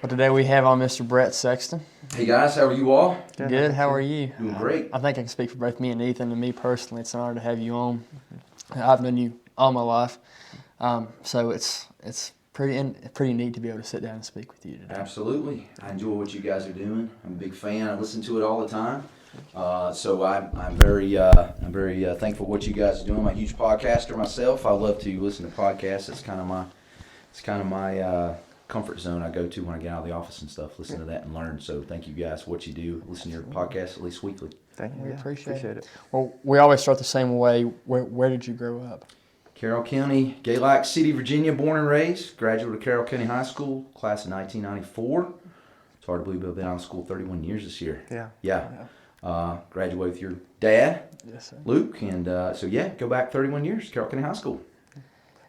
Well, today we have on Mr. Brett Sexton. Hey guys, how are you all? Good. How are you? Doing great. I think I can speak for both me and Ethan, and me personally, it's an honor to have you on. I've known you all my life, so it's pretty neat to be able to sit down and speak with you today. Absolutely. I enjoy what you guys are doing. I'm a big fan. I listen to it all the time. So I'm very thankful for what you guys are doing. I'm a huge podcaster myself. I love to listen to podcasts. It's kind of my comfort zone I go to when I get out of the office and stuff. Listen to that and learn. So thank you guys for what you do. Listen to your podcast at least weekly. Thank you. We appreciate it. Well, we always start the same way. Where did you grow up? Carroll County, Galax City, Virginia, born and raised. Graduate of Carroll County High School, class of 1994. It's hard to believe I've been out of school 31 years this year. Yeah. Graduated with your dad, Yes, sir. Luke, and go back 31 years, Carroll County High School.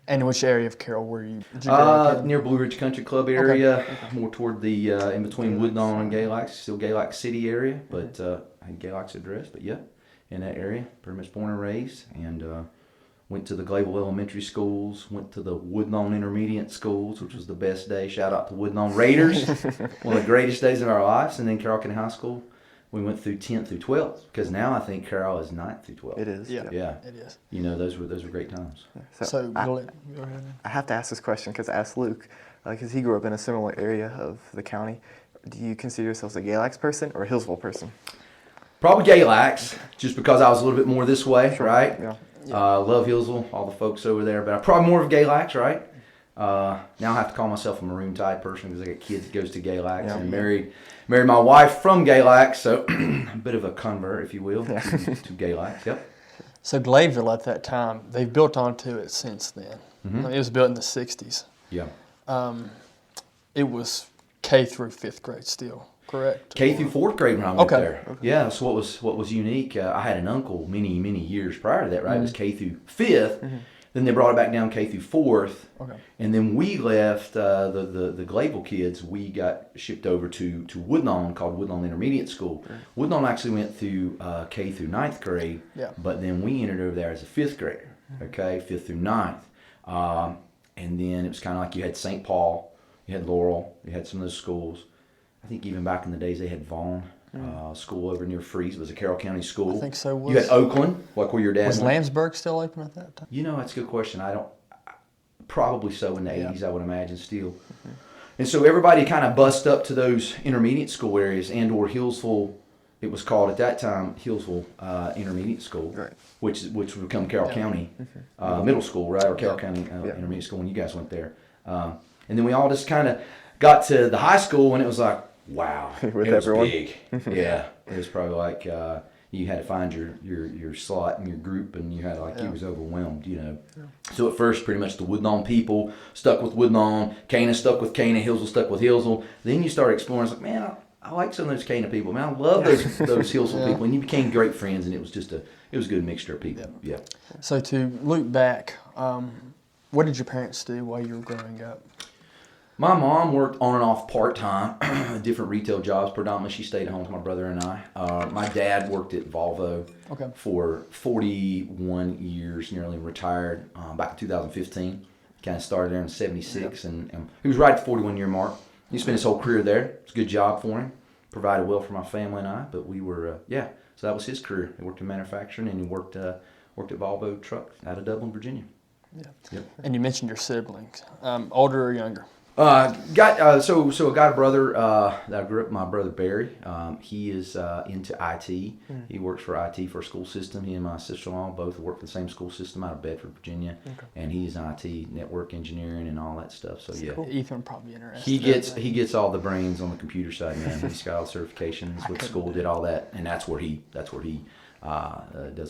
And which area of Carroll were you? Did you grow up in? Near Blue Ridge Country Club area, more toward the in between Woodlawn and Galax, still Galax City area, but I had Galax address, but yeah, in that area, pretty much born and raised, and went to the Glayville Elementary Schools, went to the Woodlawn Intermediate Schools, which was the best day. Shout out to Woodlawn Raiders, one of the greatest days of our lives, and then Carroll County High School. We went through 10th through 12th, because now I think Carroll is 9th through 12th. It is. Yeah. It is. You know, those were great times. So go ahead. I have to ask this question because I asked Luke, because he grew up in a similar area of the county. Do you consider yourselves a Galax person or a Hillsville person? Probably Galax, just because I was a little bit more this way, right? Yeah. Love Hillsville, all the folks over there, but I'm probably more of Galax, right? Now I have to call myself a maroon tide person because I got kids that goes to Galax and married my wife from Galax, so a bit of a convert, if you will, to Galax. Yep. So Glayville at that time, they've built onto it since then. Mm-hmm. I mean, it was built in the 60s. Yeah. It was K through 5th grade still, correct? K through 4th grade when I went there. Okay. Yeah. So what was unique? I had an uncle many years prior to that. Right, It was K through 5th. Mm-hmm. Then they brought it back down K through 4th. Okay. And then we left the Glayville kids. We got shipped over to Woodlawn, called Woodlawn Intermediate School. Right. Woodlawn actually went through K through 9th grade. Yeah. But then we entered over there as a 5th grader. Okay, 5th through 9th. And then it was kind of like you had St. Paul, you had Laurel, you had some of those schools. I think even back in the days they had Vaughn. School over near Freeze. It was a Carroll County school. I think so. You had Oakland, like where your dad was went. Lambsburg still open at that time? You know, that's a good question. Probably so in the 80s, I would imagine still. Mm-hmm. And so everybody kind of bust up to those intermediate school areas and or Hillsville. It was called at that time Hillsville Intermediate School, right. which would become Carroll County Middle School, right? Or Carroll County Intermediate School when you guys went there. And then we all just kind of got to the high school and it was like, wow, with it was everyone. big. Yeah, it was probably like you had to find your slot in your group, and you had you was overwhelmed, you know. Yeah. So at first, pretty much the Woodlawn people stuck with Woodlawn, Cana stuck with Cana, Hillsville stuck with Hillsville. Then you start exploring. It's like, man, I like some of those Cana people. Man, I love those Hillsville people, and you became great friends, and it was a good mixture of people. Yeah. So to look back, what did your parents do while you were growing up? My mom worked on and off part-time, different retail jobs. Predominantly, she stayed at home with my brother and I. My dad worked at Volvo for 41 years, nearly retired back in 2015. Kind of started there in 76, and he was right at the 41-year mark. He spent his whole career there. It's a good job for him. Provided well for my family and I, but we were, so that was his career. He worked in manufacturing, and he worked at Volvo Trucks out of Dublin, Virginia. Yeah. Yep. And you mentioned your siblings, older or younger? I got a brother that I grew up with, my brother Barry. He is into IT. He works for IT for a school system. He and my sister-in-law both work for the same school system out of Bedford, Virginia. Okay. And he's IT, network engineering, and all that stuff. So yeah, cool. Ethan probably interested. He gets all the brains on the computer side, man. He's got all the certifications with school, did all that, and that's where he does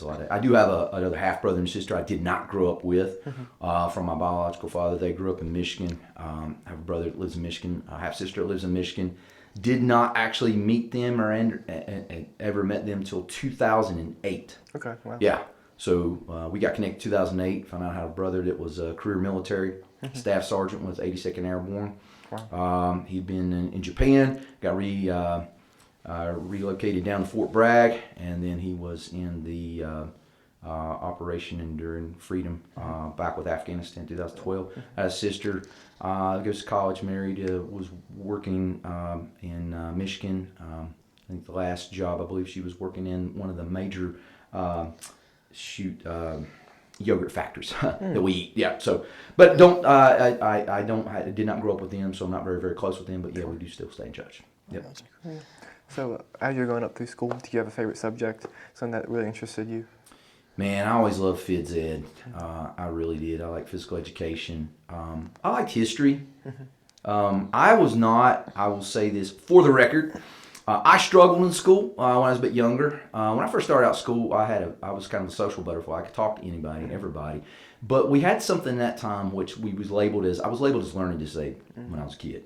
a lot of. I do have another half brother and sister I did not grow up with from my biological father. They grew up in Michigan. I have a brother that lives in Michigan. A half sister that lives in Michigan. Did not actually meet them or ever met them until 2008. Okay. Wow. Yeah. So we got connected in 2008. Found out I had a brother that was a career military staff sergeant with 82nd Airborne. Wow. He'd been in Japan. Got relocated down to Fort Bragg, and then he was in the Operation Enduring Freedom, back with Afghanistan, 2012. I had a sister, goes to college, married, was working in Michigan. I think the last job, I believe she was working in one of the major yogurt factories that we eat. Yeah. So, but I did not grow up with them, so I'm not very, very close with them. But yeah, we do still stay in touch. Yep. So, as you're going up through school, do you have a favorite subject, something that really interested you? Man, I always loved phys ed. I really did. I like physical education. I liked history. I was not, I will say this for the record, I struggled in school when I was a bit younger. When I first started out school, I was kind of a social butterfly. I could talk to anybody and everybody. But we had something that time which I was labeled as learning disabled when I was a kid.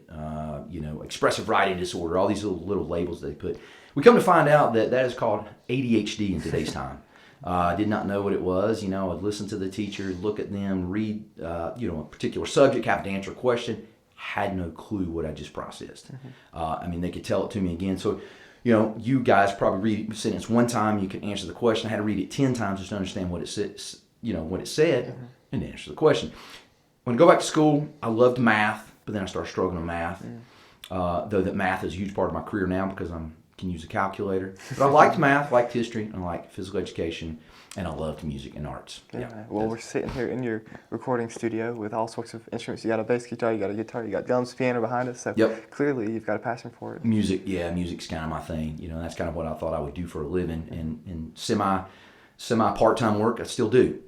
Expressive writing disorder, all these little labels they put. We come to find out that is called ADHD in today's time. I did not know what it was. I'd listen to the teacher, look at them, read, a particular subject, have to answer a question. Had no clue what I just processed. They could tell it to me again. So, you guys probably read a sentence one time, you can answer the question. I had to read it 10 times just to understand what it said, and answer the question. When I go back to school, I loved math, but then I started struggling with math. Though that math is a huge part of my career now because I can use a calculator. But I liked math, liked history, and I liked physical education, and I loved music and arts. Yeah. Well, we're sitting here in your recording studio with all sorts of instruments. You got a bass guitar, you got a guitar, you got drums, piano behind us. So clearly you've got a passion for it. Music's kind of my thing. That's kind of what I thought I would do for a living, and semi part-time work I still do.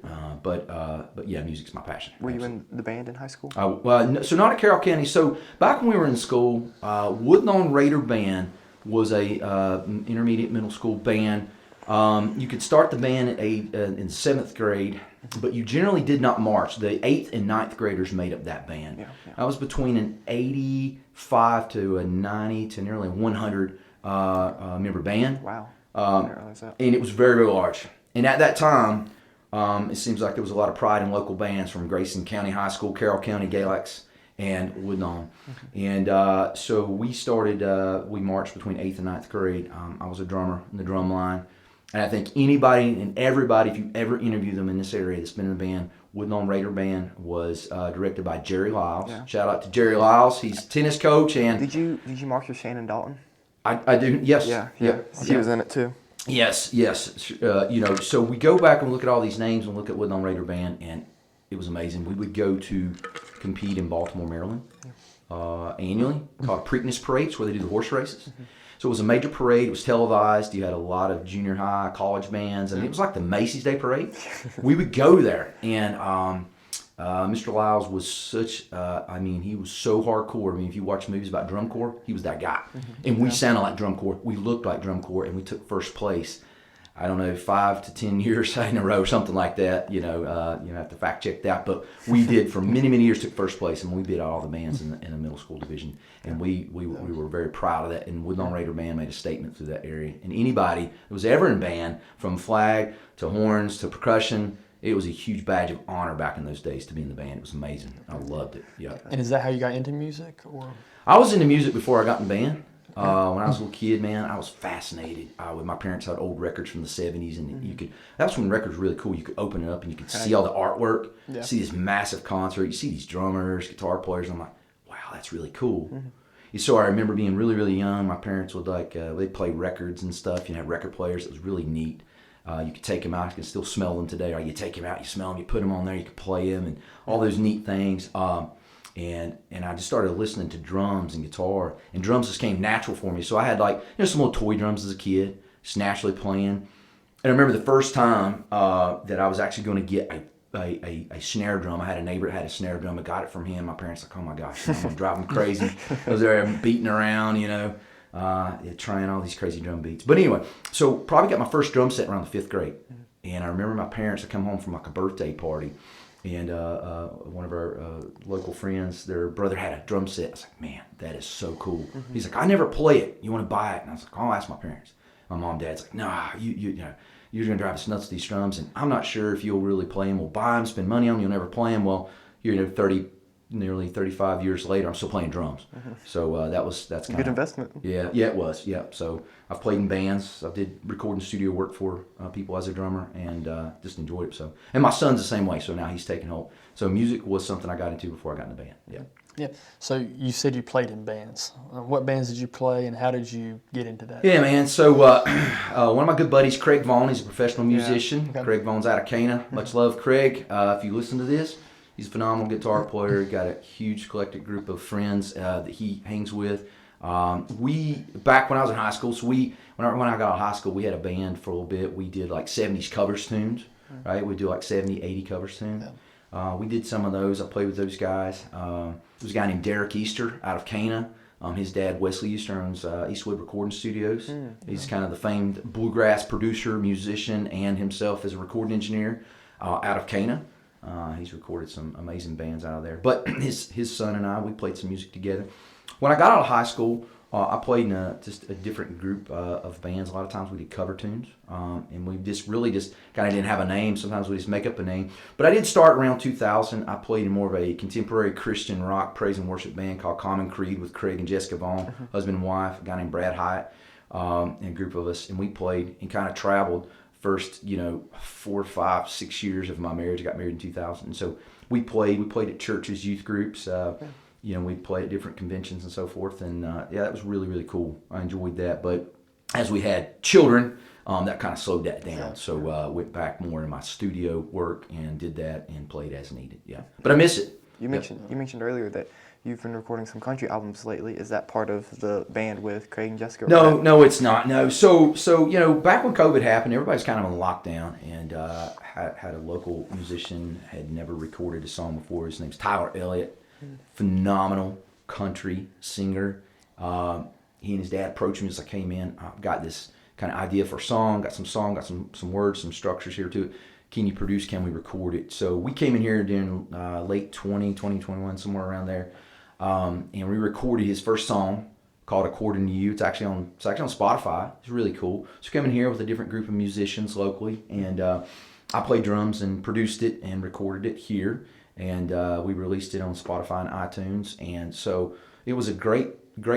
But music's my passion. Were you in the band in high school? So not at Carroll County. So back when we were in school, Woodlawn Raider Band was a intermediate middle school band. You could start the band in 7th grade, but you generally did not march. The 8th and 9th graders made up that band. I was between an 85 to a 90 to nearly 100 member band. Wow. I didn't realize that. And it was very, very large. And at that time, it seems like there was a lot of pride in local bands from Grayson County High School, Carroll County, Galax, and Woodlawn. And so we started, we marched between 8th and 9th grade. I was a drummer in the drum line. And I think anybody and everybody, if you ever interview them in this area that's been in the band, Woodlawn Raider Band was directed by Jerry Lyles. Yeah. Shout out to Jerry Lyles. He's a tennis coach. And Did you march with Shannon Dalton? I do, yes. Yeah. He was in it too. Yes. So we go back and look at all these names and look at Woodlawn Raider Band, and it was amazing. We would go to compete in Baltimore, Maryland, annually, called Preakness Parades, where they do the horse races. So it was a major parade. It was televised. You had a lot of junior high, college bands, and it was like the Macy's Day Parade. We would go there, and Mr. Lyles was such, he was so hardcore. If you watch movies about drum corps, he was that guy. And we sounded like drum corps. We looked like drum corps, and we took first place. I don't know, 5 to 10 years in a row, something like that. You have to fact check that. But we did for many, many years, took first place, and we beat all the bands in the middle school division. And we were very proud of that. And Woodlawn Raider Band made a statement through that area. And anybody that was ever in band, from flag to horns to percussion, it was a huge badge of honor back in those days to be in the band. It was amazing. I loved it. Yeah. And is that how you got into music, or? I was into music before I got in band. When I was a little kid, man, I was fascinated. With my parents had old records from the 70s, and that's when records were really cool. You could open it up and you could see all the artwork, see this massive concert, you see these drummers, guitar players, and I'm like, wow, that's really cool. So I remember being really, really young. My parents would they'd play records and stuff. Have record players. It was really neat. You could take them out. You can still smell them today. Or you take them out, you smell them, you put them on there, you could play them, and all those neat things. And I just started listening to drums and guitar, and drums just came natural for me. So I had some little toy drums as a kid, just naturally playing. And I remember the first time that I was actually going to get a snare drum. I had a neighbor that had a snare drum. I got it from him. My parents were like, oh my gosh, I'm going to drive them crazy. I was there beating around, trying all these crazy drum beats. But anyway, so probably got my first drum set around the 5th grade. And I remember my parents had come home from a birthday party. And one of our local friends, their brother had a drum set. I was like, man, that is so cool. He's like, I never play it. You want to buy it? And I was like, I'll ask my parents. My mom and dad's like, nah, you're going to drive us nuts with these drums, and I'm not sure if you'll really play them. We'll buy them, spend money on them, you'll never play them. Well, you're 30 nearly 35 years later, I'm still playing drums. So that's kind of good investment. Yeah, it was. Yeah. So I've played in bands. I did recording studio work for people as a drummer, and just enjoyed it. So, and my son's the same way. So now he's taking hold. So music was something I got into before I got in the band. Yeah. Yeah. So you said you played in bands. What bands did you play, and how did you get into that? Yeah, man. So one of my good buddies, Craig Vaughn, he's a professional musician. Yeah. Okay. Craig Vaughn's out of Cana. Much love, Craig. If you listen to this, he's a phenomenal guitar player. Got a huge collective group of friends that he hangs with. Back when I was in high school, so when I got out of high school, we had a band for a little bit. We did like 70s covers tunes, right? We do like 70, 80 covers tunes. Yeah. We did some of those. I played with those guys. There's a guy named Derek Easter out of Cana. His dad, Wesley Easter, owns Eastwood Recording Studios. He's kind of the famed bluegrass producer, musician, and himself as a recording engineer out of Cana. He's recorded some amazing bands out of there. But his son and I, we played some music together. When I got out of high school, I played in just a different group of bands. A lot of times we did cover tunes, and we just kind of didn't have a name. Sometimes we just make up a name. But I did start around 2000. I played in more of a contemporary Christian rock praise and worship band called Common Creed with Craig and Jessica Vaughn, husband and wife, a guy named Brad Hyatt, and a group of us. And we played and kind of traveled first, 4, 5, 6 years of my marriage. I got married in 2000. And so we played at churches, youth groups. We played at different conventions and so forth, and that was really, really cool. I enjoyed that, but as we had children, that kind of slowed that down. So went back more in my studio work and did that and played as needed. Yeah, but I miss it. You mentioned earlier that you've been recording some country albums lately. Is that part of the band with Craig and Jessica? No, it's not. No. So back when COVID happened, everybody's kind of on lockdown, and had a local musician had never recorded a song before. His name's Tyler Elliott. Phenomenal country singer. He and his dad approached me as I came in. I've got this kind of idea for a song, got some words, some structures here to it. Can you produce? Can we record it? So we came in here during late 2021, somewhere around there, and we recorded his first song called "According to You." It's actually on Spotify. It's really cool. So we came in here with a different group of musicians locally, and I played drums and produced it and recorded it here. And we released it on Spotify and iTunes, and so it was a great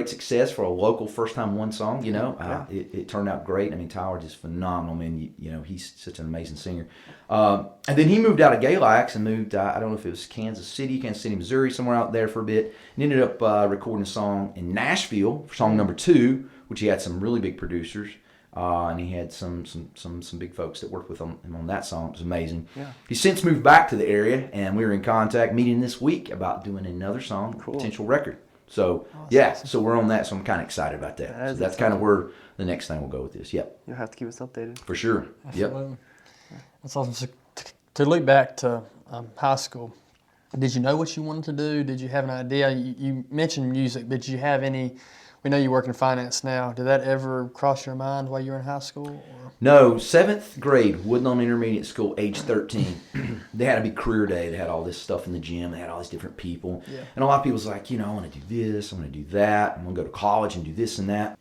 success for a local first-time one song. It turned out great. I mean, Tyler is phenomenal, man. He's such an amazing singer. And then he moved out of Galax and moved. I don't know if it was Kansas City, Missouri, somewhere out there for a bit, and ended up recording a song in Nashville for song number 2, which he had some really big producers. And he had some big folks that worked with him on that song. It was amazing. Yeah. He's since moved back to the area, and we were in contact, meeting this week about doing another song, potential record. So so we're on that. So I'm kind of excited about that. So that's kind of where the next thing will go with this. Yep. You'll have to keep us updated. For sure. Absolutely. Yep. That's awesome. So to look back to high school, did you know what you wanted to do? Did you have an idea? You mentioned music. Did you have any? We know you work in finance now. Did that ever cross your mind while you were in high school? Or? No, 7th grade, Woodlawn Intermediate School, age 13. They had a big career day. They had all this stuff in the gym. They had all these different people. Yeah. And a lot of people was like, I want to do this. I'm going to do that. I'm going to go to college and do this and that.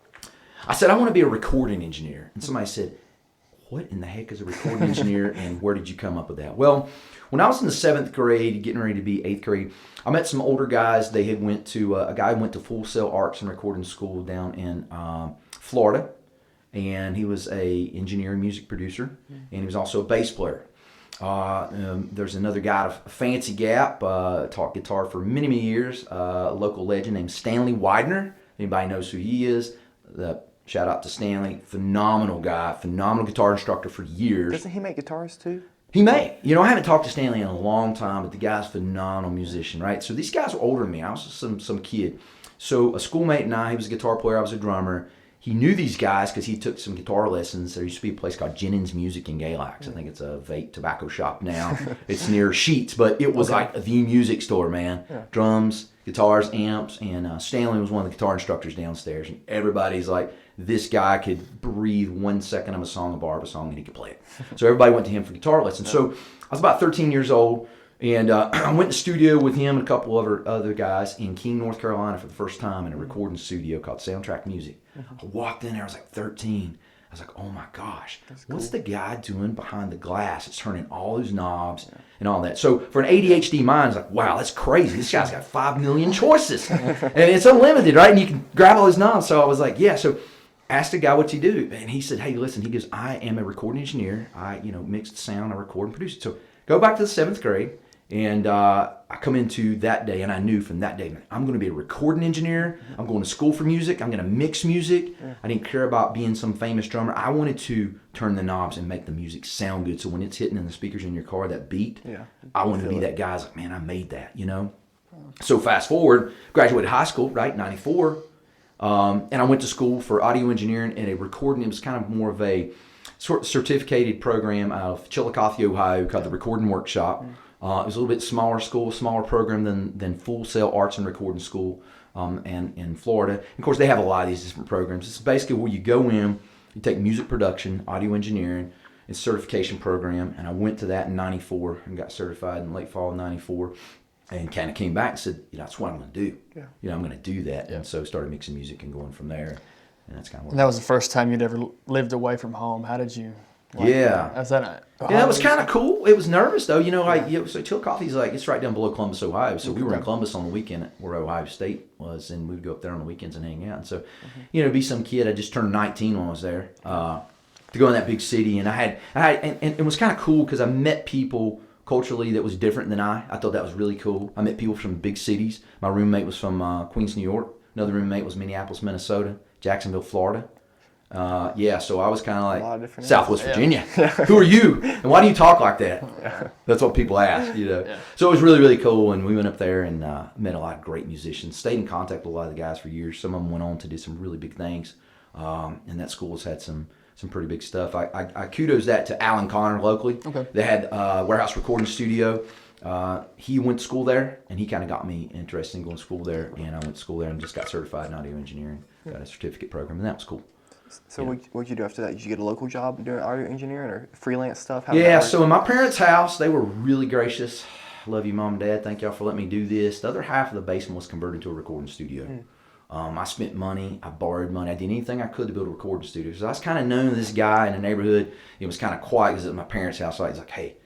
I said, I want to be a recording engineer. And somebody said, what in the heck is a recording engineer, and where did you come up with that? Well, when I was in the 7th grade, getting ready to be 8th grade, I met some older guys. They had went to, a guy went to Full Sail Arts and Recording School down in Florida, and he was a engineer and music producer, and he was also a bass player. There's another guy out of Fancy Gap, taught guitar for many, many years, a local legend named Stanley Widener. Anybody knows who he is? Shout out to Stanley, phenomenal guy, phenomenal guitar instructor for years. Doesn't he make guitars too? He may. I haven't talked to Stanley in a long time, but the guy's a phenomenal musician, right? So these guys were older than me. I was just some kid. So a schoolmate and he was a guitar player, I was a drummer. He knew these guys because he took some guitar lessons. There used to be a place called Jennings Music in Galax. I think it's a vape tobacco shop now. It's near Sheets, but it was like the music store, man. Yeah. Drums, guitars, amps, and Stanley was one of the guitar instructors downstairs. And everybody's like, this guy could breathe 1 second of a song, a bar of a song, and he could play it. So everybody went to him for guitar lessons. So I was about 13 years old, and I went to the studio with him and a couple other guys in King, North Carolina for the first time in a recording studio called Soundtrack Music. I walked in there, I was like 13. was like, oh my gosh, what's the guy doing behind the glass? It's turning all those knobs and all that. So for an ADHD mind, it's like, wow, that's crazy. This guy's got 5 million choices. And it's unlimited, right? And you can grab all those knobs. So I was like, yeah. So asked the guy, what's he do? And he said, hey, listen, he goes, I am a recording engineer. I, mixed sound, I record and produce it. So go back to the 7th grade. And I come into that day, and I knew from that day, man, I'm going to be a recording engineer. I'm going to school for music. I'm going to mix music. I didn't care about being some famous drummer. I wanted to turn the knobs and make the music sound good. So when it's hitting in the speakers in your car, that beat, I wanted to be that guy. I was like, man, I made that, So fast forward, graduated high school, right, 94. And I went to school for audio engineering and a recording. It was kind of more of a sort of certificated program out of Chillicothe, Ohio, called the Recording Workshop. It was a little bit smaller school, smaller program than Full Sail Arts and Recording School and in Florida. And of course, they have a lot of these different programs. It's basically where you go in, you take music production, audio engineering, and certification program. And I went to that in 94 and got certified in late fall of 94 and kind of came back and said, that's what I'm going to do. I'm going to do that. And so started mixing music and going from there. And that's kind of what. And that was the first time you'd ever lived away from home. How did you? It was kind of cool. It was nervous though. So Chillicothe's like, it's right down below Columbus, Ohio. So we were in Columbus on the weekend where Ohio State was, and we'd go up there on the weekends and hang out. And so, be some kid. I just turned 19 when I was there to go in that big city, and and it was kind of cool because I met people culturally that was different than I thought that was really cool. I met people from big cities. My roommate was from Queens, New York. Another roommate was Minneapolis, Minnesota. Jacksonville, Florida. So I was kind of like Southwest Virginia. Who are you? And why do you talk like that? That's what people ask, So it was really, really cool. And we went up there and met a lot of great musicians. Stayed in contact with a lot of the guys for years. Some of them went on to do some really big things. And that school has had some pretty big stuff. I kudos that to Alan Connor locally. Okay. They had a warehouse recording studio. He went to school there, and he kind of got me interested in going to school there. And I went to school there and just got certified in audio engineering. Got a certificate program, and that was cool. So what did you do after that? Did you get a local job doing audio engineering or freelance stuff? So in my parents' house, they were really gracious. Love you, Mom and Dad. Thank y'all for letting me do this. The other half of the basement was converted to a recording studio. I spent money. I borrowed money. I did anything I could to build a recording studio. So I was kind of known this guy in the neighborhood. It was kind of quiet because it was my parents' house. So I was like, hey,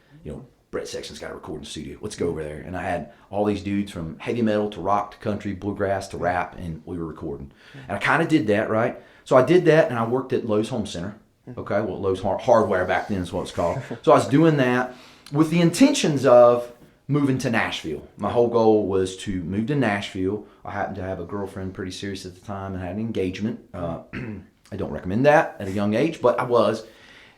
Brett Sexton's got a recording studio. Let's go over there. And I had all these dudes from heavy metal to rock to country, bluegrass to rap, and we were recording. And I kind of did that, right? So I did that, and I worked at Lowe's Home Center. Okay, well, Lowe's Hardware back then is what it's called. So I was doing that with the intentions of moving to Nashville. My whole goal was to move to Nashville. I happened to have a girlfriend pretty serious at the time and had an engagement. I don't recommend that at a young age, but I was.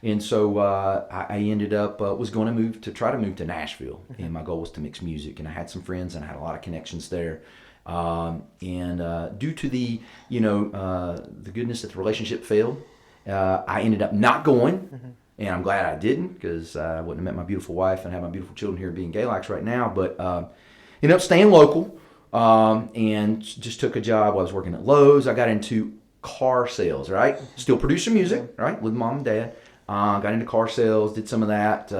And so I ended up, was going to try to move to Nashville. And my goal was to mix music. And I had some friends, and I had a lot of connections there. And due to the goodness that the relationship failed, I ended up not going, and I'm glad I didn't because I wouldn't have met my beautiful wife and have my beautiful children here being Galax right now. But ended up staying local and just took a job while I was working at Lowe's. I got into car sales, right? Still producing music, right, with Mom and Dad. Got into car sales, did some of that.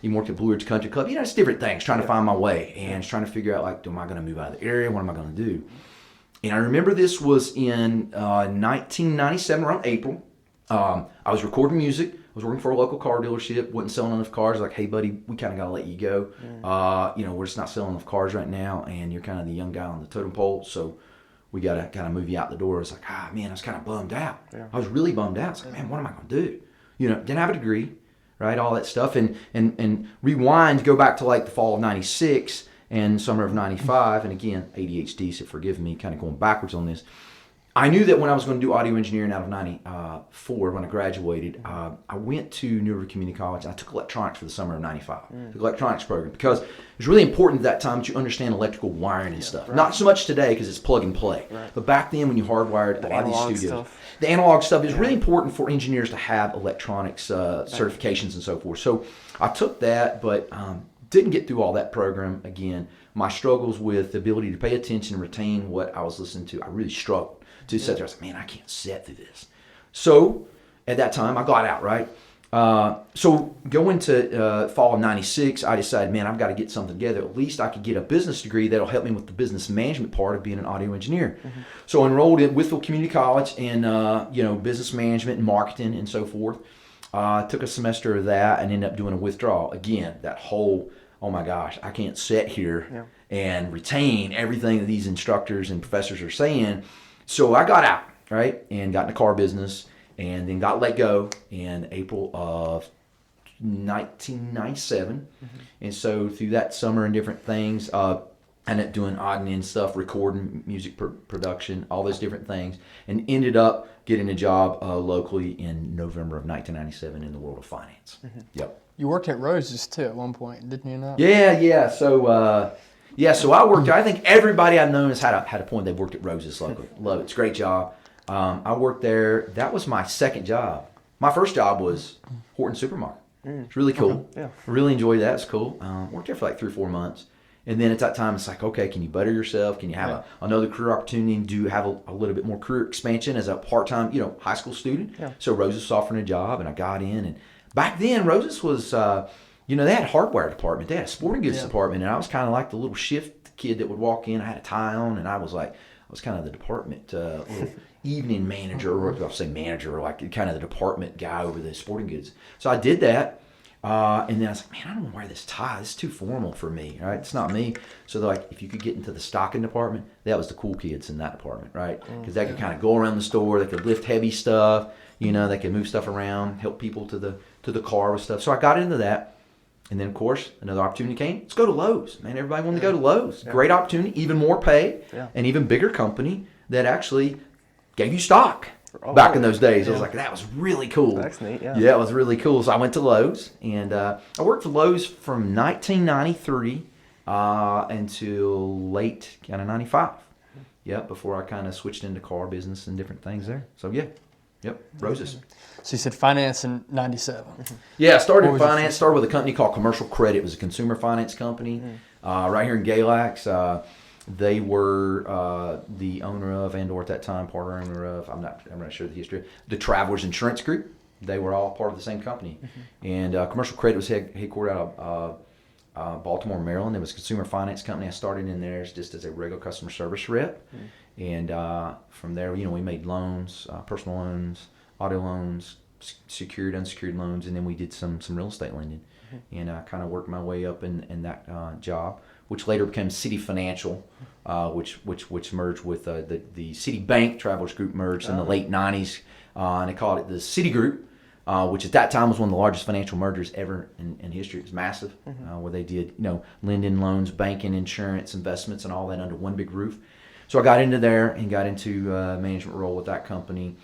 Even worked at Blue Ridge Country Club. It's different things, trying to find my way and trying to figure out, am I going to move out of the area? What am I going to do? And I remember this was in 1997, around April. I was recording music. I was working for a local car dealership. Wasn't selling enough cars. Like, hey, buddy, we kind of got to let you go. We're just not selling enough cars right now, and you're kind of the young guy on the totem pole, so we got to kind of move you out the door. It's like, man, I was kind of bummed out. Yeah. I was really bummed out. It's like, man, what am I going to do? Didn't have a degree, right? All that stuff. And rewind, go back to like the fall of 96 and summer of 95. And again, ADHD, so forgive me, kind of going backwards on this. I knew that when I was going to do audio engineering out of 94, when I graduated, I went to New River Community College. I took electronics for the summer of 95, the electronics program, because it was really important at that time that you understand electrical wiring and stuff. Right. Not so much today because it's plug and play, but back then when you hardwired a lot of these studios, the analog stuff is really important for engineers to have electronics certifications and so forth. So I took that, but didn't get through all that program. Again, my struggles with the ability to pay attention and retain what I was listening to, I really struggled. To sit there, I was like, man, I can't sit through this. So at that time, I got out, right? So going to fall of 96, I decided, man, I've got to get something together. At least I could get a business degree that'll help me with the business management part of being an audio engineer. So I enrolled at Whitfield Community College in, business management and marketing and so forth. Took a semester of that and ended up doing a withdrawal. Again, that whole, oh my gosh, I can't sit here and retain everything that these instructors and professors are saying. So I got out, right, and got in the car business. And then got let go in April of 1997. And so through that summer and different things, I ended up doing odd and end stuff, recording, music production, all those different things, and ended up getting a job locally in November of 1997 in the world of finance. Yep. You worked at Rose's too at one point, didn't you not? Yeah. So I worked. I think everybody I've known has had a point they've worked at Rose's locally. Love it. It's a great job. I worked there. That was my second job. My first job was Horton Supermarket. It's really cool. Okay. Yeah. I really enjoyed that. It's cool. Worked there for like 3 or 4 months. And then at that time, it's like, okay, can you better yourself? Can you have another career opportunity and have a little bit more career expansion as a part-time, high school student? Yeah. So Rose's offering a job, and I got in. And back then, Rose's was, they had a hardware department. They had a sporting goods department, and I was kind of like the little shift kid that would walk in. I had a tie on, and I was kind of the department little evening manager, or I'll say manager, like kind of the department guy over the sporting goods. So I did that, and then I was like, man, I don't want to wear this tie. It's too formal for me, right? It's not me. So they're like, if you could get into the stocking department, that was the cool kids in that department, right? Because they could kind of go around the store, they could lift heavy stuff, they could move stuff around, help people to the car with stuff. So I got into that. And then, of course, another opportunity came. Let's go to Lowe's. Man, everybody wanted to go to Lowe's. Yeah. Great opportunity, even more pay, and even bigger company that actually gave you stock back in those days. I was like, that was really cool. That's neat, yeah. Yeah, it was really cool. So I went to Lowe's, and I worked for Lowe's from 1993 until late kind of 95. Yep, before I kind of switched into car business and different things there. So, yeah. Yep, Rose's. So you said finance in 97. Yeah, I started finance. Started with a company called Commercial Credit. It was a consumer finance company right here in Galax. They were the owner of, and/or at that time, part owner of. I'm not sure the history. The Travelers Insurance Group. They were all part of the same company. And Commercial Credit was headquartered out of Baltimore, Maryland. It was a consumer finance company. I started in there just as a regular customer service rep. And from there, we made loans, personal loans, auto loans, secured, unsecured loans, and then we did some real estate lending. And I kind of worked my way up in that job, which later became City Financial, which merged with the City Bank Travelers Group merged in the late 90s, and they called it the City Group, which at that time was one of the largest financial mergers ever in history. It was massive, where they did lending, loans, banking, insurance, investments, and all that under one big roof. So I got into there and got into a management role with that company.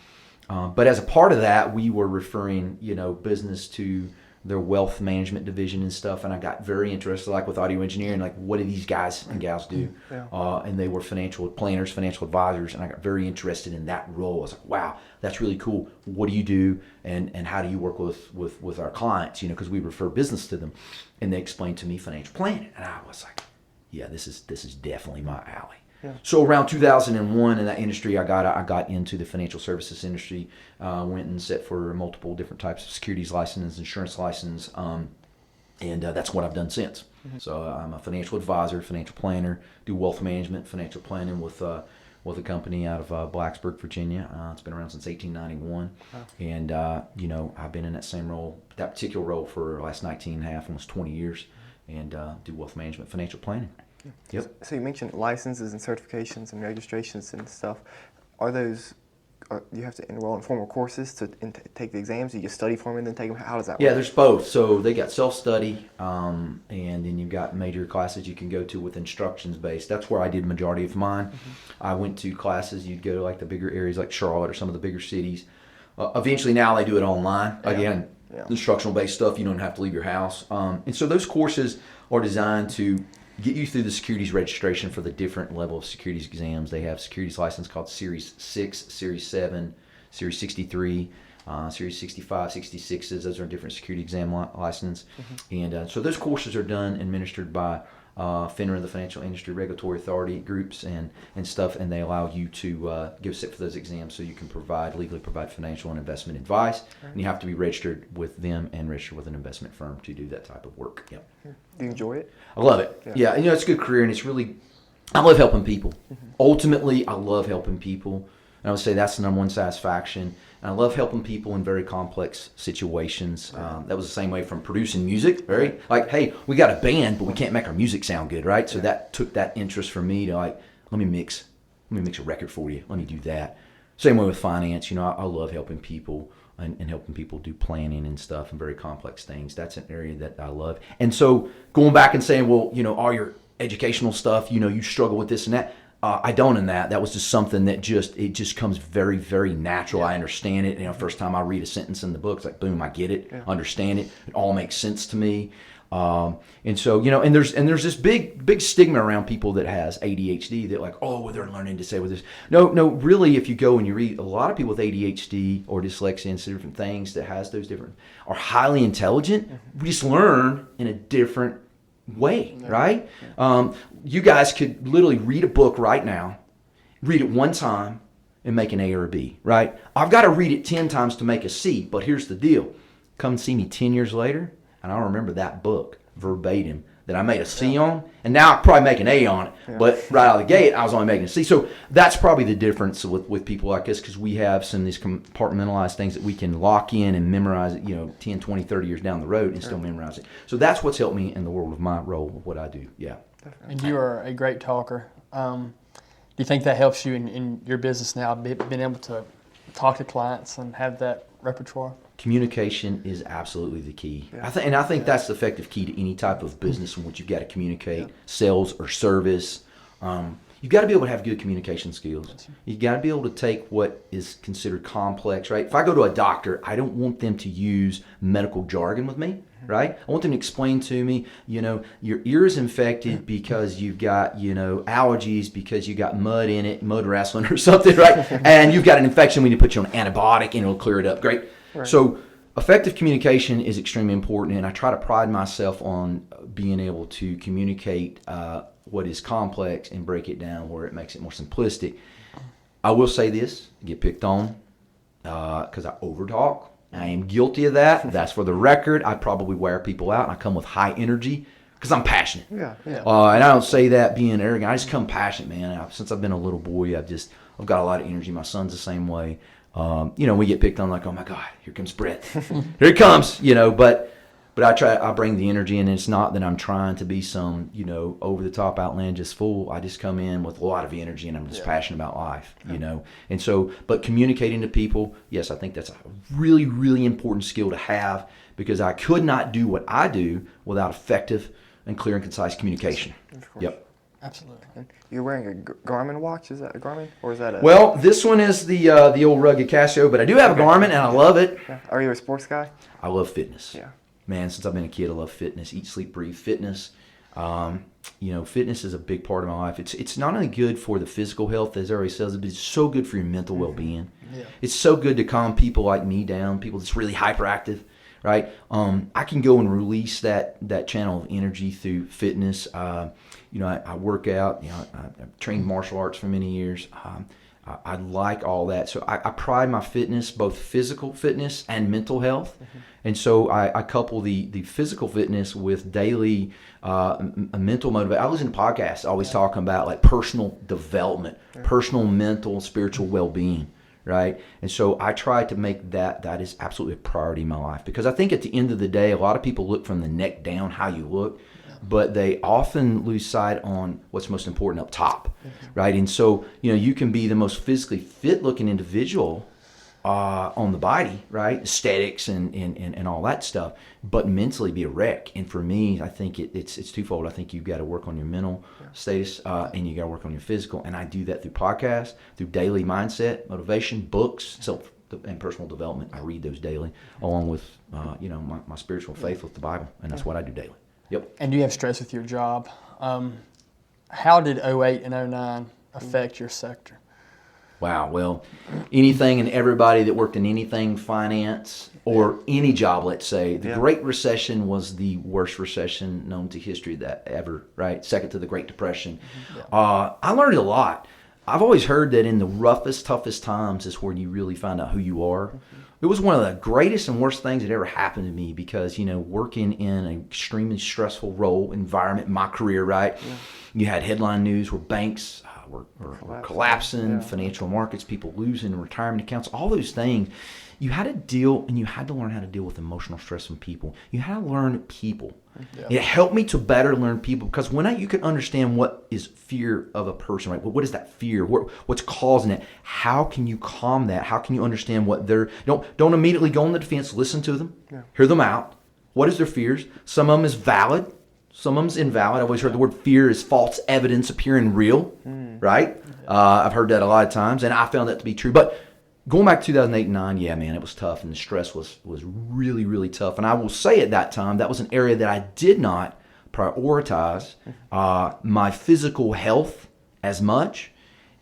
But as a part of that, we were referring, business to their wealth management division and stuff. And I got very interested, like with audio engineering, like what do these guys and gals do? Yeah. And they were financial planners, financial advisors. And I got very interested in that role. I was like, wow, that's really cool. What do you do? And how do you work with our clients? Because we refer business to them. And they explained to me financial planning. And I was like, yeah, this is definitely my alley. Yeah. So around 2001 in that industry, I got into the financial services industry. Went and set for multiple different types of securities license, insurance license, and that's what I've done since. So I'm a financial advisor, financial planner, do wealth management, financial planning with a company out of Blacksburg, Virginia. It's been around since 1891, and I've been in that same role, that particular role for the last 19 and a half, almost 20 years, and do wealth management, financial planning. Yep. So you mentioned licenses and certifications and registrations and stuff. Are those? Do you have to enroll in formal courses to take the exams? You just study for them and then take them. How does that work? Yeah, there's both. So they got self-study, and then you've got major classes you can go to with instructions based. That's where I did majority of mine. I went to classes. You'd go to like the bigger areas like Charlotte or some of the bigger cities. Eventually now they do it online. Again, instructional based stuff. You don't have to leave your house. And so those courses are designed to get you through the securities registration for the different level of securities exams. They have securities license called Series 6, Series 7, Series 63, Series 65, 66s. Those are different security exam license. And so those courses are administered by FINRA, the Financial Industry Regulatory Authority groups and stuff, and they allow you to sit for those exams so you can legally provide financial and investment advice. Right. And you have to be registered with them and registered with an investment firm to do that type of work. Yep. Do you enjoy it? I love it. Yeah, it's a good career, and it's really, I love helping people. Mm-hmm. Ultimately, I love helping people. And I would say that's the number one satisfaction. And I love helping people in very complex situations. Right. That was the same way from producing music, right? Like, hey, we got a band, but we can't make our music sound good, right? So that took that interest from me to let me mix a record for you. Let me do that. Same way with finance. I love helping people and helping people do planning and stuff and very complex things. That's an area that I love. And so going back and saying, well, all your educational stuff, you struggle with this and that. I don't in that. That was just something that just comes very, very natural. I understand it. First time I read a sentence in the book, it's like, boom, I get it, understand it. It all makes sense to me. And so, and there's this big stigma around people that has ADHD that like, oh, well, they're learning to say with this. No, really, if you go and you read, a lot of people with ADHD or dyslexia and different things that has those different are highly intelligent. We just learn in a different way, right? You guys could literally read a book right now, read it one time, and make an A or a B, right? I've got to read it 10 times to make a C, but here's the deal. Come and see me 10 years later, and I'll remember that book verbatim that I made a C on, and now I probably make an A on it, but right out of the gate, I was only making a C. So that's probably the difference with people like us, because we have some of these compartmentalized things that we can lock in and memorize it, 10, 20, 30 years down the road and still memorize it. So that's what's helped me in the world of my role of what I do, And you are a great talker. Do you think that helps you in your business now, being able to talk to clients and have that repertoire? Communication is absolutely the key. I think that's the effective key to any type of business in which you've got to communicate, sales or service. You've got to be able to have good communication skills. You've got to be able to take what is considered complex, right? If I go to a doctor, I don't want them to use medical jargon with me, right? I want them to explain to me, your ear is infected because you've got, allergies because you got mud in it, mud wrestling or something, right? And you've got an infection, we need to put you on an antibiotic and it'll clear it up. Great. Right. So effective communication is extremely important, and I try to pride myself on being able to communicate what is complex and break it down where it makes it more simplistic. I will say this, get picked on because I overtalk. I am guilty of that. That's for the record. I probably wear people out, and I come with high energy because I'm passionate. And I don't say that being arrogant. I just come passionate, man. Since I've been a little boy, I've got a lot of energy. My son's the same way. We get picked on like, oh my God, here comes Brett. Here it comes, but I bring the energy, and it's not that I'm trying to be some, over the top outlandish fool. I just come in with a lot of energy, and I'm just passionate about life, And so, but communicating to people, yes, I think that's a really, really important skill to have, because I could not do what I do without effective and clear and concise communication. Of course. Absolutely. You're wearing a Garmin watch? Is that a Garmin, or is that a? Well, this one is the old rugged Casio, but I do have a Garmin, and I love it. Are you a sports guy? I love fitness. Yeah. Man, since I've been a kid, I love fitness. Eat, sleep, breathe fitness. Fitness is a big part of my life. It's not only good for the physical health, as everybody says, but it's so good for your mental well-being. It's so good to calm people like me down, people that's really hyperactive, right? I can go and release that channel of energy through fitness. I work out. I've trained martial arts for many years. I like all that. So I pride my fitness, both physical fitness and mental health. And so I couple the physical fitness with daily mental motivation. I listen to podcasts always talking about like personal development, personal, mental, spiritual well-being, right? And so I try to make that is absolutely a priority in my life, because I think at the end of the day, a lot of people look from the neck down how you look, but they often lose sight on what's most important up top, right? And so, you can be the most physically fit looking individual on the body, right? Aesthetics and all that stuff, but mentally be a wreck. And for me, I think it's twofold. I think you've got to work on your mental status and you got to work on your physical. And I do that through podcasts, through daily mindset, motivation, books, self and personal development. I read those daily, along with my spiritual faith with the Bible, and that's what I do daily. Yep. And do you have stress with your job? How did 2008 and 2009 affect your sector? Wow. Well, anything and everybody that worked in anything finance or any job, let's say, the Great Recession was the worst recession known to history that ever, right? Second to the Great Depression. I learned a lot. I've always heard that in the roughest, toughest times is where you really find out who you are. It was one of the greatest and worst things that ever happened to me because, working in an extremely stressful environment in my career, right? You had headline news where banks were collapsing, financial markets, people losing retirement accounts, all those things. You had to deal, and you had to learn how to deal with emotional stress from people. You had to learn people. It helped me to better learn people because when you can understand what is fear of a person, right? What is that fear? What's causing it? How can you calm that? How can you understand what they're... Don't immediately go on the defense. Listen to them. Hear them out. What is their fears? Some of them is valid. Some of them's invalid. I've always heard the word fear is false evidence appearing real, right? I've heard that a lot of times, and I found that to be true. But going back to 2008 and 9, yeah, man, it was tough, and the stress was really, really tough. And I will say at that time, that was an area that I did not prioritize my physical health as much.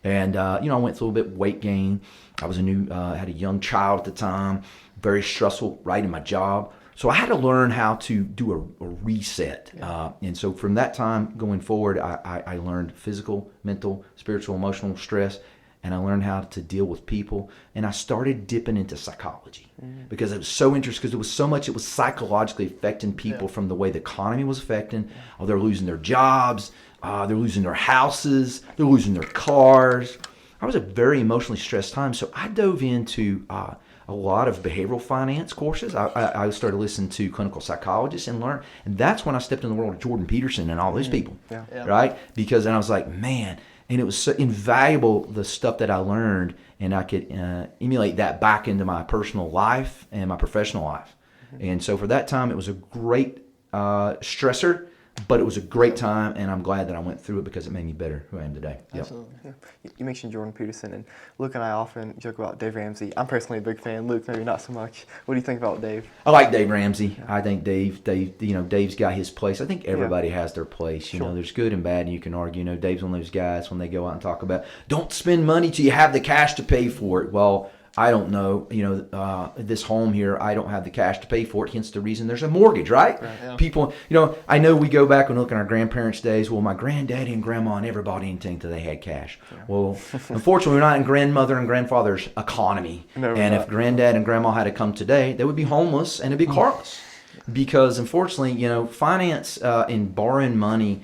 And, I went through a little bit of weight gain. I was had a young child at the time, very stressful, right, in my job. So I had to learn how to do a reset. And so from that time going forward, I learned physical, mental, spiritual, emotional stress, and I learned how to deal with people. And I started dipping into psychology because it was so interesting because it was so much, it was psychologically affecting people from the way the economy was affecting. Oh, they're losing their jobs. They're losing their houses. They're losing their cars. I was a very emotionally stressed time. So I dove into a lot of behavioral finance courses. I started listening to clinical psychologists and learn. And that's when I stepped in the world of Jordan Peterson and all those people, right? Because then I was like, man, and it was so invaluable, the stuff that I learned, and I could emulate that back into my personal life and my professional life. And so for that time, it was a great stressor, but it was a great time, and I'm glad that I went through it because it made me better who I am today. Absolutely. You mentioned Jordan Peterson, and Luke and I often joke about Dave Ramsey. I'm personally a big fan. Luke, maybe not so much. What do you think about Dave? I like Dave Ramsey. I think Dave's got his place. I think everybody has their place. You know, there's good and bad, and you can argue. Dave's one of those guys when they go out and talk about, don't spend money till you have the cash to pay for it. Well, I don't know, this home here, I don't have the cash to pay for it, hence the reason there's a mortgage, right? People, I know we go back and look at our grandparents' days. Well, my granddaddy and grandma never bought anything till they had cash. Well, unfortunately, we're not in grandmother and grandfather's economy. If granddad and grandma had to come today, they would be homeless and it'd be carless. Because unfortunately, finance and borrowing money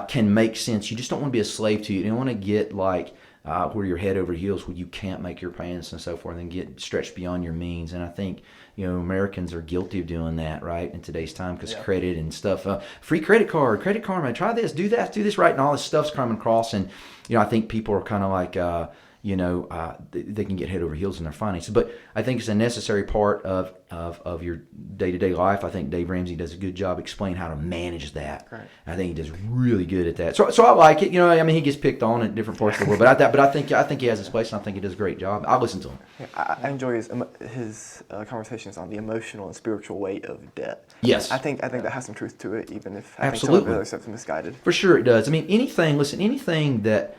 can make sense. You just don't want to be a slave to it. You don't want to get where you're head over heels, where you can't make your payments and so forth, and get stretched beyond your means. And I think Americans are guilty of doing that, right, in today's time because credit and stuff, free credit card, man, try this, do that, do this, right, and all this stuff's coming across. And I think people are kind of like they can get head over heels in their finances. But I think it's a necessary part of your day-to-day life. I think Dave Ramsey does a good job explaining how to manage that. Right. I think he does really good at that. So I like it. He gets picked on at different parts of the world, but I think he has his place, and I think he does a great job. I listen to him. Yeah, I enjoy his conversations on the emotional and spiritual weight of debt. Yes. I think that has some truth to it, even if I Absolutely. think some of the other stuff is misguided. For sure it does. Anything that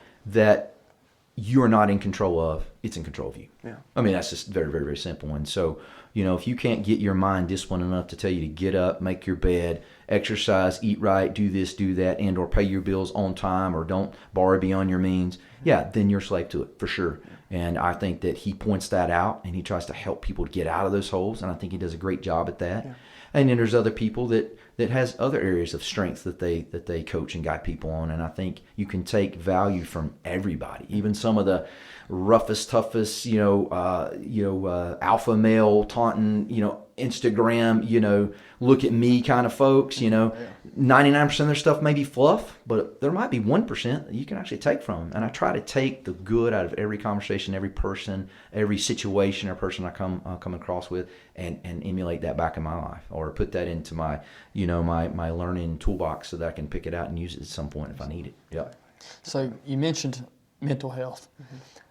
you are not in control of, it's in control of you. Yeah. That's just very, very, very simple. And so, if you can't get your mind disciplined enough to tell you to get up, make your bed, exercise, eat right, do this, do that, and or pay your bills on time, or don't borrow beyond your means, then you're a slave to it, for sure. And I think that he points that out, and he tries to help people to get out of those holes, and I think he does a great job at that. Yeah. And then there's other people that has other areas of strength that they coach and guide people on, and I think you can take value from everybody, even some of the roughest, toughest, alpha male taunting, Instagram, look at me kind of folks. 99% of their stuff may be fluff, but there might be 1% that you can actually take from them. And I try to take the good out of every conversation, every person, every situation or person I come across with, and emulate that back in my life, or put that into my my learning toolbox so that I can pick it out and use it at some point if I need it. Yeah. So you mentioned mental health.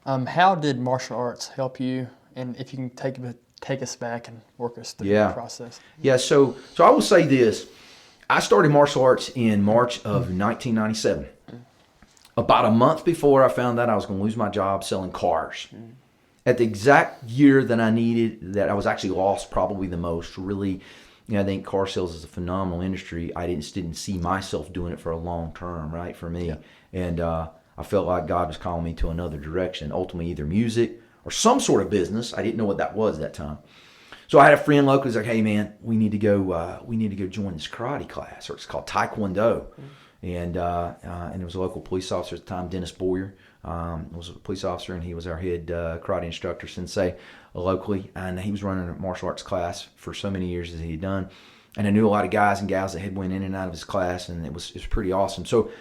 How did martial arts help you? And if you can take us back and work us through the process. Yeah. So I will say this: I started martial arts in March of 1997. About a month before I found out I was going to lose my job selling cars. At the exact year that I was actually lost probably the most, really, I think car sales is a phenomenal industry. I didn't see myself doing it for a long term, right, for me. Yeah. And I felt like God was calling me to another direction, ultimately either music or some sort of business. I didn't know what that was at that time. So I had a friend locally who's like, hey man, we need to go join this karate class, or it's called Taekwondo. And it was a local police officer at the time, Dennis Boyer, was a police officer, and he was our head karate instructor, sensei, locally. And he was running a martial arts class for so many years as he had done. And I knew a lot of guys and gals that had went in and out of his class, and it was pretty awesome. So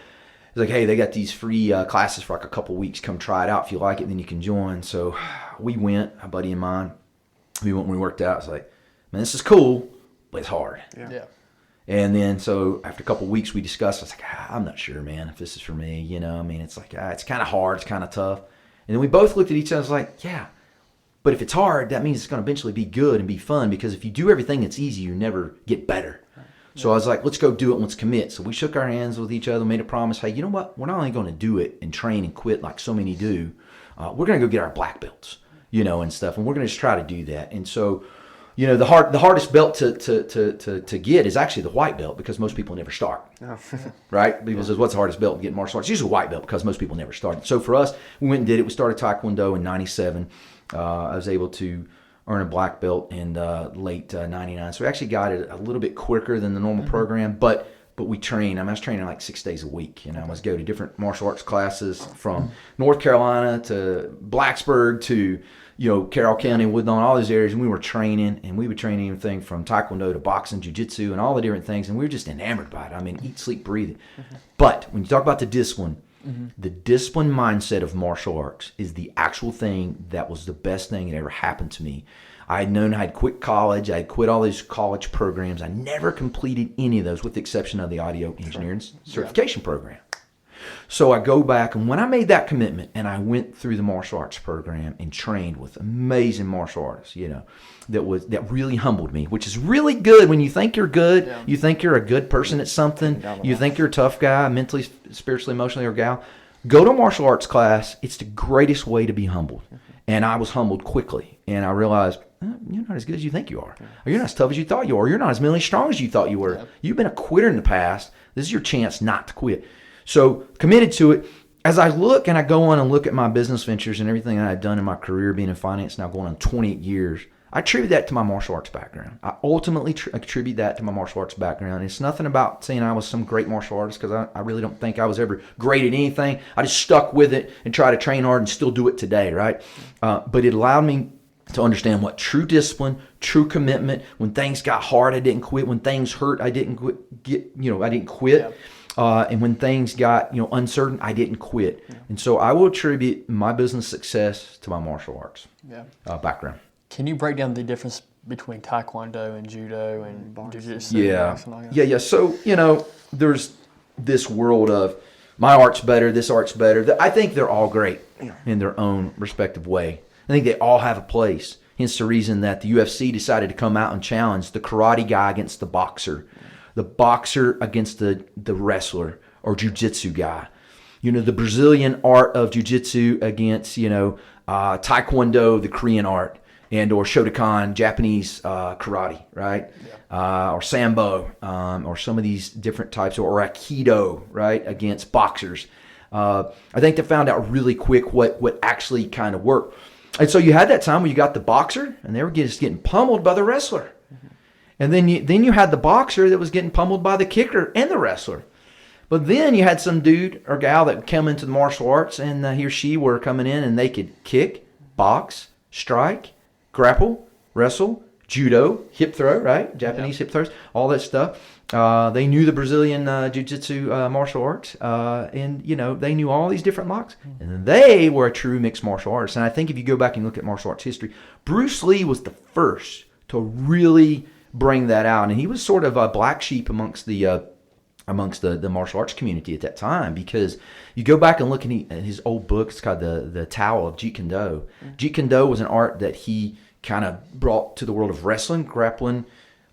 it's like, hey, they got these free classes for like a couple weeks. Come try it out. If you like it, then you can join. So we went, a buddy of mine. We went when we worked out. It's like, man, this is cool, but it's hard. Yeah. And then, so after a couple of weeks, we discussed. I was like, I'm not sure, man, if this is for me. It's like, it's kind of hard. It's kind of tough. And then we both looked at each other. I was like, yeah, but if it's hard, that means it's going to eventually be good and be fun, because if you do everything that's easy, you never get better. Right. So I was like, let's go do it. Let's commit. So we shook our hands with each other, made a promise. Hey, you know what? We're not only going to do it and train and quit like so many do. We're going to go get our black belts, and stuff. And we're going to just try to do that. And so, the hardest belt to get is actually the white belt, because most people never start. Oh. Right? People says, what's the hardest belt to get in martial arts? It's usually a white belt, because most people never start. So for us, we went and did it. We started Taekwondo in 97. I was able to earn a black belt in late 99. So we actually got it a little bit quicker than the normal program, but we trained. I was training like 6 days a week. I was go to different martial arts classes from North Carolina to Blacksburg to Carroll County, Woodlawn, all these areas, and we were training, and we would train anything from Taekwondo to boxing, jiu-jitsu, and all the different things, and we were just enamored by it. Eat, sleep, breathe it. But when you talk about the discipline mindset of martial arts is the actual thing that was the best thing that ever happened to me. I had known I'd quit college. I had quit all these college programs. I never completed any of those, with the exception of the audio engineering certification program. So I go back, and when I made that commitment and I went through the martial arts program and trained with amazing martial artists, that really humbled me, which is really good when you think you're good, you think you're a good person at something, you think you're a tough guy, mentally, spiritually, emotionally, or gal. Go to a martial arts class. It's the greatest way to be humbled. And I was humbled quickly, and I realized, you're not as good as you think you are. Or you're not as tough as you thought you were. Or you're not as mentally strong as you thought you were. You've been a quitter in the past. This is your chance not to quit. So committed to it. As I look and I go on and look at my business ventures and everything that I've done in my career, being in finance now going on 28 years, I attribute that to my martial arts background. I ultimately attribute that to my martial arts background. It's nothing about saying I was some great martial artist, because I really don't think I was ever great at anything. I just stuck with it and try to train hard and still do it today, right? But it allowed me to understand what true discipline, true commitment. When things got hard, I didn't quit. When things hurt, I didn't quit. I didn't quit. Yeah. And when things got uncertain, I didn't quit. Yeah. And so I will attribute my business success to my martial arts background. Can you break down the difference between Taekwondo and Judo and Jiu-Jitsu? Yeah. So, there's this world of my art's better, this art's better. I think they're all great in their own respective way. I think they all have a place. Hence the reason that the UFC decided to come out and challenge the karate guy against the boxer against the wrestler or jiu-jitsu guy. The Brazilian art of jiu-jitsu against, Taekwondo, the Korean art, and or Shotokan, Japanese karate, right? Yeah. Or Sambo, or some of these different types, or Aikido, right, against boxers. I think they found out really quick what actually kind of worked. And so you had that time where you got the boxer, and they were just getting pummeled by the wrestler. And then you had the boxer that was getting pummeled by the kicker and the wrestler. But then you had some dude or gal that came into the martial arts, and he or she were coming in, and they could kick, box, strike, grapple, wrestle, judo, hip throw, right? Japanese hip throws, all that stuff. They knew the Brazilian jiu-jitsu martial arts, and they knew all these different locks. And they were a true mixed martial artist. And I think if you go back and look at martial arts history, Bruce Lee was the first to really bring that out, and he was sort of a black sheep amongst the martial arts community at that time, because you go back and look at his old book. It's called the Tao of Jeet Kune Do. Jeet Kune Do was an art that he kind of brought to the world of wrestling, grappling,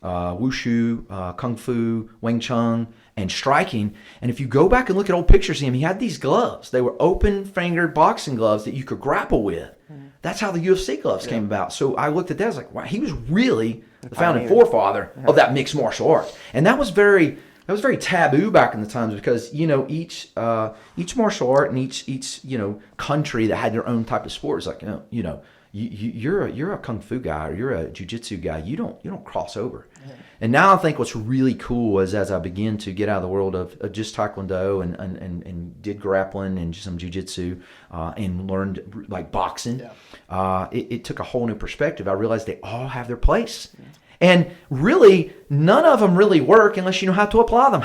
wushu, kung fu, wing chun, and striking. And if you go back and look at old pictures of him, he had these gloves. They were open-fingered boxing gloves that you could grapple with. That's how the UFC gloves came about. So I looked at that, I was like, wow, he was really the founding forefather of that mixed martial art. And that was very taboo back in the times because, each martial art and each country that had their own type of sport was like, you're a kung fu guy or you're a jiu-jitsu guy. You don't cross over. Yeah. And now I think what's really cool is as I begin to get out of the world of just taekwondo and did grappling and some jiu-jitsu and learned like boxing, it took a whole new perspective. I realized they all have their place. Yeah. And really, none of them really work unless you know how to apply them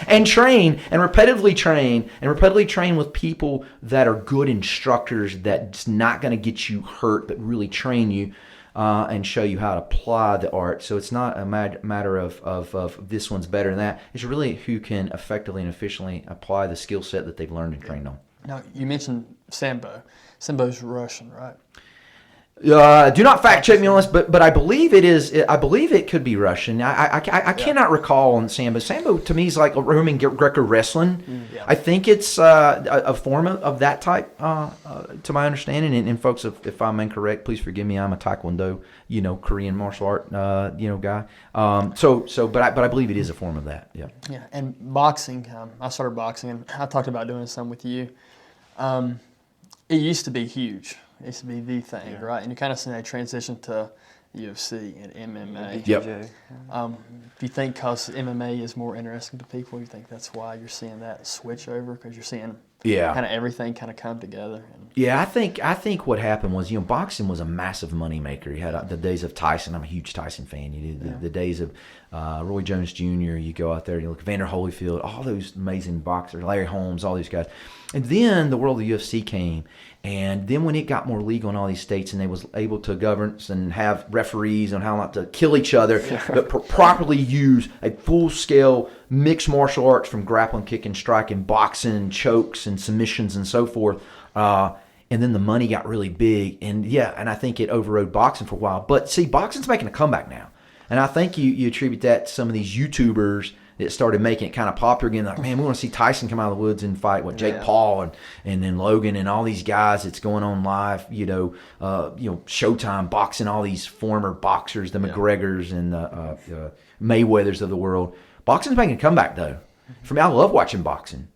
and train and repetitively train with people that are good instructors that's not going to get you hurt, but really train you and show you how to apply the art. So it's not a matter of this one's better than that. It's really who can effectively and efficiently apply the skill set that they've learned and trained on. Now, you mentioned Sambo. Sambo's Russian, right? Do not fact check me on this, but I believe it is. I believe it could be Russian. I cannot recall on Sambo. Sambo to me is like Roman Greco wrestling. Yeah. I think it's a form of that type, to my understanding. And folks, if I'm incorrect, please forgive me. I'm a Taekwondo, Korean martial art, guy. But I believe it is a form of that. Yeah. Yeah, and boxing. I started boxing, and I talked about doing some with you. It used to be huge. It used to be the thing, right? And you kind of see that transition to UFC and MMA. Yep. Do you think because MMA is more interesting to people, you think that's why you're seeing that switch over? Because you're seeing kind of everything kind of come together. Yeah, I think what happened was, boxing was a massive moneymaker. You had the days of Tyson. I'm a huge Tyson fan. You did the days of Roy Jones Jr. You go out there, you look at Vander Holyfield, all those amazing boxers, Larry Holmes, all these guys. And then the world of the UFC came. And then when it got more legal in all these states and they was able to govern and have referees on how not to kill each other, but properly use a full-scale mixed martial arts from grappling, kicking, striking, boxing, chokes, and submissions and so forth. And then the money got really big. And I think it overrode boxing for a while. But see, boxing's making a comeback now. And I think you attribute that to some of these YouTubers that started making it kind of popular again. Like, man, we want to see Tyson come out of the woods and fight Jake Paul and then Logan and all these guys that's going on live. Showtime boxing, all these former boxers, the McGregors and the Mayweathers of the world. Boxing's making a comeback though. For me, I love watching boxing,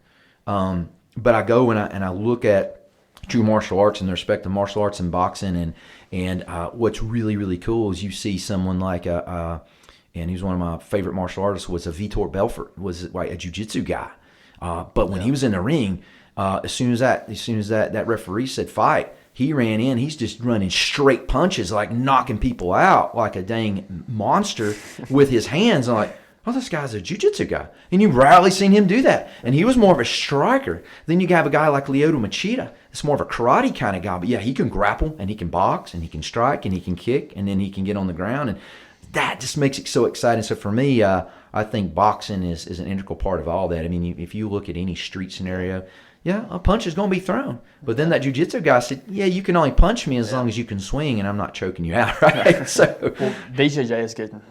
but I go and I look at true martial arts and the respect of martial arts and boxing and what's really really cool is you see someone like and he's one of my favorite martial artists, was a Vitor Belfort, was like a jiu-jitsu guy. But when he was in the ring, as soon as that referee said fight, he ran in. He's just running straight punches, like knocking people out like a dang monster with his hands. I'm like, oh, this guy's a jiu-jitsu guy. And you've rarely seen him do that. And he was more of a striker. Then you have a guy like Lyoto Machida. It's more of a karate kind of guy. But yeah, he can grapple and he can box and he can strike and he can kick and then he can get on the ground. And that just makes it so exciting. So for me, I think boxing is an integral part of all that. I mean, if you look at any street scenario, a punch is going to be thrown. But then that jiu-jitsu guy said, you can only punch me as long as you can swing, and I'm not choking you out, right? So BJJ is getting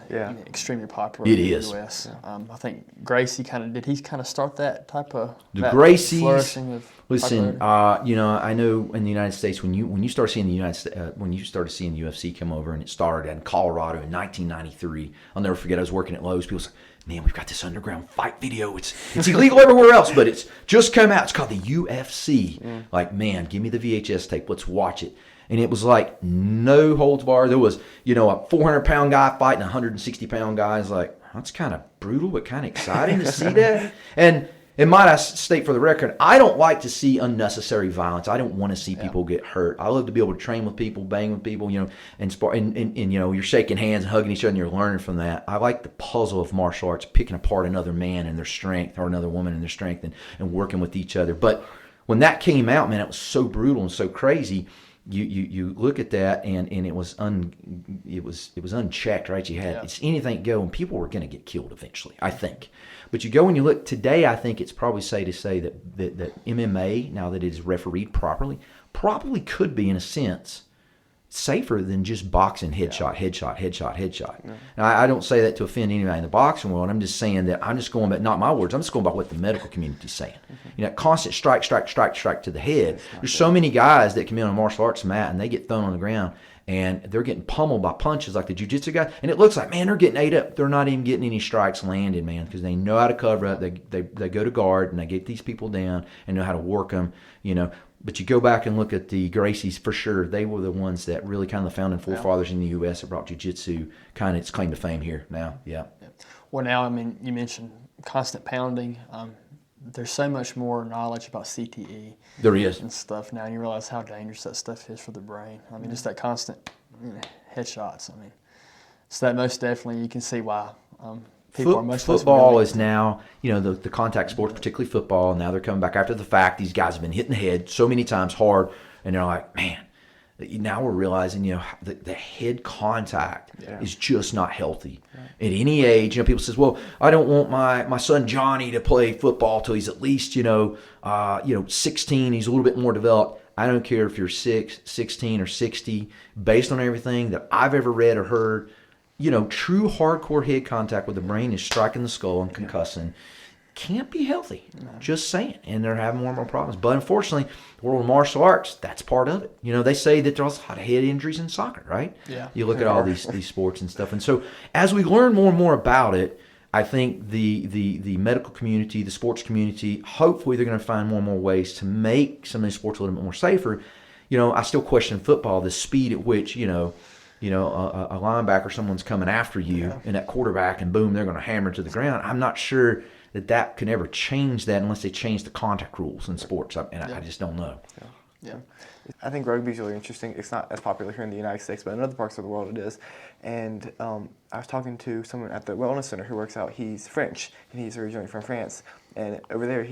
extremely popular in the U.S. I think Gracie did he start that type of Gracie's flourishing of listen, I know in the United States when you start seeing when you started seeing the UFC come over, and it started in Colorado in 1993. I'll never forget. I was working at Lowe's. People said, man, we've got this underground fight video. It's illegal everywhere else, but it's just come out. It's called the UFC. Like, man, give me the VHS tape. Let's watch it. And it was like no holds barred. There was, a 400-pound guy fighting a 160-pound guy. It's like, that's kind of brutal, but kind of exciting to see that. And might I state for the record, I don't like to see unnecessary violence. I don't want to see people get hurt. I love to be able to train with people, bang with people, and spar, and you're shaking hands and hugging each other and you're learning from that. I like the puzzle of martial arts, picking apart another man and their strength or another woman and their strength and working with each other. But when that came out, man, it was so brutal and so crazy. You look at that and it was unchecked, right? You had it's anything go, and people were going to get killed eventually, I think. But you go and you look today, I think it's probably safe to say that MMA, now that it is refereed properly, probably could be in a sense safer than just boxing headshot. Now, I don't say that to offend anybody in the boxing world. I'm just saying that I'm just going by, not my words, I'm just going by what the medical community's saying. Constant strike to the head. There's so many guys that come in on a martial arts mat and they get thrown on the ground and they're getting pummeled by punches like the jiu-jitsu guys. And it looks like, man, they're getting ate up. They're not even getting any strikes landed, man, because they know how to cover up. They go to guard and they get these people down and know how to work them, But you go back and look at the Gracies, for sure, they were the ones that really kind of the founding forefathers in the U.S. that brought jiu-jitsu kind of its claim to fame here now. Yeah. Well, now, I mean, you mentioned constant pounding. There's so much more knowledge about CTE. There is. And stuff now, and you realize how dangerous that stuff is for the brain. I mean, just that constant headshots. I mean, so that most definitely you can see why people are much less football is now, the contact sports, particularly football. Now they're coming back after the fact. These guys have been hitting the head so many times hard, and they're like, man. Now we're realizing, the head contact is just not healthy at any age. People says, well, I don't want my son Johnny to play football till he's at least, 16. He's a little bit more developed. I don't care if you're 6, 16, or 60. Based on everything that I've ever read or heard, true hardcore head contact with the brain is striking the skull and concussing. Can't be healthy. No. Just saying. And they're having more and more problems. But unfortunately, the world of martial arts, that's part of it. They say that there's a lot of head injuries in soccer, right? Yeah. You look at all these sports and stuff. And so as we learn more and more about it, I think the medical community, the sports community, hopefully they're going to find more and more ways to make some of these sports a little bit more safer. I still question football, the speed at which, a linebacker, someone's coming after you, and that quarterback, and boom, they're going to hammer to the ground. I'm not sure that can ever change that unless they change the contact rules in sports, I just don't know. Yeah. I think rugby is really interesting. It's not as popular here in the United States, but in other parts of the world it is. And I was talking to someone at the wellness center who works out. He's French, and he's originally from France. And over there,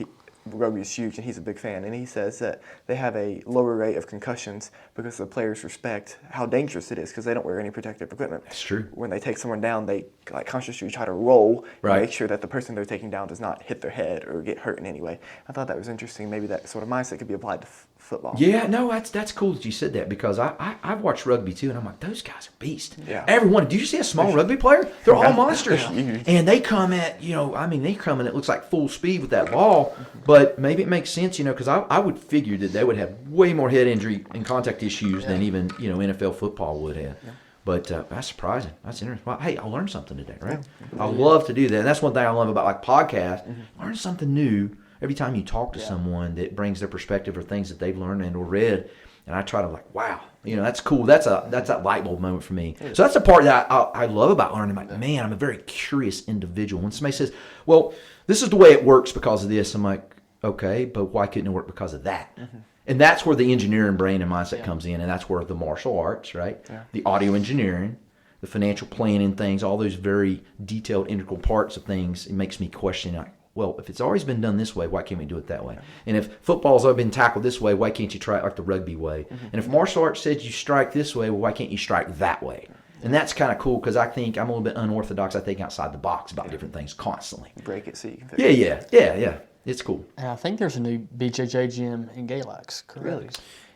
rugby is huge, and he's a big fan. And he says that they have a lower rate of concussions because the players respect how dangerous it is because they don't wear any protective equipment. That's true. When they take someone down, they consciously try to roll right. and make sure that the person they're taking down does not hit their head or get hurt in any way. I thought that was interesting. Maybe that sort of mindset could be applied to football. Yeah, no, that's cool that you said that because I've watched rugby too, and I'm like, those guys are beasts. Yeah. Everyone, did you see a small rugby player? They're all monsters. And they come at, they come in, it looks like full speed with that ball, but maybe it makes sense, because I would figure that they would have way more head injury and contact issues than even, NFL football would have. Yeah. But that's surprising. That's interesting. Well, hey, I learned something today, right? Yeah. I love to do that. And that's one thing I love about podcasts. Learn something new every time you talk to someone that brings their perspective or things that they've learned and or read. And I try to wow, that's cool. That's that light bulb moment for me. So that's the part that I love about learning. I'm like, man, I'm a very curious individual. When somebody says, well, this is the way it works because of this, I'm like, okay, but why couldn't it work because of that? And that's where the engineering brain and mindset comes in, and that's where the martial arts, right? Yeah. The audio engineering, the financial planning things, all those very detailed, integral parts of things, it makes me question, well, if it's always been done this way, why can't we do it that way? And if football's always been tackled this way, why can't you try it like the rugby way? And if martial arts says you strike this way, well, why can't you strike that way? And that's kind of cool because I think I'm a little bit unorthodox. I think outside the box about different things constantly. Break it so you can fix it. Yeah. It's cool. And I think there's a new BJJ gym in Galax, correct? Really?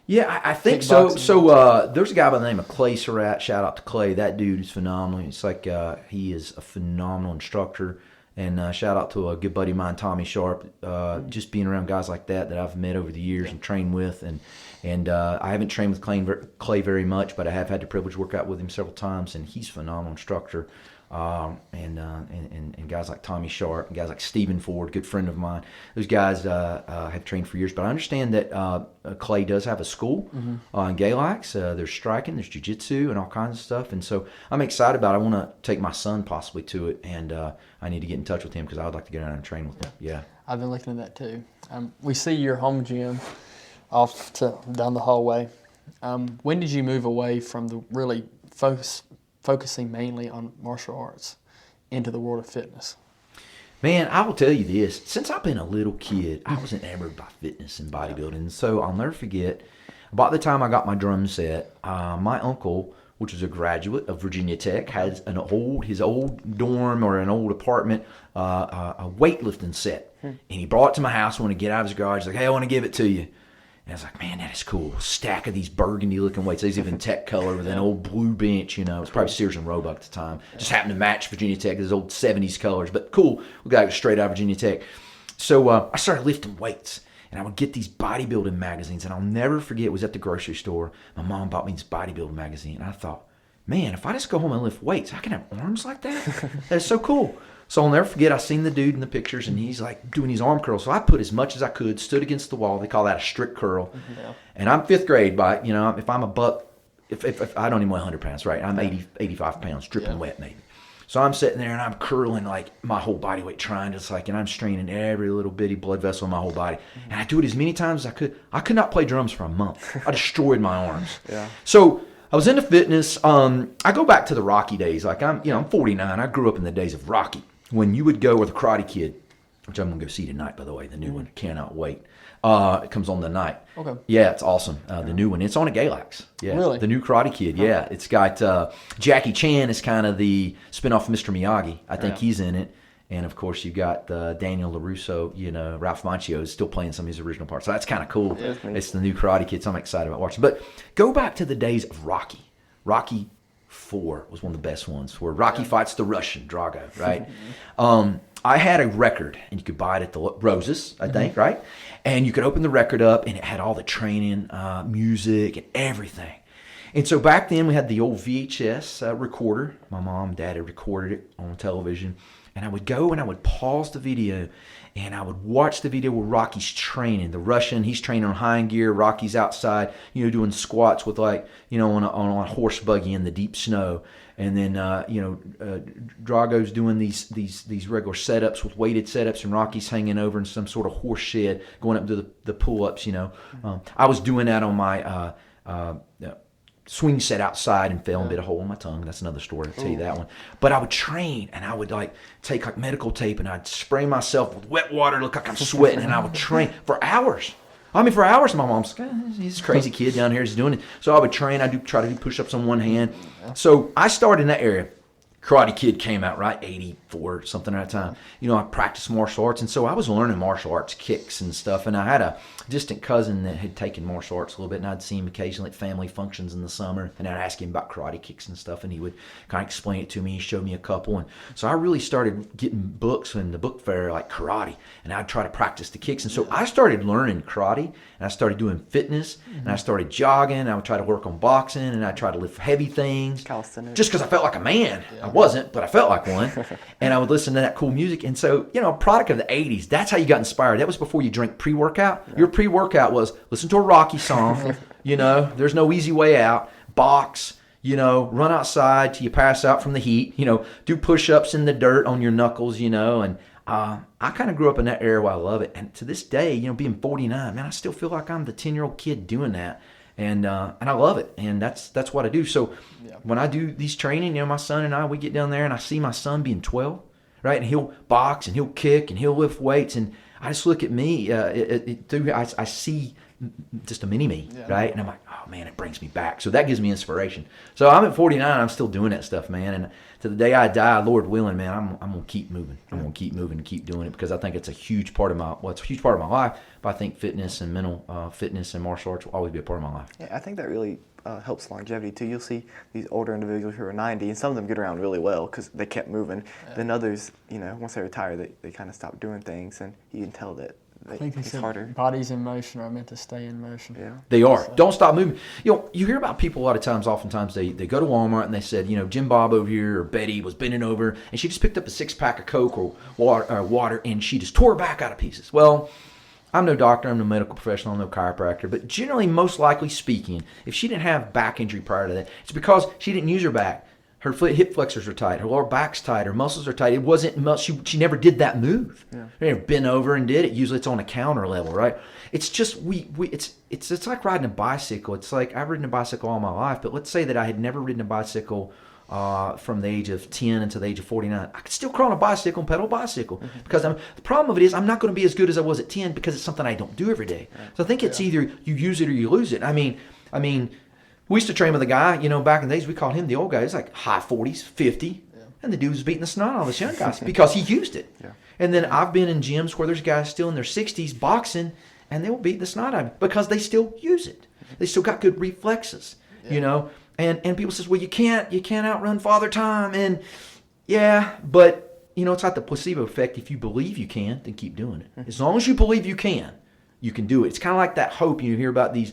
Yeah, I think so. So there's a guy by the name of Clay Surratt. Shout out to Clay. That dude is phenomenal. It's like he is a phenomenal instructor. And shout out to a good buddy of mine, Tommy Sharp. Just being around guys like that I've met over the years and trained with. And I haven't trained with Clay very much, but I have had the privilege to work out with him several times. And he's a phenomenal instructor. And guys like Tommy Sharp and guys like Stephen Ford, good friend of mine. Those guys have trained for years. But I understand that Clay does have a school in Galax. There's striking, there's jiu-jitsu, and all kinds of stuff. And so I'm excited about it. I want to take my son possibly to it, and I need to get in touch with him because I would like to get out and train with him. Yeah. I've been looking at that too. We see your home gym off down the hallway. When did you move away from the really focusing mainly on martial arts into the world of fitness? Man, I will tell you this. Since I've been a little kid, I was enamored by fitness and bodybuilding. So I'll never forget, about the time I got my drum set, my uncle, which was a graduate of Virginia Tech, had his old dorm or an old apartment, a weightlifting set. And he brought it to my house. I wanted to get out of his garage. He's like, hey, I want to give it to you. And I was like, man, that is cool. Stack of these burgundy-looking weights. These even Tech color with an old blue bench, you know. It's probably Sears and Roebuck at the time. Just happened to match Virginia Tech, those old 70s colors. But cool. We got straight out of Virginia Tech. So I started lifting weights. And I would get these bodybuilding magazines. And I'll never forget, it was at the grocery store. My mom bought me this bodybuilding magazine. And I thought, man, if I just go home and lift weights, I can have arms like that? That's so cool. So I'll never forget, I seen the dude in the pictures, and he's like doing these arm curls. So I put as much as I could, stood against the wall. They call that a strict curl. Yeah. And I'm 5th grade, but you know, if I'm a buck, if I don't even weigh 100 pounds, right? I'm 85 pounds, dripping wet maybe. So I'm sitting there and I'm curling like my whole body weight, trying to and I'm straining every little bitty blood vessel in my whole body. And I do it as many times as I could. I could not play drums for a month. I destroyed my arms. Yeah. So I was into fitness. I go back to the Rocky days. Like I'm 49. I grew up in the days of Rocky. When you would go with a Karate Kid, which I'm going to go see tonight, by the way, the new one. Cannot wait. It comes on tonight. Okay. Yeah, it's awesome. The new one. It's on at Galax. Yeah. Really? The new Karate Kid. Yeah. It's got Jackie Chan is kind of the spinoff of Mr. Miyagi. I think he's in it. And, of course, you've got Daniel LaRusso, Ralph Macchio is still playing some of his original parts. So that's kind of cool. Yeah, it's the new Karate Kid, so I'm excited about watching. But go back to the days of Rocky. Rocky 4 was one of the best ones, where Rocky fights the Russian, Drago, right? I had a record, and you could buy it at the Roses, I think, right? And you could open the record up, and it had all the training, music, and everything. And so back then, we had the old VHS recorder. My mom and dad had recorded it on television. And I would go and I would pause the video, and I would watch the video where Rocky's training. The Russian, he's training on hind gear. Rocky's outside, doing squats with on a horse buggy in the deep snow. And then, Drago's doing these regular setups with weighted setups, and Rocky's hanging over in some sort of horse shed, going up to the pull-ups, I was doing that on my swing set outside and fell and bit a hole in my tongue. That's another story. I'll tell you that one. But I would train, and I would take medical tape, and I'd spray myself with wet water, look like I'm sweating, and I would train for hours. For hours. My mom's, he's a crazy kid down here. He's doing it. So I would train. I try to do push-ups on one hand. So I started in that area. Karate Kid came out, right? 84, something at a time. I practiced martial arts, and so I was learning martial arts kicks and stuff. And I had a distant cousin that had taken martial arts a little bit, and I'd see him occasionally at family functions in the summer, and I'd ask him about karate kicks and stuff, and he would kind of explain it to me. He showed me a couple, and so I really started getting books in the book fair like karate, and I'd try to practice the kicks. And so I started learning karate, and I started doing fitness, and I started jogging. I would try to work on boxing, and I'd try to lift heavy things, calisthenics, just because I felt like a man. I wasn't, but I felt like one. And I would listen to that cool music. And so, a product of the 80s, that's how you got inspired. That was before you drank pre-workout. Yeah. Your pre-workout was listen to a Rocky song, there's no easy way out, box, run outside till you pass out from the heat, do push-ups in the dirt on your knuckles, and I kind of grew up in that area where I love it. And to this day, being 49, man, I still feel like I'm the 10-year-old kid doing that. And I love it, and that's what I do. So when I do these training, my son and I, we get down there, and I see my son being 12, right? And he'll box, and he'll kick, and he'll lift weights, and I just look at me I see just a mini-me, right? And I'm like, oh, man, it brings me back. So that gives me inspiration. So I'm at 49, I'm still doing that stuff, man. And to the day I die, Lord willing, man, I'm going to keep moving. I'm going to keep moving and keep doing it, because I think it's a huge part of my life. But I think fitness and mental fitness and martial arts will always be a part of my life. Yeah, I think that really helps longevity too. You'll see these older individuals who are 90, and some of them get around really well because they kept moving. Yeah. Then others, once they retire, they kind of stop doing things, and you can tell that I think they said harder. Bodies in motion are meant to stay in motion. Yeah, they are. So. Don't stop moving. You hear about people a lot of times. Oftentimes they go to Walmart and they said, Jim Bob over here or Betty was bending over and she just picked up a 6-pack of Coke or water and she just tore her back out of pieces. Well, I'm no doctor. I'm no medical professional. I'm no chiropractor. But generally, most likely speaking, if she didn't have back injury prior to that, it's because she didn't use her back. Her hip flexors are tight. Her lower back's tight. Her muscles are tight. It wasn't much. She never did that move. Yeah. She never bent over and did it. Usually it's on a counter level, right? It's just it's like riding a bicycle. It's like I've ridden a bicycle all my life, but let's say that I had never ridden a bicycle from the age of 10 until the age of 49. I could still crawl on a bicycle and pedal a bicycle because the problem of it is I'm not going to be as good as I was at 10 because it's something I don't do every day. So I think it's either you use it or you lose it. I mean. We used to train with a guy, back in the days, we called him the old guy. He's like high 40s, 50. Yeah. And the dude was beating the snot out of us young guys because he used it. Yeah. And then I've been in gyms where there's guys still in their 60s boxing, and they will beat the snot out of you because they still use it. They still got good reflexes, you know. And people says, well, you can't outrun Father Time, and yeah, but you know, it's like the placebo effect. If you believe you can, then keep doing it. As long as you believe you can do it. It's kind of like that hope you hear about these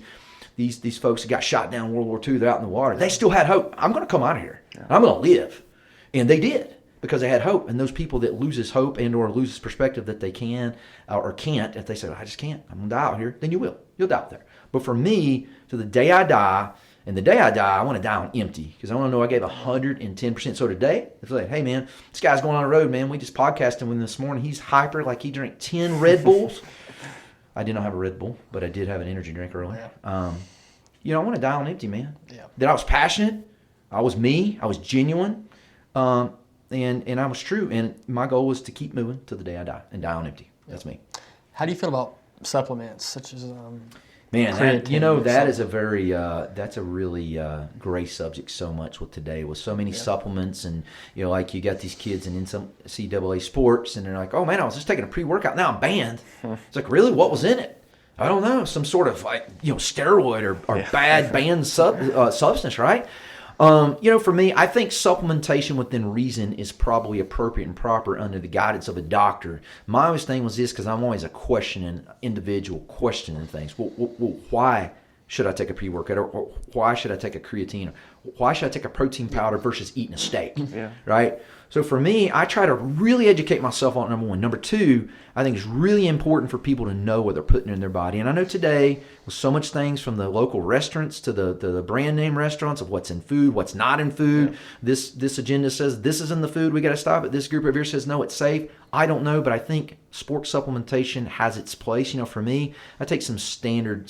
folks that got shot down in World War II. They're out in the water. They still had hope. I'm going to come out of here. I'm going to live, and they did because they had hope. And those people that loses hope and or loses perspective that they can or can't, if they say, I just can't, I'm going to die out here, then you will. You'll die out there. But for me, to the day I die. And the day I die, I want to die on empty because I want to know I gave 110%. So today, it's like, hey, man, this guy's going on the road, man. We just podcasted with him this morning. He's hyper like he drank 10 Red Bulls. I did not have a Red Bull, but I did have an energy drink earlier. You know, I want to die on empty, man. Yeah. That I was passionate. I was me. I was genuine. And I was true. And my goal was to keep moving till the day I die and die on empty. That's me. How do you feel about supplements such as... Man, that is a very that's a really gray subject so much with today with so many supplements, and you know, like you got these kids in some NCAA sports and they're like, oh man, I was just taking a pre-workout, now I'm banned. It's like, really, what was in it? I don't know, some sort of like, you know, steroid or bad banned substance, right? You know, for me, I think supplementation within reason is probably appropriate and proper under the guidance of a doctor. My always thing was this, because I'm always a questioning individual, questioning things. Well, why should I take a pre-workout, or why should I take a creatine, or why should I take a protein powder versus eating a steak, right? So for me, I try to really educate myself on number one. Number two, I think it's really important for people to know what they're putting in their body. And I know today, with so much things from the local restaurants to the brand name restaurants of what's in food, what's not in food. This agenda says this is in the food, we got to stop it. This group over here says no, it's safe. I don't know, but I think sports supplementation has its place. You know, for me, I take some standard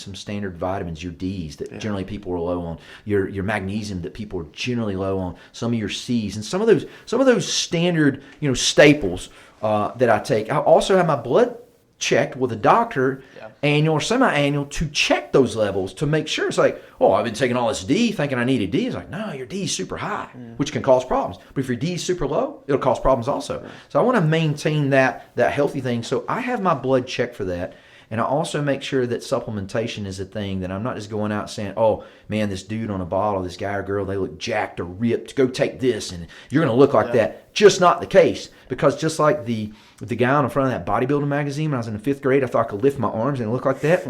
vitamins, your D's that generally people are low on, your magnesium that people are generally low on, some of your C's, and some of those standard, you know, staples that I take. I also have my blood checked with a doctor, annual or semi-annual, to check those levels to make sure. It's like, oh, I've been taking all this D thinking I needed D. It's like, no, your D is super high, which can cause problems. But if your D is super low, it'll cause problems also. So I want to maintain that healthy thing. So I have my blood checked for that. And I also make sure that supplementation is a thing, that I'm not just going out saying, oh, man, this dude on a bottle, this guy or girl, they look jacked or ripped. Go take this, and you're going to look like that. Just not the case. Because just like the guy on the front of that bodybuilding magazine when I was in the 5th grade, I thought I could lift my arms and look like that.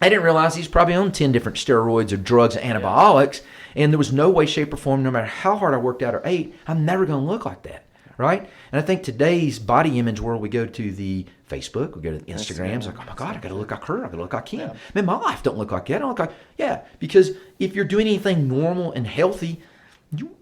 I didn't realize he's probably on 10 different steroids or drugs or antibiotics. And there was no way, shape, or form, no matter how hard I worked out or ate, I'm never going to look like that. Right? And I think today's body image world, we go to the Facebook, we go to the Instagrams, like, oh my God, I got to look like her, I got to look like him. Man, my life don't look like that. I don't look like, because if you're doing anything normal and healthy,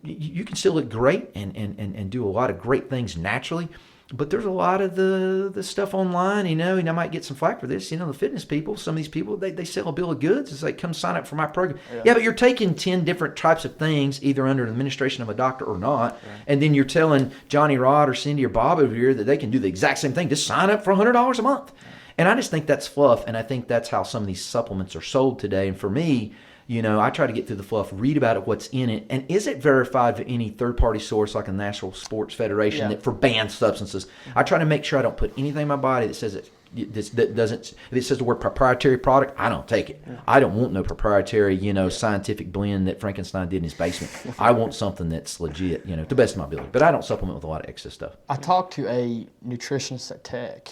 you can still look great and do a lot of great things naturally. But there's a lot of the stuff online, you know, and I might get some flack for this, you know, the fitness people, some of these people, they sell a bill of goods. It's like, come sign up for my program. Yeah, but you're taking 10 different types of things, either under the administration of a doctor or not, and then you're telling Johnny Rod or Cindy or Bob over here that they can do the exact same thing. Just sign up for $100 a month. And I just think that's fluff, and I think that's how some of these supplements are sold today. And for me, you know, I try to get through the fluff, read about it, what's in it, and is it verified by any third-party source like a National Sports Federation that for banned substances? I try to make sure I don't put anything in my body that says that doesn't. If it says the word proprietary product, I don't take it. I don't want no proprietary, you know, scientific blend that Frankenstein did in his basement. I want something that's legit, you know, to the best of my ability. But I don't supplement with a lot of excess stuff. I talked to a nutritionist at Tech,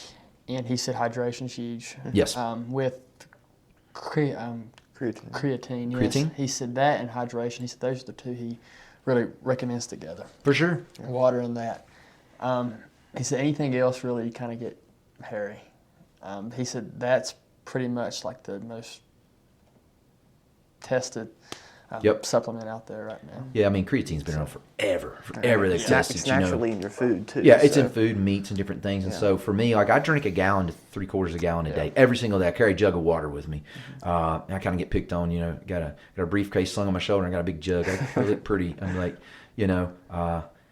and he said hydration's huge. Yes. With creatine. Yes. Creatine? He said that and hydration. He said those are the two he really recommends together. For sure. Water and that. He said anything else really kind of get hairy. He said that's pretty much like the most tested supplement out there right now. Yeah, I mean, creatine's been around forever. They've tested, it's naturally in your food, too. Yeah, it's in food, meats, and different things. And so for me, like, I drink a gallon to 3/4 gallon a day. Every single day. I carry a jug of water with me. And I kind of get picked on, you know, got a briefcase slung on my shoulder, and I got a big jug. I look pretty. I'm like, you know,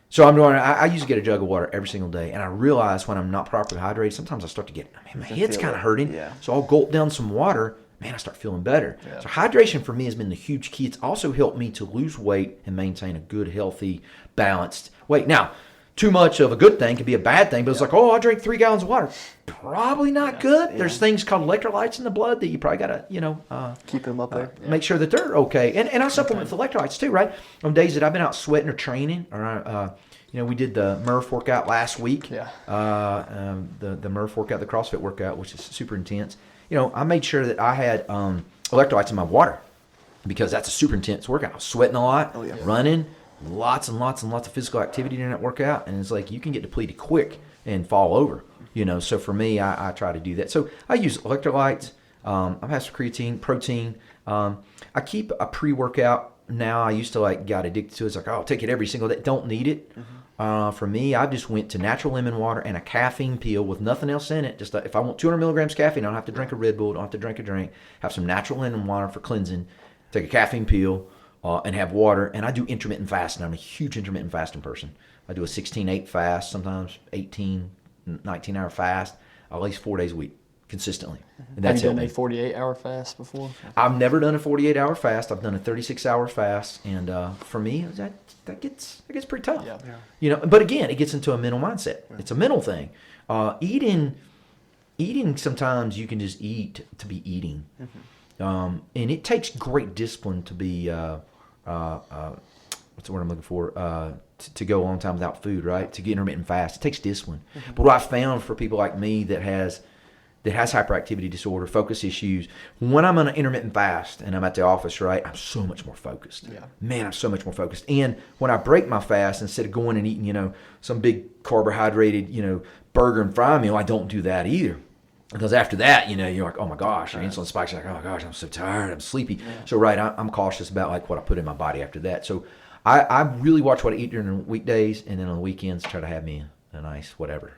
so I'm doing. I usually get a jug of water every single day, and I realize when I'm not properly hydrated, sometimes I start to get, my head's kind of hurting. Yeah. So I'll gulp down some water. Man, I start feeling better. Yeah. So hydration for me has been the huge key. It's also helped me to lose weight and maintain a good, healthy, balanced weight. Now, too much of a good thing can be a bad thing, but it's like, oh, I drink 3 gallons of water. Probably not good. There's things called electrolytes in the blood that you probably got to, keep them up there. Make sure that they're okay. And I supplement with electrolytes too, right? On days that I've been out sweating or training, or, we did the Murph workout last week. Yeah. The Murph workout, the CrossFit workout, which is super intense. I made sure that I had electrolytes in my water because that's a super intense workout. I was sweating a lot, running, lots and lots and lots of physical activity during that workout, and it's like you can get depleted quick and fall over. So for me, I try to do that. So I use electrolytes. I have some creatine, protein. I keep a pre-workout now. I used to got addicted to it. It's like, oh, I'll take it every single day. Don't need it. For me, I just went to natural lemon water and a caffeine pill with nothing else in it. Just if I want 200 milligrams caffeine, I don't have to drink a Red Bull. I don't have to drink a drink. Have some natural lemon water for cleansing. Take a caffeine pill and have water. And I do intermittent fasting. I'm a huge intermittent fasting person. I do a 16-8 fast, sometimes 18, 19-hour fast, at least 4 days a week, consistently. And that's Have you done a 48-hour fast before? I've never done a 48-hour fast. I've done a 36-hour fast, and for me, that gets pretty tough. Yeah. But again, it gets into a mental mindset. Yeah. It's a mental thing. Eating. Sometimes you can just eat to be eating, and it takes great discipline to be. What's the word I'm looking for? To go a long time without food, right? To get intermittent fast, it takes discipline. But what I found for people like me that has hyperactivity disorder, focus issues, when I'm on an intermittent fast and I'm at the office, right, I'm so much more focused. Yeah. Man, I'm so much more focused. And when I break my fast, instead of going and eating, some big carbohydrated, burger and fry meal, I don't do that either. Because after that, you're like, oh my gosh, your insulin spikes. You're like, oh my gosh, I'm so tired, I'm sleepy. Yeah. So, right, I'm cautious about what I put in my body after that. So I really watch what I eat during the weekdays, and then on the weekends try to have me a nice whatever,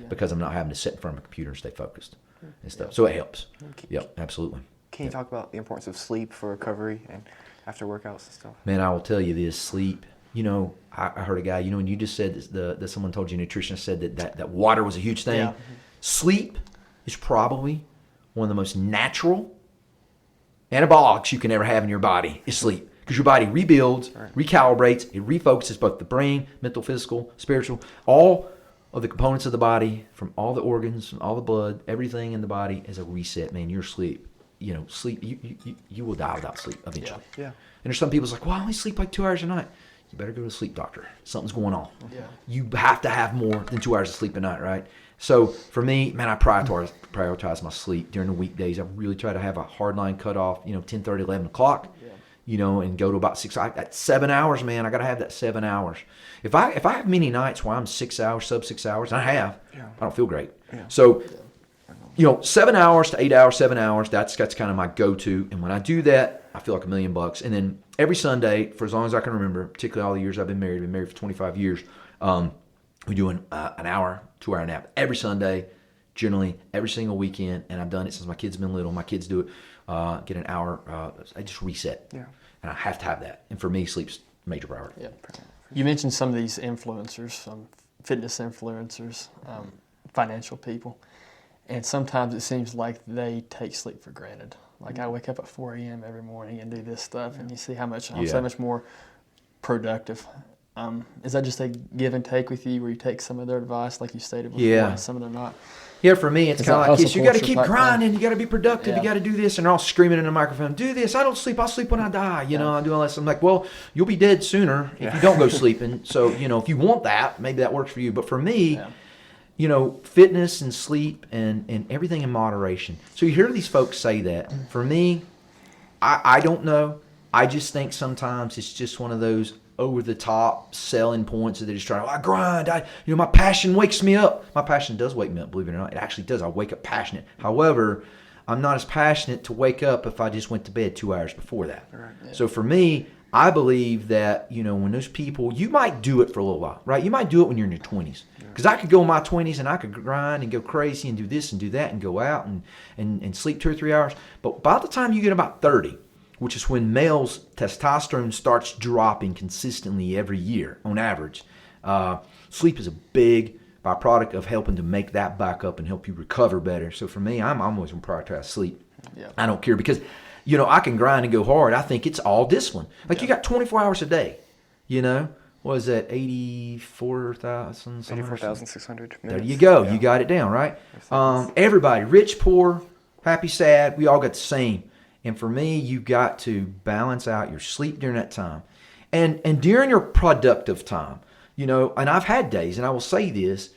because I'm not having to sit in front of a computer and stay focused and stuff. So it helps. Yep, absolutely. Can you talk about the importance of sleep for recovery and after workouts and stuff? Man, I will tell you this, sleep. I heard a guy, when you just said that someone told you, a nutritionist said that water was a huge thing. Yeah. Sleep is probably one of the most natural anabolics you can ever have in your body is sleep. Because your body rebuilds, recalibrates, it refocuses both the brain, mental, physical, spiritual, all of the components of the body, from all the organs, all the blood, everything in the body is a reset, man. Your sleep, sleep, you will die without sleep eventually. Yeah. And there's some people's like, well, I only sleep like 2 hours a night. You better go to a sleep doctor. Something's going on. Yeah. You have to have more than 2 hours of sleep a night, right? So for me, man, I prioritize my sleep during the weekdays. I really try to have a hard line cut off, 10:30, 11 o'clock. And go to about 6 hours. That's 7 hours, man. I got to have that 7 hours. If I have many nights where I'm 6 hours, sub 6 hours, and I don't feel great. Yeah. So, 7 hours to 8 hours, 7 hours, that's kind of my go-to. And when I do that, I feel like $1,000,000. And then every Sunday, for as long as I can remember, particularly all the years I've been married for 25 years, we do an hour, 2 hour nap every Sunday, generally every single weekend. And I've done it since my kids have been little. My kids do it. Get an hour. I just reset. Yeah. And I have to have that. And for me, sleep's a major priority. Yeah. You mentioned some of these influencers, fitness influencers, financial people, and sometimes it seems like they take sleep for granted. Like I wake up at 4 a.m. every morning and do this stuff, and you see how much I'm so much more productive. Is that just a give and take with you, where you take some of their advice, like you stated before, and some of them not? Yeah, for me, it's kind of like this. You got to keep grinding. You got to be productive. You got to do this. And they're all screaming in the microphone, do this. I don't sleep. I'll sleep when I die. I do all this. I'm like, well, you'll be dead sooner if you don't go sleeping. So, if you want that, maybe that works for you. But for me, fitness and sleep and everything in moderation. So you hear these folks say that. For me, I don't know. I just think sometimes it's just one of those over-the-top selling points that they're just trying to, I grind, my passion wakes me up. My passion does wake me up, believe it or not. It actually does. I wake up passionate. However, I'm not as passionate to wake up if I just went to bed 2 hours before that. Right. Yeah. So for me, I believe that, when those people, you might do it for a little while, right? You might do it when you're in your 20s. Because I could go in my 20s and I could grind and go crazy and do this and do that and go out and sleep 2 or 3 hours. But by the time you get about 30, which is when males' testosterone starts dropping consistently every year on average. Sleep is a big byproduct of helping to make that back up and help you recover better. So for me, I'm always going to prioritize sleep. Yeah. I don't care because, I can grind and go hard. I think it's all discipline. Like you got 24 hours a day, was that 84,000? 84,600 minutes. There you go. Yeah. You got it down, right? Everybody, rich, poor, happy, sad, we all got the same. And for me, you got to balance out your sleep during that time. And during your productive time, you know, and I've had days, and I will say this,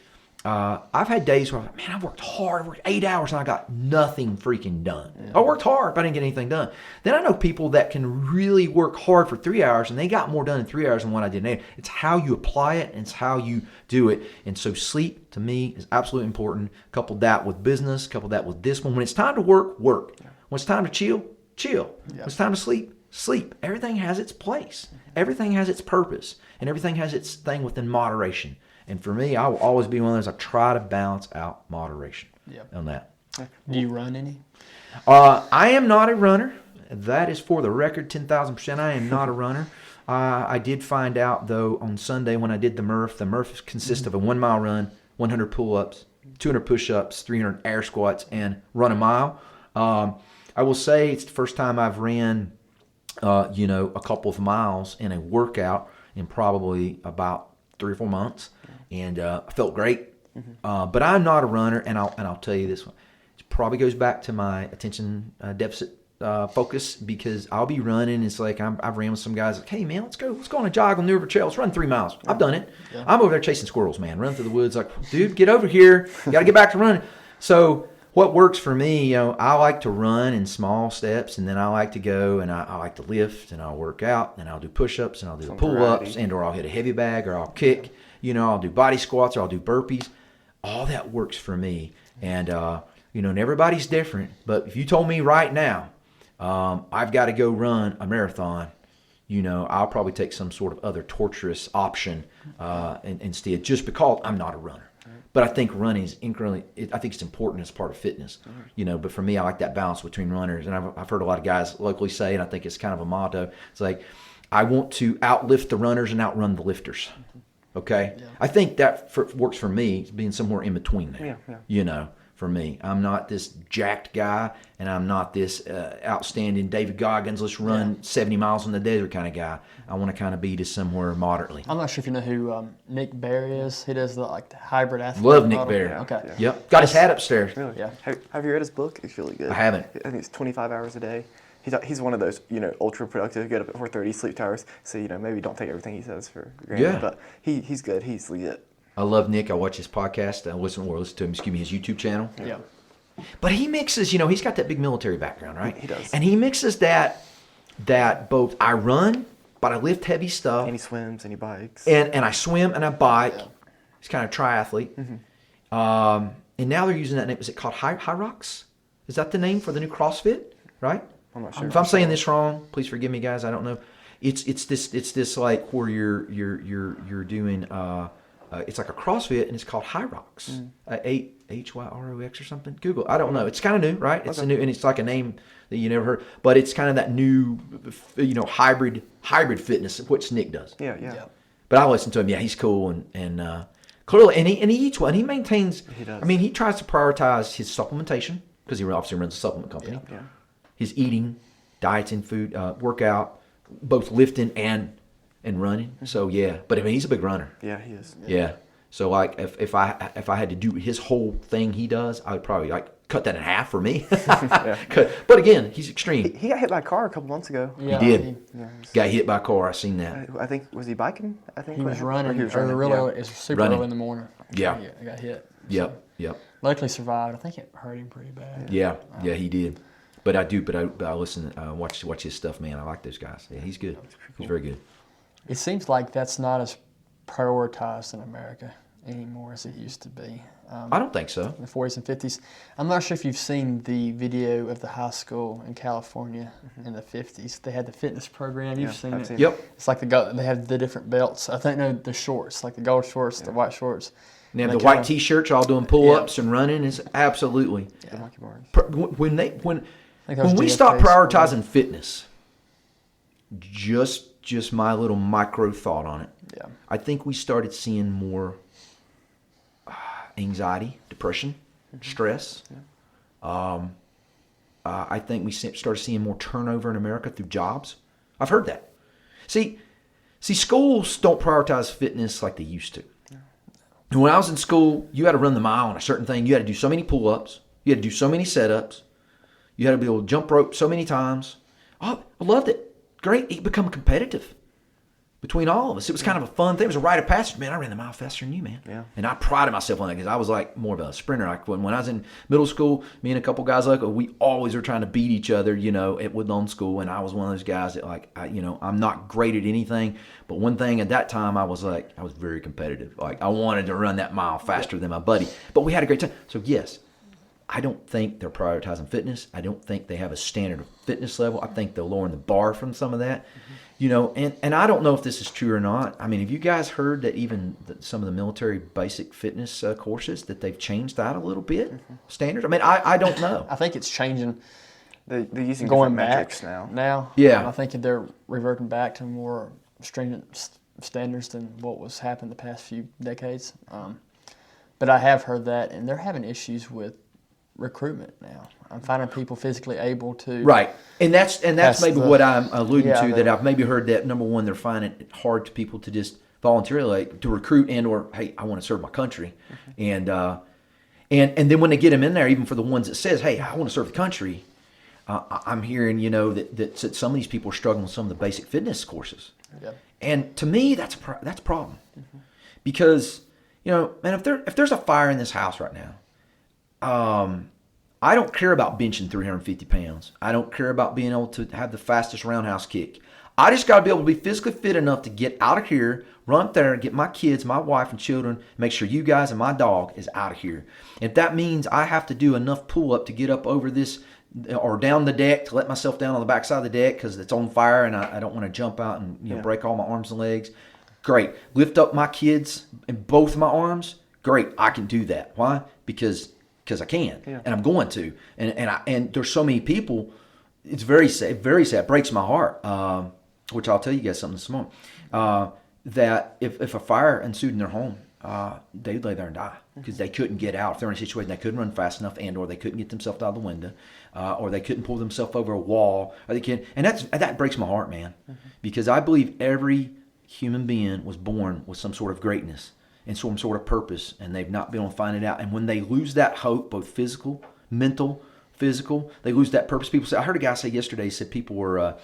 I've had days where I'm like, man, I worked hard, I worked 8 hours, and I got nothing freaking done. Yeah. I worked hard, but I didn't get anything done. Then I know people that can really work hard for 3 hours, and they got more done in 3 hours than what I did in 8. It's how you apply it, and it's how you do it. And so sleep, to me, is absolutely important. Couple that with business, couple that with discipline. When it's time to work, work. Yeah. When it's time to chill, chill. Yeah. When it's time to sleep, sleep. Everything has its place. Everything has its purpose, and everything has its thing within moderation. And for me, I will always be one of those. I try to balance out moderation on that. Do you run any? I am not a runner. That is for the record, 10,000%. I am not a runner. I did find out, though, on Sunday when I did the Murph. The Murph consists of a 1 mile run, 100 pull-ups, 200 push-ups, 300 air squats, and run a mile. I will say it's the first time I've ran, a couple of miles in a workout in probably about 3 or 4 months. And I felt great, but I'm not a runner, and I'll tell you this one. It probably goes back to my attention deficit focus, because I'll be running. It's like I've ran with some guys like, hey man, let's go on a jog on the River Trail. Let's run 3 miles. I've done it. Yeah. I'm over there chasing squirrels, man. Run through the woods like, dude, get over here. You got to get back to running. So what works for me, I like to run in small steps, and then I like to go and I like to lift, and I'll work out, and I'll do push-ups, and I'll do the pull-ups, or I'll hit a heavy bag, or I'll kick. I'll do body squats, or I'll do burpees. All that works for me. And, and everybody's different. But if you told me right now, I've got to go run a marathon, I'll probably take some sort of other torturous option instead, just because I'm not a runner. But I think running is I think it's important as part of fitness, But for me, I like that balance between runners. And I've heard a lot of guys locally say, and I think it's kind of a motto, it's like, I want to outlift the runners and outrun the lifters. Okay, yeah. I think that works for me, being somewhere in between there. Yeah. For me, I'm not this jacked guy, and I'm not this outstanding David Goggins, let's run 70 miles in the desert kind of guy. I want to kind of be just somewhere moderately. I'm not sure if you know who Nick Barry is. He does the hybrid athlete. Love Nick Barry. Yeah. Okay. Yeah. Yep. Got his hat upstairs. Really? Yeah. Have you read his book? It's really good. I haven't. I think it's 25 hours a day. He's one of those, ultra productive, get up at 4:30, sleep hours. So, maybe don't take everything he says for granted. Yeah. But he's good. He's legit. I love Nick. I watch his podcast. I listen to him, his YouTube channel. Yeah. But he mixes, he's got that big military background, right? He does. And he mixes that both I run, but I lift heavy stuff. And he swims and he bikes. And I swim and I bike. Yeah. He's kind of a triathlete. Mm-hmm. And now they're using that name. Is it called High Rocks? Is that the name for the new CrossFit? Right? I'm not sure. If I'm saying this wrong, please forgive me, guys. I don't know. It's this like where you're doing it's like a CrossFit, and it's called High Rocks. HYROX or something. Google. I don't know. It's kind of new, right? It's a new, and it's like a name that you never heard. But it's kind of that new, hybrid fitness, which Nick does. Yeah. But I listen to him. Yeah, he's cool, and clearly, and he eats well. And he maintains. He does. I mean, he tries to prioritize his supplementation, because he obviously runs a supplement company. Yeah. His eating, dieting, food, workout, both lifting and running. Mm-hmm. So yeah, but I mean, he's a big runner. Yeah, he is. Yeah. So like, if I had to do his whole thing he does, I would probably cut that in half for me. But again, he's extreme. He got hit by a car a couple months ago. Yeah, he did. Got hit by a car. I seen that. I think, was he biking? I think he was running. It's super early in the morning. Yeah. He got hit. Yep. Luckily survived. I think it hurt him pretty bad. Yeah, he did. But I listen, watch his stuff, man. I like those guys. Yeah, he's good. He's very good. It seems like that's not as prioritized in America anymore as it used to be. I don't think so. In the 40s and 50s. I'm not sure if you've seen the video of the high school in California in the 50s. They had the fitness program. You've seen it. Yep. It's like they have the different belts. I think the shorts, like the gold shorts, the white shorts. And they have the white T-shirts, all doing pull-ups and running. Is absolutely. Yeah. When we stop prioritizing fitness, just my little micro thought on it. Yeah. I think we started seeing more anxiety, depression, stress. Yeah. I think we started seeing more turnover in America through jobs. I've heard that. See, See, schools don't prioritize fitness like they used to. And when I was in school, you had to run the mile on a certain thing. You had to do so many pull-ups. You had to do so many set-ups. You had to be able to jump rope so many times. Oh, I loved it. Great. It became competitive between all of us. It was kind of a fun thing. It was a rite of passage. Man, I ran the mile faster than you, man. Yeah. And I prided myself on that because I was like more of a sprinter. Like when I was in middle school, me and a couple guys we always were trying to beat each other, at Woodlawn School. And I was one of those guys that I'm not great at anything. But one thing at that time, I was very competitive. Like I wanted to run that mile faster than my buddy. But we had a great time. So yes, I don't think they're prioritizing fitness. I don't think they have a standard of fitness level. I think they're lowering the bar from some of that. And I don't know if this is true or not. I mean, have you guys heard that even some of the military basic fitness courses, that they've changed that a little bit? Standards? I mean, I don't know. I think it's changing. They're using going different back metrics now. Yeah. I think they're reverting back to more stringent standards than what was happening the past few decades. But I have heard that, and they're having issues with recruitment now. I'm finding people physically able to. Right. And that's maybe what I'm alluding to, that I've maybe heard that, number one, they're finding it hard to people to just voluntarily to recruit and or, hey, I want to serve my country. And then when they get them in there, even for the ones that says, hey, I want to serve the country, I'm hearing, that some of these people are struggling with some of the basic fitness courses. Yeah. And to me, that's a problem. Because, man, if there's a fire in this house right now, I don't care about benching 350 pounds. I don't care about being able to have the fastest roundhouse kick. I just got to be able to be physically fit enough to get out of here, run up there and get my kids, my wife and children, make sure you guys and my dog is out of here. If that means I have to do enough pull-up to get up over this or down the deck, to let myself down on the backside of the deck because it's on fire and I don't want to jump out and break all my arms and legs, great. Lift up my kids in both my arms, great. I can do that. Why? Because I can, and I'm going to, and there's so many people. It's very sad. It breaks my heart. Which I'll tell you guys something this morning. That if a fire ensued in their home, they'd lay there and die because they couldn't get out. If they're in a situation they couldn't run fast enough, or they couldn't get themselves out of the window, or they couldn't pull themselves over a wall, or they can. And that breaks my heart, man, because I believe every human being was born with some sort of greatness and some sort of purpose, and they've not been able to find it out. And when they lose that hope, both physical, mental, physical, they lose that purpose. People say, I heard a guy say yesterday, he said people were,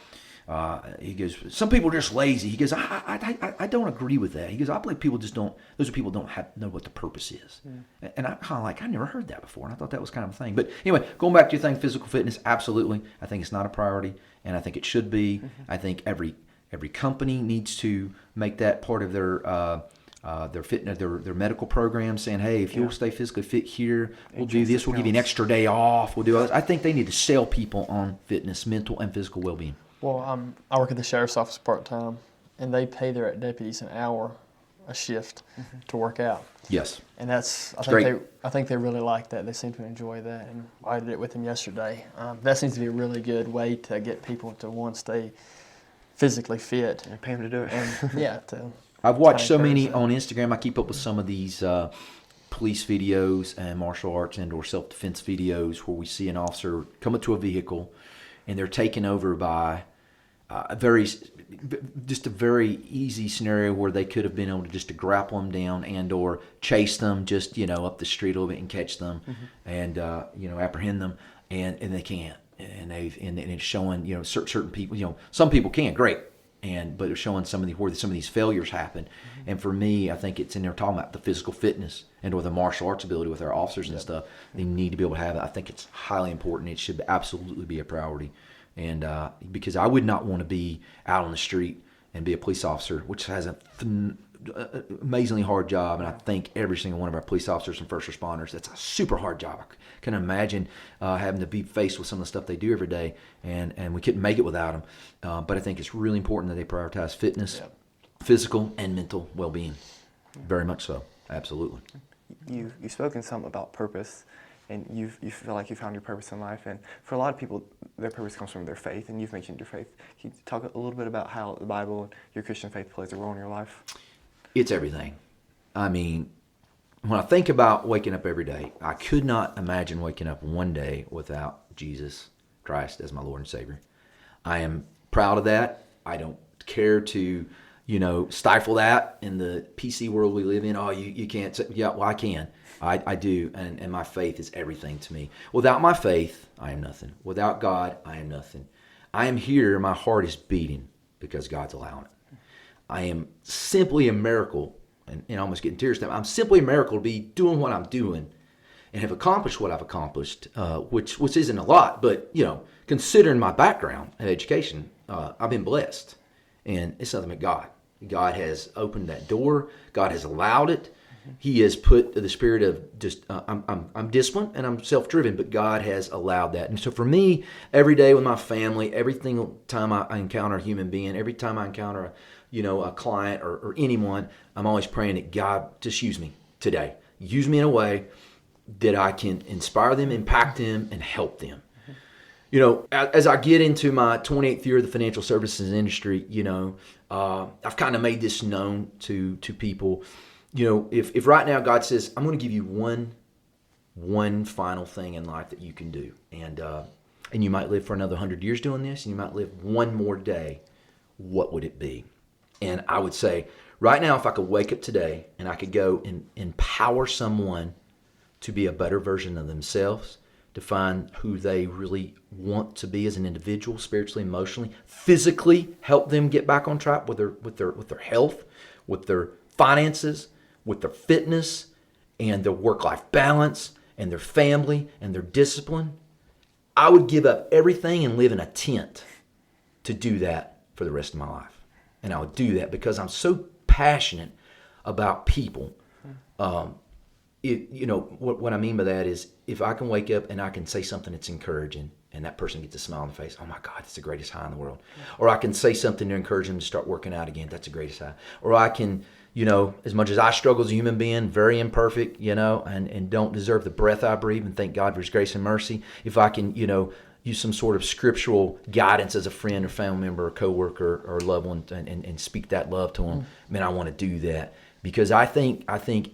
he goes, some people are just lazy. He goes, I don't agree with that. He goes, I believe people just don't, those are people who don't know what the purpose is. Yeah. And I'm kind of like, I never heard that before, and I thought that was kind of a thing. But anyway, going back to your thing, physical fitness, absolutely. I think it's not a priority, and I think it should be. I think every company needs to make that part of their fitness, their medical program, saying, hey, if you'll stay physically fit here, we'll do this, we'll give you an extra day off, we'll do all this. I think they need to sell people on fitness, mental and physical well-being. Well, I work at the sheriff's office part-time, and they pay their deputies an hour a shift to work out. Yes. And I think they really like that. They seem to enjoy that, and I did it with them yesterday. That seems to be a really good way to get people to stay physically fit. And pay them to do it. And, I've watched so many on Instagram. I keep up with some of these police videos and martial arts and or self-defense videos where we see an officer come up to a vehicle and they're taken over by a very easy scenario where they could have been able to just to grapple them down and or chase them just, up the street a little bit and catch them and, apprehend them and they can't. And it's showing, certain people, some people can, great. But they're showing where some of these failures happen. And for me, I think it's in there talking about the physical fitness and or the martial arts ability with our officers and stuff. They need to be able to have it. I think it's highly important. It should absolutely be a priority. And because I would not want to be out on the street and be a police officer, which has an amazingly hard job. And I think every single one of our police officers and first responders, that's a super hard job. I can imagine having to be faced with some of the stuff they do every day, and we couldn't make it without them. But I think it's really important that they prioritize fitness, physical and mental well-being. Very much so. Absolutely. You've spoken some about purpose, and you feel like you found your purpose in life. And for a lot of people, their purpose comes from their faith, and you've mentioned your faith. Can you talk a little bit about how the Bible and your Christian faith plays a role in your life? It's everything. I mean, when I think about waking up every day, I could not imagine waking up one day without Jesus Christ as my Lord and Savior. I am proud of that. I don't care to, stifle that in the PC world we live in. Oh, you can't say, yeah, well, I can. I do, and my faith is everything to me. Without my faith, I am nothing. Without God, I am nothing. I am here, my heart is beating because God's allowing it. I am simply a miracle, and almost getting tears now. I'm simply a miracle to be doing what I'm doing and have accomplished what I've accomplished, which isn't a lot, but, considering my background and education, I've been blessed, and it's nothing but God. God has opened that door. God has allowed it. He has put the spirit of just, I'm disciplined and I'm self-driven, but God has allowed that. And so for me, every day with my family, every single time I encounter a human being, every time I encounter a client or anyone, I'm always praying that God just use me today. Use me in a way that I can inspire them, impact them, and help them. As I get into my 28th year of the financial services industry, I've kind of made this known to people. If right now God says, I'm going to give you one final thing in life that you can do, and you might live for another 100 years doing this, and you might live one more day, what would it be? And I would say, right now, if I could wake up today and I could go and empower someone to be a better version of themselves, to find who they really want to be as an individual, spiritually, emotionally, physically, help them get back on track with their health, with their finances, with their fitness, and their work-life balance, and their family, and their discipline. I would give up everything and live in a tent to do that for the rest of my life. And I would do that because I'm so passionate about people. What I mean by that is, if I can wake up and I can say something that's encouraging, and that person gets a smile on the face, oh my God, that's the greatest high in the world. Or I can say something to encourage them to start working out again, that's the greatest high. Or I can, as much as I struggle as a human being, very imperfect, and don't deserve the breath I breathe, and thank God for His grace and mercy, if I can, use some sort of scriptural guidance as a friend or family member or coworker or loved one, and speak that love to them, man, I want to do that. Because I think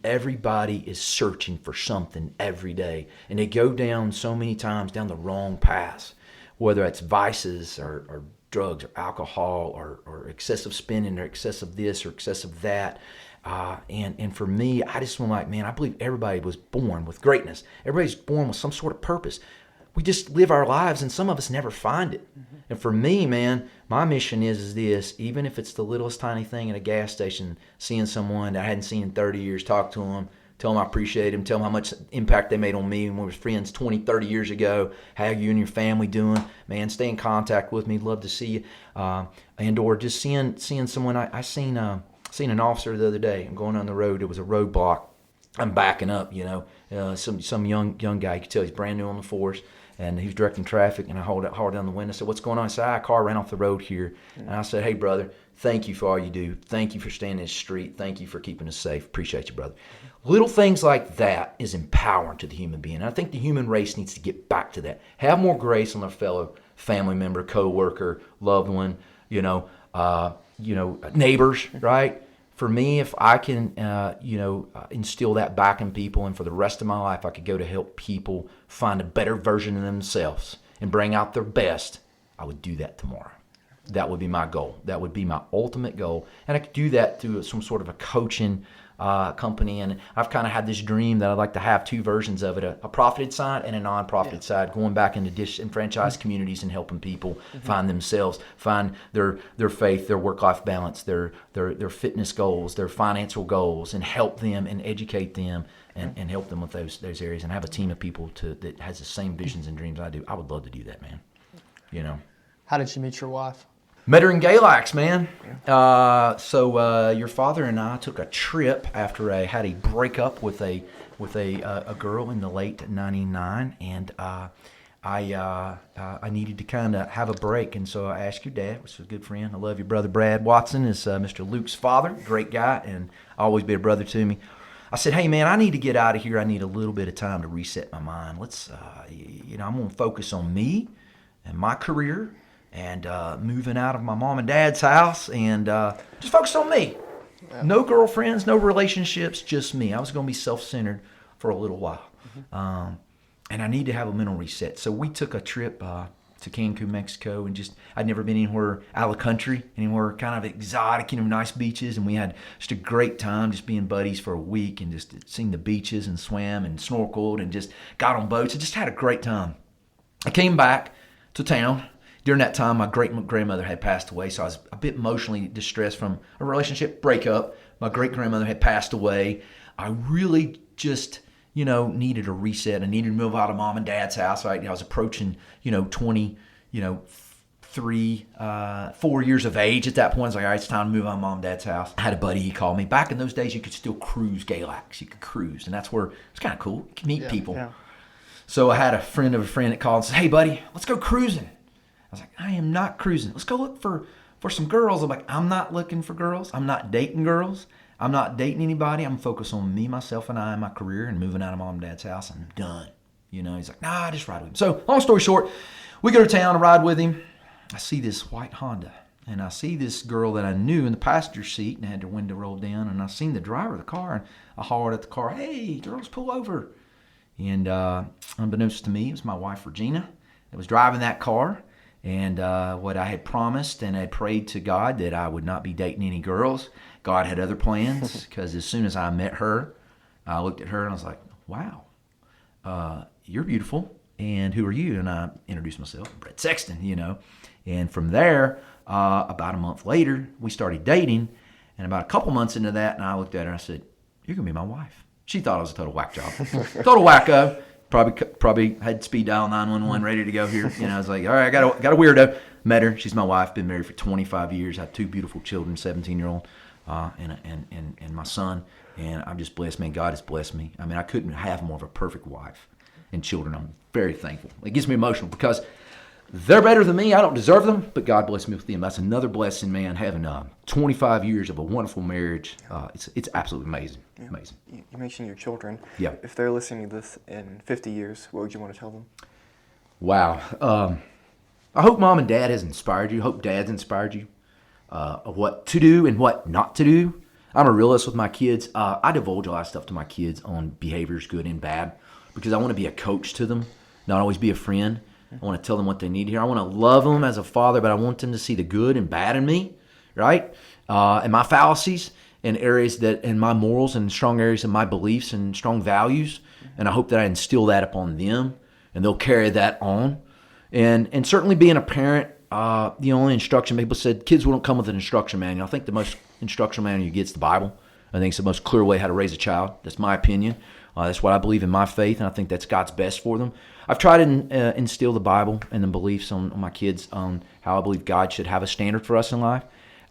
everybody is searching for something every day, and they go down so many times down the wrong paths, whether it's vices or drugs or alcohol or excessive spending or excessive this or excessive that. And for me, I just want I believe everybody was born with greatness. Everybody's born with some sort of purpose. We just live our lives, and some of us never find it. Mm-hmm. And for me, man, my mission is this, even if it's the littlest tiny thing at a gas station, seeing someone that I hadn't seen in 30 years, talk to them, tell them I appreciate them, tell them how much impact they made on me when we were friends 20, 30 years ago, how you and your family doing, man, stay in contact with me, love to see you. And or just seeing someone, I seen an officer the other day. I'm going on the road, it was a roadblock. I'm backing up, some young guy, you could tell he's brand new on the force. And he was directing traffic, and I hauled down the window. I said, what's going on? He said, a car ran off the road here. And I said, hey, brother, thank you for all you do. Thank you for staying in this street. Thank you for keeping us safe. Appreciate you, brother. Little things like that is empowering to the human being. And I think the human race needs to get back to that. Have more grace on their fellow family member, co-worker, loved one, neighbors, right? For me, if I can, instill that back in people, and for the rest of my life, I could go to help people find a better version of themselves and bring out their best, I would do that tomorrow. That would be my goal. That would be my ultimate goal. And I could do that through some sort of a coaching company. And I've kind of had this dream that I'd like to have two versions of it, a profited side and a non-profited side, going back into disenfranchised communities and helping people find themselves, find their faith, their work-life balance, their fitness goals, their financial goals, and help them and educate them and help them with those areas, and have a team of people that has the same visions and dreams I do. I would love to do that, man. How did you meet your wife? Met her in Galax, man. So your father and I took a trip after I had a breakup with a girl in the late '99, and I needed to kind of have a break, and so I asked your dad, which is a good friend. I love your brother Brad Watson, is Mr. Luke's father, great guy, and always be a brother to me. I said, hey man, I need to get out of here. I need a little bit of time to reset my mind. Let's, I'm gonna focus on me and my career, and moving out of my mom and dad's house, and just focus on me. Yeah. No girlfriends, no relationships, just me. I was going to be self-centered for a little while. And I need to have a mental reset. So we took a trip to Cancun, Mexico, and just I'd never been anywhere out of the country, anywhere kind of exotic, nice beaches, and we had just a great time just being buddies for a week and just seen the beaches and swam and snorkeled and just got on boats and just had a great time. I came back to town. During that time, my great-grandmother had passed away, so I was a bit emotionally distressed from a relationship breakup. My great-grandmother had passed away. I really just, needed a reset. I needed to move out of mom and dad's house. I was approaching, 4 years of age at that point. I was like, all right, it's time to move out of mom and dad's house. I had a buddy, he called me. Back in those days, you could still cruise Galax. You could cruise, and that's where it's kind of cool. You can meet people. Yeah. So I had a friend of a friend that called and said, hey, buddy, let's go cruising. I was like, I am not cruising. Let's go look for some girls. I'm like, I'm not looking for girls. I'm not dating girls. I'm not dating anybody. I'm focused on me, myself, and I, and my career, and moving out of mom and dad's house. I'm done. He's like, nah, just ride with him. So long story short, we go to town, I ride with him. I see this white Honda, and I see this girl that I knew in the passenger seat and had her window rolled down, and I seen the driver of the car, and I hollered at the car, hey, girls, pull over. And unbeknownst to me, it was my wife, Regina, that was driving that car. And what I had promised and had prayed to God that I would not be dating any girls, God had other plans, because as soon as I met her, I looked at her and I was like, wow, you're beautiful, and who are you? And I introduced myself, Brett Sexton, And from there, about a month later, we started dating, and about a couple months into that, and I looked at her and I said, you're going to be my wife. She thought it was a total whack job. Total wacko. Probably had speed dial 911 ready to go here. I was like, all right, I got a weirdo. Met her. She's my wife. Been married for 25 years. Have 2 beautiful children, 17-year-old and my son. And I'm just blessed, man. God has blessed me. I mean, I couldn't have more of a perfect wife and children. I'm very thankful. It gets me emotional because they're better than me. I don't deserve them, but God blessed me with them. That's another blessing, man. Having 25 years of a wonderful marriage, it's absolutely amazing. Yeah. Amazing. You mentioned your children. Yeah. If they're listening to this in 50 years, what would you want to tell them? Wow. I hope mom and dad has inspired you. I hope dad's inspired you of what to do and what not to do. I'm a realist with my kids. I divulge a lot of stuff to my kids on behaviors, good and bad, because I want to be a coach to them, not always be a friend. I want to tell them what they need to hear. I want to love them as a father, but I want them to see the good and bad in me, right? And my fallacies and areas and my morals and strong areas of my beliefs and strong values. And I hope that I instill that upon them and they'll carry that on. And certainly being a parent, the only instruction, people said kids won't come with an instruction manual. I think the most instruction manual you get is the Bible. I think it's the most clear way how to raise a child. That's my opinion. That's what I believe in my faith, and I think that's God's best for them. I've tried to instill the Bible and the beliefs on my kids on how I believe God should have a standard for us in life.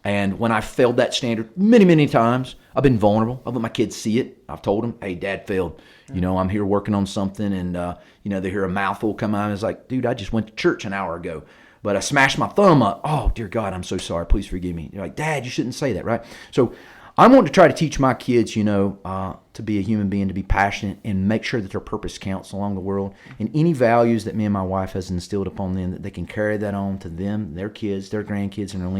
And when I failed that standard many, many times, I've been vulnerable. I've let my kids see it. I've told them, hey, Dad failed. I'm here working on something, and, they hear a mouthful come out, and it's like, dude, I just went to church an hour ago, but I smashed my thumb up. Oh, dear God, I'm so sorry. Please forgive me. You're like, Dad, you shouldn't say that, right? So I want to try to teach my kids, to be a human being, to be passionate, and make sure that their purpose counts along the world. And any values that me and my wife has instilled upon them, that they can carry that on to them, their kids, their grandkids, and their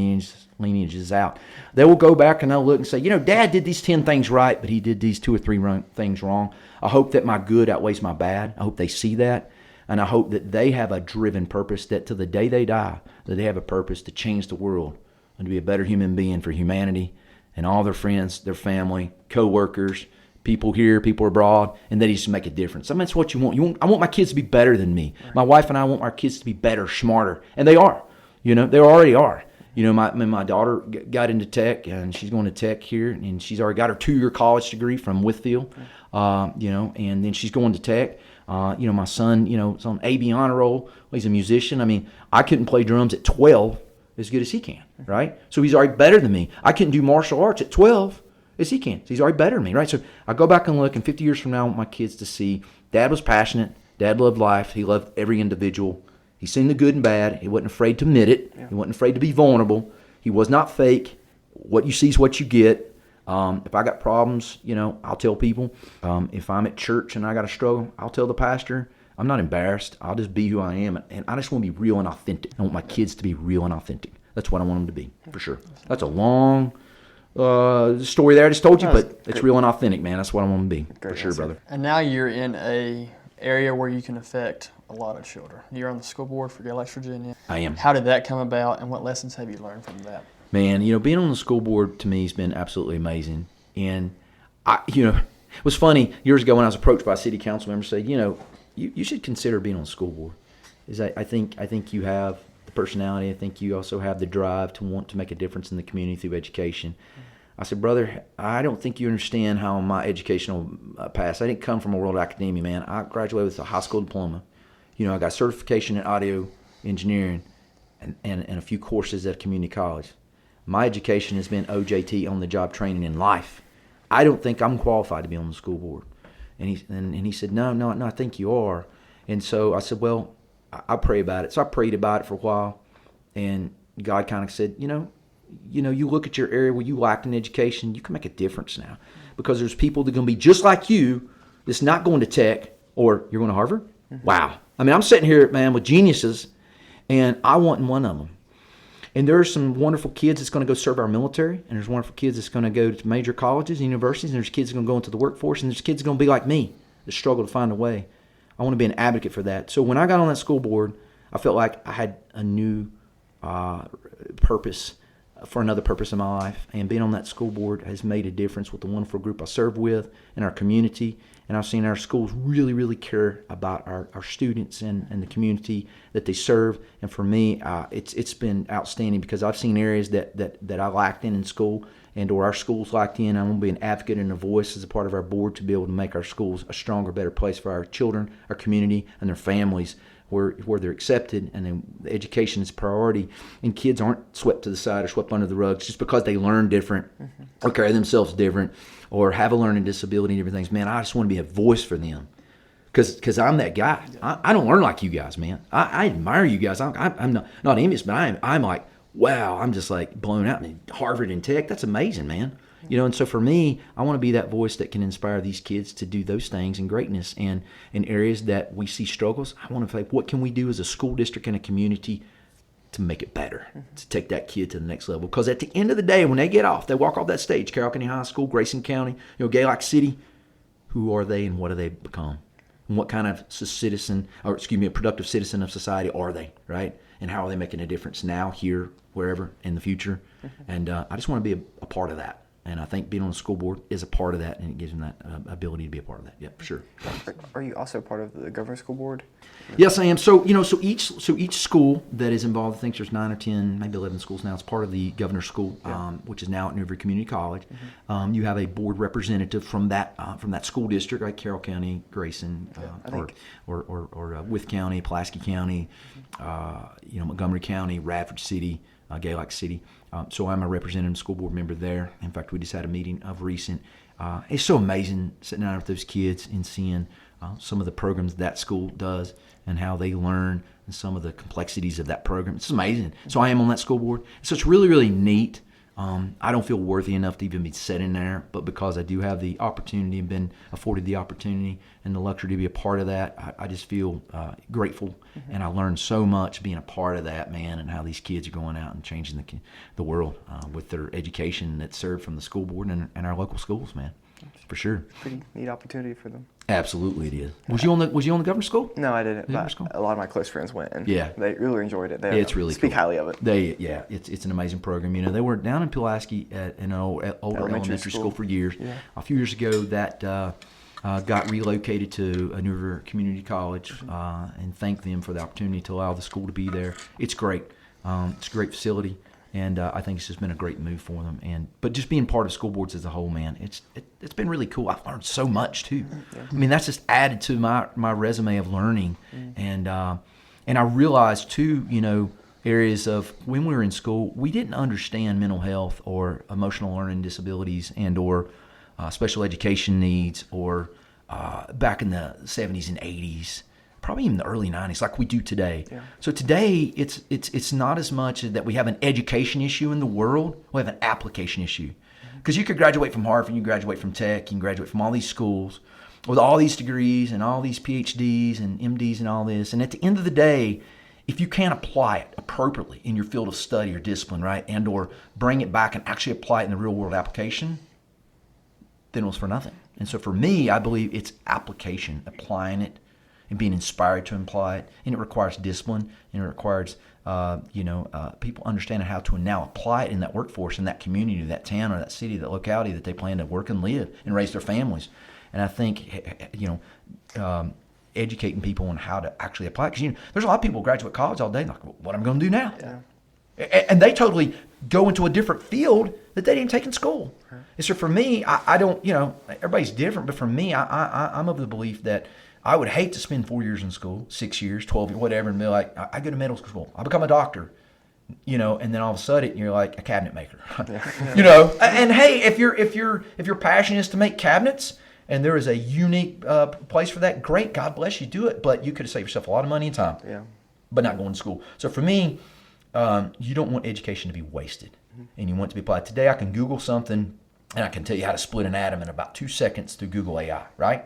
lineages out. They will go back and they'll look and say, Dad did these 10 things right, but he did these 2 or 3 things wrong. I hope that my good outweighs my bad. I hope they see that. And I hope that they have a driven purpose, that to the day they die, that they have a purpose to change the world and to be a better human being for humanity and all their friends, their family, co-workers, people here, people abroad, and that he's to make a difference. I mean, that's what you want. I want my kids to be better than me. Right. My wife and I want our kids to be better, smarter, and they are. They already are. My daughter got into tech, and she's going to tech here, and she's already got her 2-year college degree from Whitfield, and then she's going to tech. My son, is on AB honor roll. He's a musician. I mean, I couldn't play drums at 12 as good as he can, right? So he's already better than me. I couldn't do martial arts at 12 as he can. So he's already better than me, right? So I go back and look, and 50 years from now, I want my kids to see Dad was passionate. Dad loved life. He loved every individual. He seen the good and bad. He wasn't afraid to admit it. Yeah. He wasn't afraid to be vulnerable. He was not fake. What you see is what you get. If I got problems, I'll tell people. If I'm at church and I got a struggle, I'll tell the pastor. I'm not embarrassed. I'll just be who I am. And I just want to be real and authentic. I want my kids to be real and authentic. That's what I want them to be, for sure. That's a long story there I just told you, but it's real and authentic, man. That's what I want them to be, for sure, brother. And now you're in a area where you can affect a lot of children. You're on the school board for Galax, Virginia. I am. How did that come about, and what lessons have you learned from that? Man, being on the school board to me has been absolutely amazing. And it was funny years ago when I was approached by a city council member, said, you should consider being on the school board. I think you have the personality. I think you also have the drive to want to make a difference in the community through education. I said, brother, I don't think you understand how my educational past. I didn't come from a world of academia, man. I graduated with a high school diploma. I got certification in audio engineering and a few courses at a community college. My education has been OJT, on the job training in life. I don't think I'm qualified to be on the school board. And he said, no, I think you are. And so I said, well, I'll pray about it. So I prayed about it for a while, and God kind of said, you look at your area where you lacked in education, you can make a difference now. Because there's people that are going to be just like you that's not going to tech, or you're going to Harvard? Mm-hmm. Wow. I'm sitting here, man, with geniuses, and I wasn't one of them. And there are some wonderful kids that's going to go serve our military, and there's wonderful kids that's going to go to major colleges and universities, and there's kids that are going to go into the workforce, and there's kids that are going to be like me that struggle to find a way. I want to be an advocate for that. So when I got on that school board, I felt like I had a new purpose for another purpose in my life. And being on that school board has made a difference with the wonderful group I serve with in our community. And I've seen our schools really, really care about our students and the community that they serve. And for me, it's been outstanding because I've seen areas that I lacked in school or our schools lacked in. I want to be an advocate and a voice as a part of our board to be able to make our schools a stronger, better place for our children, our community, and their families, where they're accepted and then education is priority, and kids aren't swept to the side or swept under the rugs just because they learn different or carry themselves different or have a learning disability and different things. Man, I just want to be a voice for them because I'm that guy. I don't learn like you guys, man. I admire you guys. I'm not envious, but I'm like, wow, I'm just like blown out in Harvard and tech. That's amazing, man. And so for me, I want to be that voice that can inspire these kids to do those things in greatness. And in areas that we see struggles, I want to say, what can we do as a school district and a community to make it better, to take that kid to the next level? Because at the end of the day, when they get off, they walk off that stage, Carroll County High School, Grayson County, Galax City, who are they and what do they become? And what kind of a productive citizen of society are they, right? And how are they making a difference now, here, wherever, in the future? And I just want to be a part of that. And I think being on the school board is a part of that, and it gives them that ability to be a part of that. Yeah, for sure. Are you also part of the governor's school board? Yes, I am. So each school that is involved, I think there's 9 or 10, maybe 11 schools now. It's part of the governor's school, which is now at Newbury Community College. You have a board representative from that school district, like Carroll County, Grayson, or Wythe County, Pulaski County, Montgomery County, Radford City, Galax City. So I'm a representative school board member there. In fact, we just had a meeting of recent. It's so amazing sitting down with those kids and seeing some of the programs that school does and how they learn and some of the complexities of that program. It's amazing. So I am on that school board. So it's really, really neat. I don't feel worthy enough to even be sitting there, but because I do have the opportunity and been afforded the opportunity and the luxury to be a part of that, I just feel grateful, and I learned so much being a part of that, man, and how these kids are going out and changing the world with their education that's served from the school board and our local schools, man, for sure. Pretty neat opportunity for them. Absolutely, it is. Was you on the governor's school? No, I didn't. But a lot of my close friends went, and they really enjoyed it. It's really speak cool. highly of it. It's an amazing program. They were down in Pulaski at an older elementary school for years. Yeah. A few years ago, that got relocated to a Newbury Community College, and thank them for the opportunity to allow the school to be there. It's great. It's a great facility. And I think it's just been a great move for them. But just being part of school boards as a whole, man, it's been really cool. I've learned so much too. Yeah. I mean, that's just added to my resume of learning. And I realized too, areas of when we were in school, we didn't understand mental health or emotional learning disabilities or special education needs or back in the 70s and 80s. Probably even the early 90s, like we do today. Yeah. So today, it's not as much that we have an education issue in the world. We have an application issue. Because you could graduate from Harvard, you can graduate from Tech, you can graduate from all these schools with all these degrees and all these PhDs and MDs and all this. And at the end of the day, if you can't apply it appropriately in your field of study or discipline, right, and or bring it back and actually apply it in the real world application, then it was for nothing. And so for me, I believe it's application, applying it, and being inspired to apply it. And it requires discipline, and it requires people understanding how to now apply it in that workforce, in that community, that town or that city, that locality that they plan to work and live and raise their families. And I think, educating people on how to actually apply it. Because, there's a lot of people who graduate college all day, like, what am I going to do now? Yeah. And they totally go into a different field that they didn't take in school. Right. And so for me, I don't, everybody's different, but for me, I'm of the belief that I would hate to spend 4 years in school, 6 years, 12 years, whatever, and be like, I go to medical school, I become a doctor, and then all of a sudden you're like a cabinet maker, And hey, if your passion is to make cabinets, and there is a unique place for that, great, God bless you, do it. But you could have saved yourself a lot of money and time, but not going to school. So for me, you don't want education to be wasted, and you want it to be applied. Today I can Google something, and I can tell you how to split an atom in about 2 seconds through Google AI, right?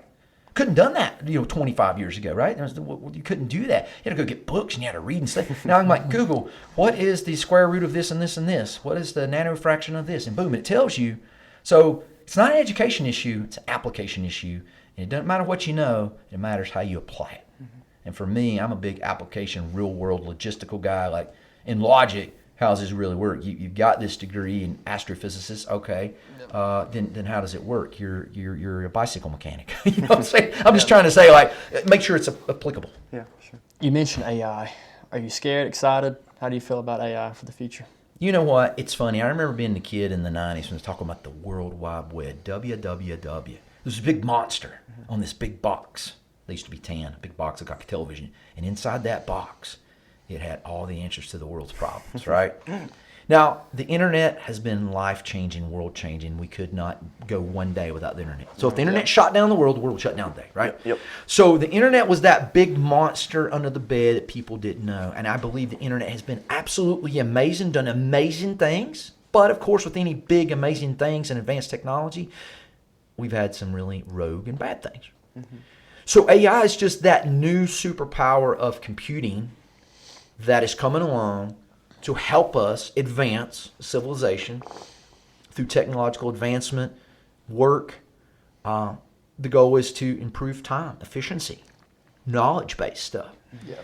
Couldn't done that, 25 years ago, right? You couldn't do that. You had to go get books, and you had to read and stuff. Now I'm like, Google, what is the square root of this and this and this? What is the nanofraction of this? And boom, it tells you. So it's not an education issue, it's an application issue. And it doesn't matter what you know, it matters how you apply it. Mm-hmm. And for me, I'm a big application, real world, logistical guy. Like in logic, how does this really work? You've got this degree in astrophysicist, okay. Then how does it work? You're a bicycle mechanic. You know what I'm saying? I'm just trying to say, like, make sure it's applicable. Yeah, sure. You mentioned AI. Are you scared, excited? How do you feel about AI for the future? You know what? It's funny. I remember being a kid in the 90s when I was talking about the World Wide Web, WWW. There was a big monster on this big box. They used to be tan, a big box that got television. And inside that box, it had all the answers to the world's problems, right? Now, the internet has been life-changing, world-changing. We could not go one day without the internet. So if the internet shut down the world would shut down today, right? Yep. So the internet was that big monster under the bed that people didn't know. And I believe the internet has been absolutely amazing, done amazing things. But, of course, with any big, amazing things and advanced technology, we've had some really rogue and bad things. Mm-hmm. So AI is just that new superpower of computing that is coming along to help us advance civilization through technological advancement, work. The goal is to improve time, efficiency, knowledge-based stuff. Yeah.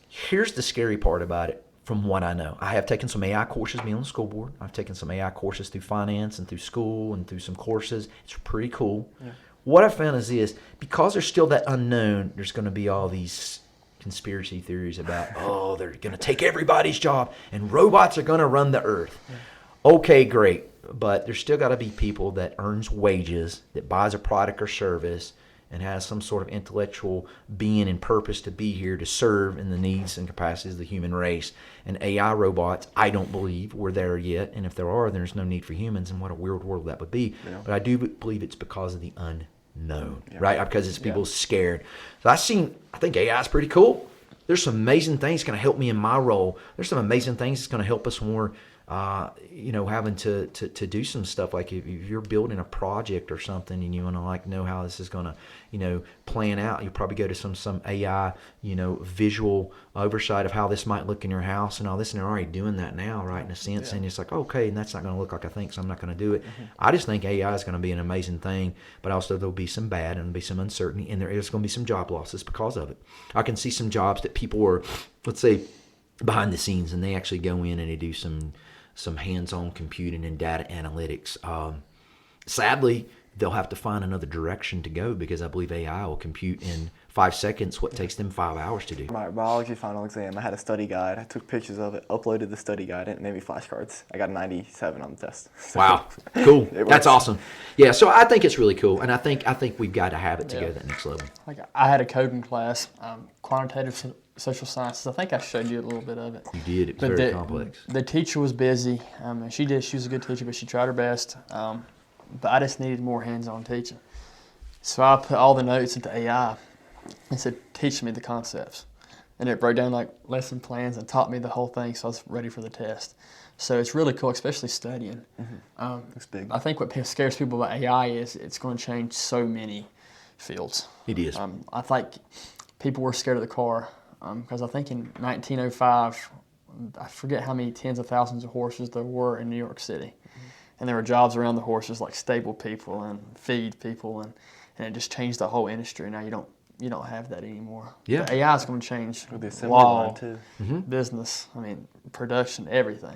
Here's the scary part about it from what I know. I have taken some AI courses being on the school board. I've taken some AI courses through finance and through school and through some courses. It's pretty cool. Yeah. What I found is this, because there's still that unknown, there's going to be all these conspiracy theories about, they're going to take everybody's job and robots are going to run the earth. Yeah. Okay, great. But there's still got to be people that earns wages, that buys a product or service, and has some sort of intellectual being and purpose to be here to serve in the needs and capacities of the human race. And AI robots, I don't believe we're there yet. And if there are, there's no need for humans, and what a weird world that would be. Yeah. But I do believe it's because of the unknown, right? Because it's people scared. So I think AI is pretty cool. There's some amazing things going to help me in my role. There's some amazing things that's going to help us more, having to do some stuff. Like if you're building a project or something and you want to know how this is going to, plan out, you'll probably go to some AI, visual oversight of how this might look in your house and all this. And they're already doing that now, right? In a sense. Yeah. And it's like, okay, and that's not going to look like I think, so I'm not going to do it. Mm-hmm. I just think AI is going to be an amazing thing, but also there'll be some bad and there'll be some uncertainty, and there is going to be some job losses because of it. I can see some jobs that people are, let's say, behind the scenes, and they actually go in and they do some hands-on computing and data analytics. Sadly, they'll have to find another direction to go because I believe AI will compute in 5 seconds what takes them 5 hours to do. My biology final exam, I had a study guide. I took pictures of it, uploaded the study guide, and it made me flashcards. I got a 97 on the test. So wow, cool. That's awesome. Yeah, so I think it's really cool, and I think we've got to have it to go to that next level. Like I had a coding class, quantitative social sciences. I think I showed you a little bit of it. You did. It was very complex. The teacher was busy. She was a good teacher, but she tried her best. But I just needed more hands-on teaching. So I put all the notes into AI and said, teach me the concepts. And it broke down like lesson plans and taught me the whole thing, so I was ready for the test. So it's really cool, especially studying. Mm-hmm. It's big. I think what scares people about AI is it's going to change so many fields. It is. I think people were scared of the car because I think in 1905, I forget how many tens of thousands of horses there were in New York City. And there were jobs around the horses like stable people and feed people, and it just changed the whole industry. Now you don't you don't have that anymore. Yeah. The AI is going to change With the assembly law, line too. business, production, everything.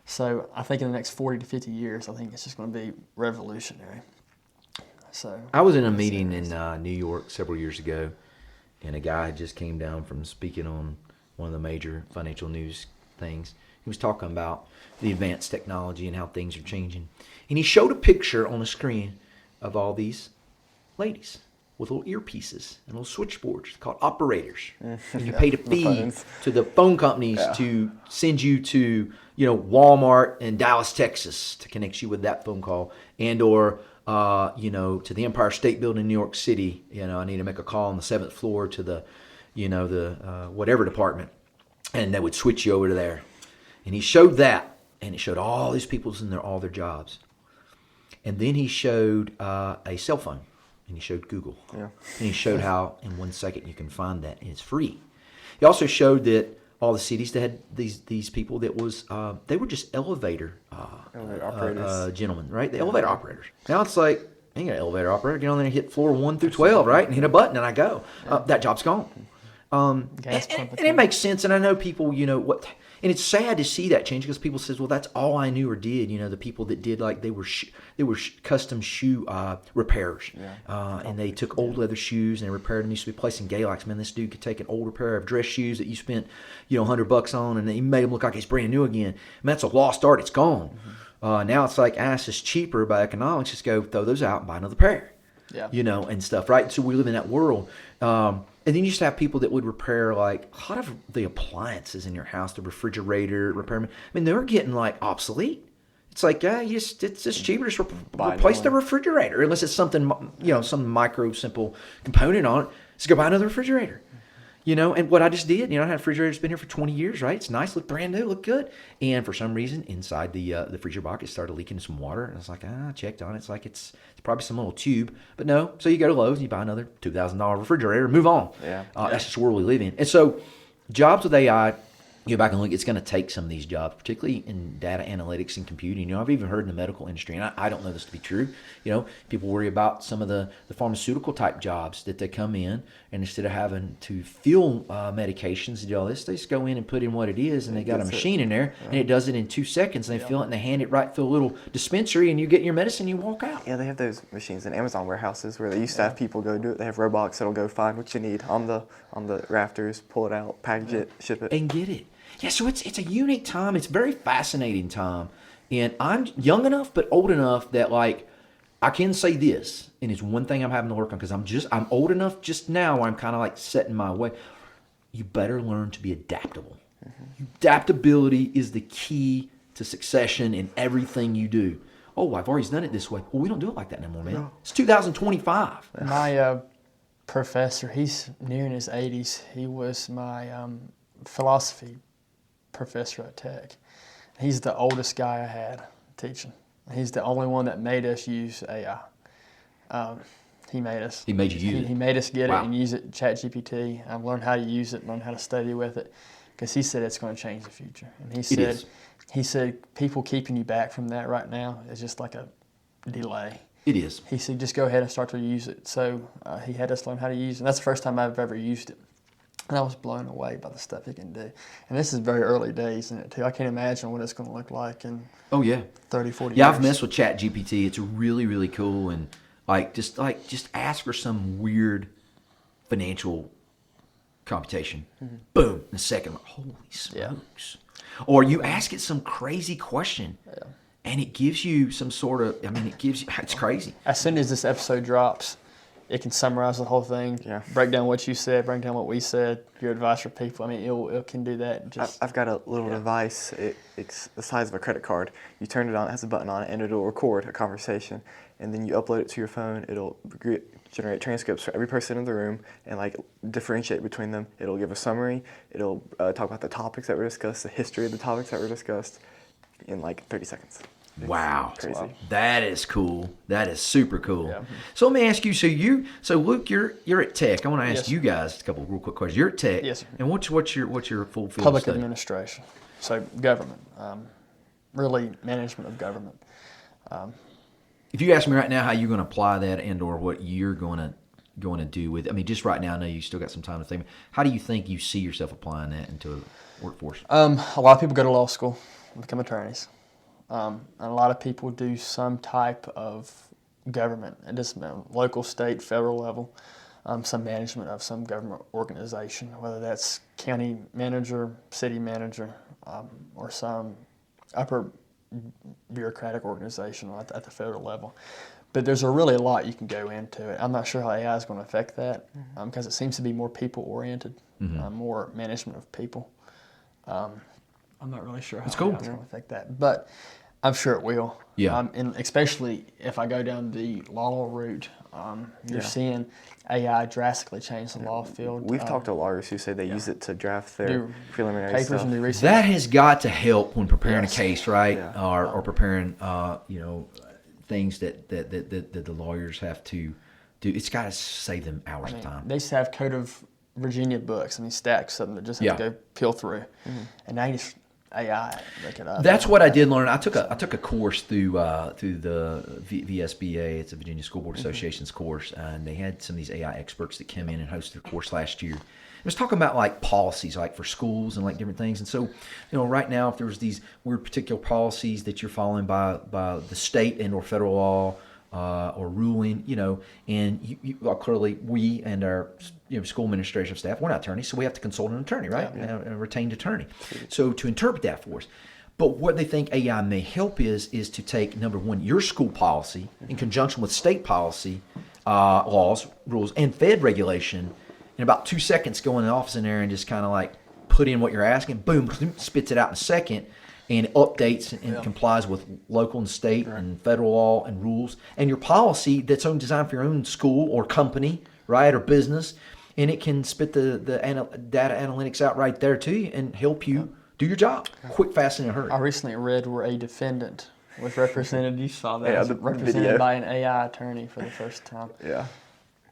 So I think in the next 40 to 50 years, I think it's just going to be revolutionary. So I was in a meeting in New York several years ago, and a guy just came down from speaking on one of the major financial news things. He was talking about the advanced technology and how things are changing. And he showed a picture on the screen of all these ladies with little earpieces and little switchboards called operators. And you paid a fee to the phone companies to send you to, Walmart in Dallas, Texas to connect you with that phone call, and or to the Empire State Building in New York City. I need to make a call on the 7th floor to the, whatever department, and they would switch you over to there. And he showed that, and it showed all these people in all their jobs. And then he showed a cell phone, and he showed Google. Yeah. And he showed how in 1 second you can find that, and it's free. He also showed that all the cities that had these people that was they were just elevator operators, gentlemen, right? The elevator operators. Now it's like, I ain't got an elevator operator. Get on there and hit floor 1 through 12, right? And hit a button, and I go. That job's gone. And it makes sense, and I know people, what. And it's sad to see that change because people says, well, that's all I knew or did. The people that did, like, they were custom shoe repairers. And they took old leather shoes and they repaired them. They used to be placed in Galax. Man, this dude could take an older pair of dress shoes that you spent, $100 on, and he made them look like it's brand new again. Man, that's a lost art. It's gone. Now it's like, it's just cheaper by economics. Just go throw those out and buy another pair. Yeah. And stuff, right? So we live in that world. And then you used to have people that would repair, like, a lot of the appliances in your house, the refrigerator, repairman. They were getting, like, obsolete. It's like, it's just cheaper to replace the refrigerator, unless it's something, some micro, simple component on it. Just go buy another refrigerator. And what I just did, I had a refrigerator that's been here for 20 years, right? It's nice, look brand new, look good. And for some reason, inside the freezer box, it started leaking some water. And I was like, I checked on it. It's like, it's probably some little tube. But no, so you go to Lowe's and you buy another $2,000 refrigerator and move on. That's just the world we live in. And so jobs with AI, you go back and look, it's going to take some of these jobs, particularly in data analytics and computing. I've even heard in the medical industry, and I don't know this to be true. People worry about some of the pharmaceutical type jobs that they come in, and instead of having to fill medications and do all this, they just go in and put in what it is, and they got a machine in there, and it does it in 2 seconds, and they fill it, and they hand it right through a little dispensary, and you get your medicine, you walk out. Yeah, they have those machines in Amazon warehouses where they used to have people go do it. They have robots that'll go find what you need on the rafters, pull it out, package it, ship it, and get it. Yeah, so it's a unique time. It's a very fascinating time. And I'm young enough but old enough that, like, I can say this, and it's one thing I'm having to work on because I'm old enough just now where I'm kind of like setting my way. You better learn to be adaptable. Adaptability is the key to succession in everything you do. Oh, I've always done it this way. Well, we don't do it like that anymore, man. No. It's 2025. My professor, he's nearing his 80s. He was my philosophy professor at Tech. He's the oldest guy I had teaching. He's the only one that made us use AI. He made us. He made you use it. He made us get it and use it. ChatGPT. I've learned how to use it, learned how to study with it, because he said it's going to change the future. And he said people keeping you back from that right now is just like a delay. It is. He said just go ahead and start to use it. So he had us learn how to use it. And that's the first time I've ever used it. And I was blown away by the stuff he can do. And this is very early days in it, too. I can't imagine what it's going to look like in 30, 40 years. Yeah, I've messed with ChatGPT. It's really, really cool. And, just ask for some weird financial computation. Mm-hmm. Boom. In a second. Like, holy smokes. Yeah. Or you ask it some crazy question. Yeah. And it gives you some sort of, it's crazy. As soon as this episode drops, it can summarize the whole thing, break down what you said, break down what we said, your advice for people. It can do that. I've got a little device. It's the size of a credit card. You turn it on, it has a button on it, and it'll record a conversation. And then you upload it to your phone. It'll generate transcripts for every person in the room and differentiate between them. It'll give a summary. It'll talk about the topics that were discussed, the history of the topics that were discussed in 30 seconds. Wow. Crazy. Wow. That is cool. That is super cool. Yeah. So let me ask you, so Luke, you're at Tech. I want to ask you guys a couple of real quick questions. You're at Tech. Yes, sir. And what's your full field Public study? administration. So government. Really management of government. If you ask me right now how you're going to apply that and or what you're going to going to do with? I mean, just right now, I know you still got some time to think. How do you think you see yourself applying that into a workforce? A lot of people go to law school and become attorneys. And a lot of people do some type of government, at this local, state, federal level, some management of some government organization, whether that's county manager, city manager, or some upper bureaucratic organization at the federal level. But there's really a lot you can go into it. I'm not sure how AI is going to affect that because it seems to be more people-oriented, more management of people. I'm not really sure how AI is going to affect that, but I'm sure it will. Yeah. And especially if I go down the law route, you're seeing AI drastically change the law field. We've talked to lawyers who say they use it to draft their preliminary papers stuff. and do research. That has got to help when preparing a case, right? Yeah. Or preparing, things that the lawyers have to do. It's got to save them hours of time. They used to have Code of Virginia books, stacks of them that just have to go peel through. And now you just AI look it up. That's what I did learn. I took a course through the VSBA. It's a Virginia School Board Association's course, and they had some of these AI experts that came in and hosted a course last year. It was talking about like policies, like for schools and like different things. And so, right now, if there was these weird particular policies that you're following by the state and or federal law or ruling, and clearly we and our school administration staff, we're not attorneys, so we have to consult an attorney, right? A retained attorney. So to interpret that for us. But what they think AI may help is to take, number one, your school policy in conjunction with state policy, laws, rules, and Fed regulation, in about 2 seconds, go in the office in there and just kind of like put in what you're asking, boom, spits it out in a second, and it updates and complies with local and state and federal law and rules, and your policy that's designed for your own school or company, right, or business, and it can spit the data analytics out right there to you and help you do your job quick, fast, and in a hurry. I recently read where a defendant was represented. You saw that. Yeah, represented video. by an AI attorney for the first time. Yeah.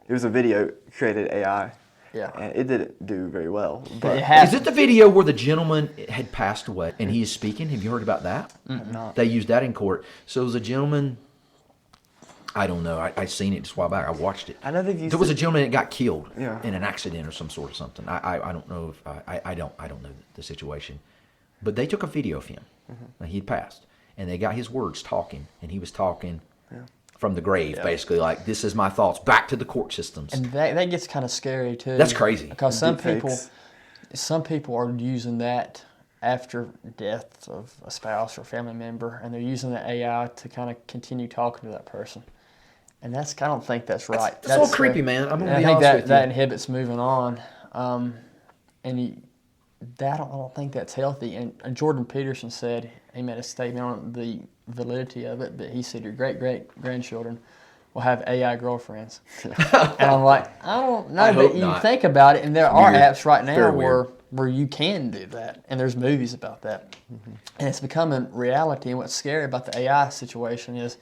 It was a video curated AI. Yeah. And it didn't do very well. But Is it the video where the gentleman had passed away and he is speaking? Have you heard about that? not. They used that in court. So it was a gentleman, I don't know, I seen it just a while back. I watched it. I know they've used There was a gentleman that got killed Yeah. in an accident or some sort of something. I don't know if I don't know the situation. But they took a video of him. He'd passed. And they got his words talking, and he was talking from the grave, basically, like, this is my thoughts, back to the court systems. And that gets kind of scary too. That's crazy. Because some Deepfakes. people are using that after death of a spouse or family member, and they're using the AI to kind of continue talking to that person. And I don't think that's right. That's all creepy, man. I'm gonna be I think honest with that you. inhibits moving on. I don't think that's healthy. And Jordan Peterson said, he made a statement on the validity of it, but he said your great-great-grandchildren will have AI girlfriends. And I'm like, I don't know, but you think about it, and there are apps right now where you can do that, and there's movies about that. And it's becoming reality, and what's scary about the AI situation is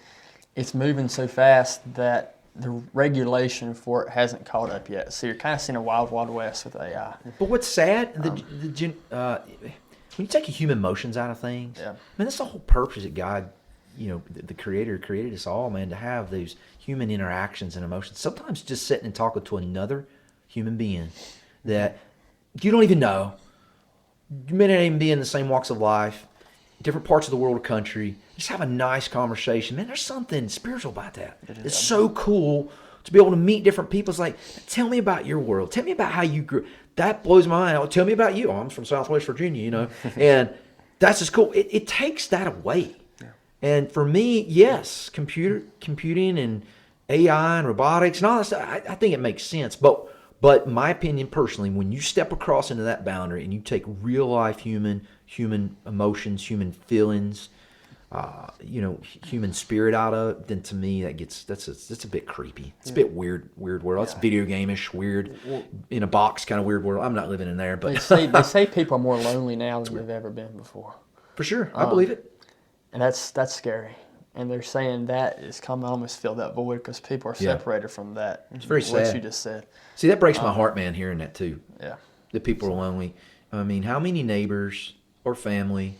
it's moving so fast that the regulation for it hasn't caught up yet. So you're kind of seeing a wild, wild west with AI. But what's sad, when you take human emotions out of things, I mean, that's the whole purpose that God, the Creator created us all, man, to have those human interactions and emotions. Sometimes just sitting and talking to another human being that you don't even know, you may not even be in the same walks of life, different parts of the world or country, just have a nice conversation. Man, there's something spiritual about that. It's so cool to be able to meet different people. It's like, tell me about your world. Tell me about how you grew. That blows my mind. Tell me about you. Oh, I'm from Southwest Virginia, and that's just cool. It takes that away. Yeah. And for me, yes, computing and AI and robotics and all that stuff, I think it makes sense. But my opinion personally, when you step across into that boundary and you take real life human emotions, human feelings, human spirit out of it, then to me that's a bit creepy. It's a bit weird world. It's video game-ish, weird, in a box kind of weird world. I'm not living in there, but they say people are more lonely now than they've ever been before. For sure, I believe it. And that's scary. And they're saying that is coming to almost fill that void because people are separated from that. It's very sad. What you just said. See, that breaks my heart, man, hearing that too. Yeah. That people are lonely. I mean, how many neighbors or family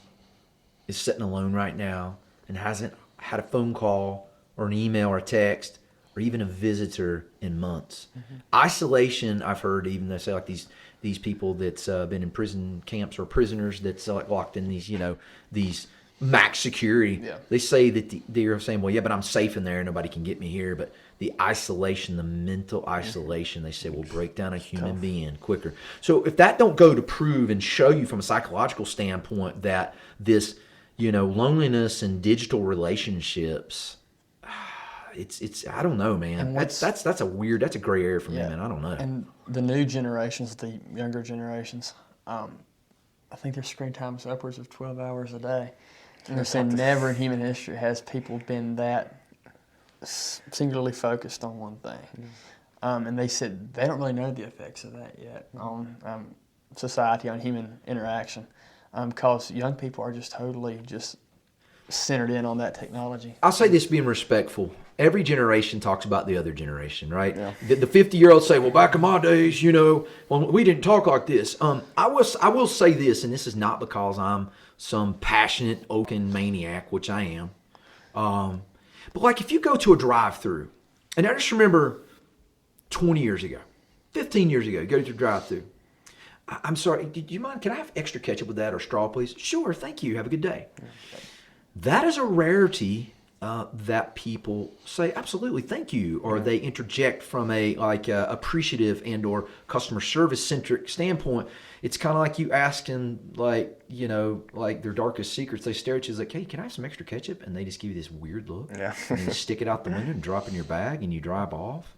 is sitting alone right now and hasn't had a phone call or an email or a text or even a visitor in months. Isolation, I've heard, even they say like these people that's been in prison camps or prisoners that's like locked in these, these max security. Yeah. They say that they're saying, well, yeah, but I'm safe in there. Nobody can get me here. But the isolation, the mental isolation, they say will break down a human being quicker. So if that don't go to prove and show you from a psychological standpoint that this, loneliness and digital relationships, it's I don't know, man. That's a gray area for me, man. I don't know. And the new generations, the younger generations, I think their screen time is upwards of 12 hours a day. And they're saying never in human history has people been that singularly focused on one thing. And they said they don't really know the effects of that yet on society, on human interaction, because young people are just totally just centered in on that technology. I'll say this being respectful. Every generation talks about the other generation, right? Yeah. The 50-year-olds say, well, back in my days, well, we didn't talk like this. I will say this, and this is not because I'm some passionate oaken maniac, which I am. But like if you go to a drive-through, and I just remember 20 years ago, 15 years ago, you go to a drive-through. I'm sorry, do you mind, can I have extra ketchup with that or straw, please? Sure, thank you, have a good day. That is a rarity that people say, absolutely, thank you, or they interject from a appreciative and or customer service centric standpoint. It's kind of like you asking, like their darkest secrets. They stare at you like, hey, can I have some extra ketchup? And they just give you this weird look. Yeah. And you stick it out the window and drop it in your bag and you drive off.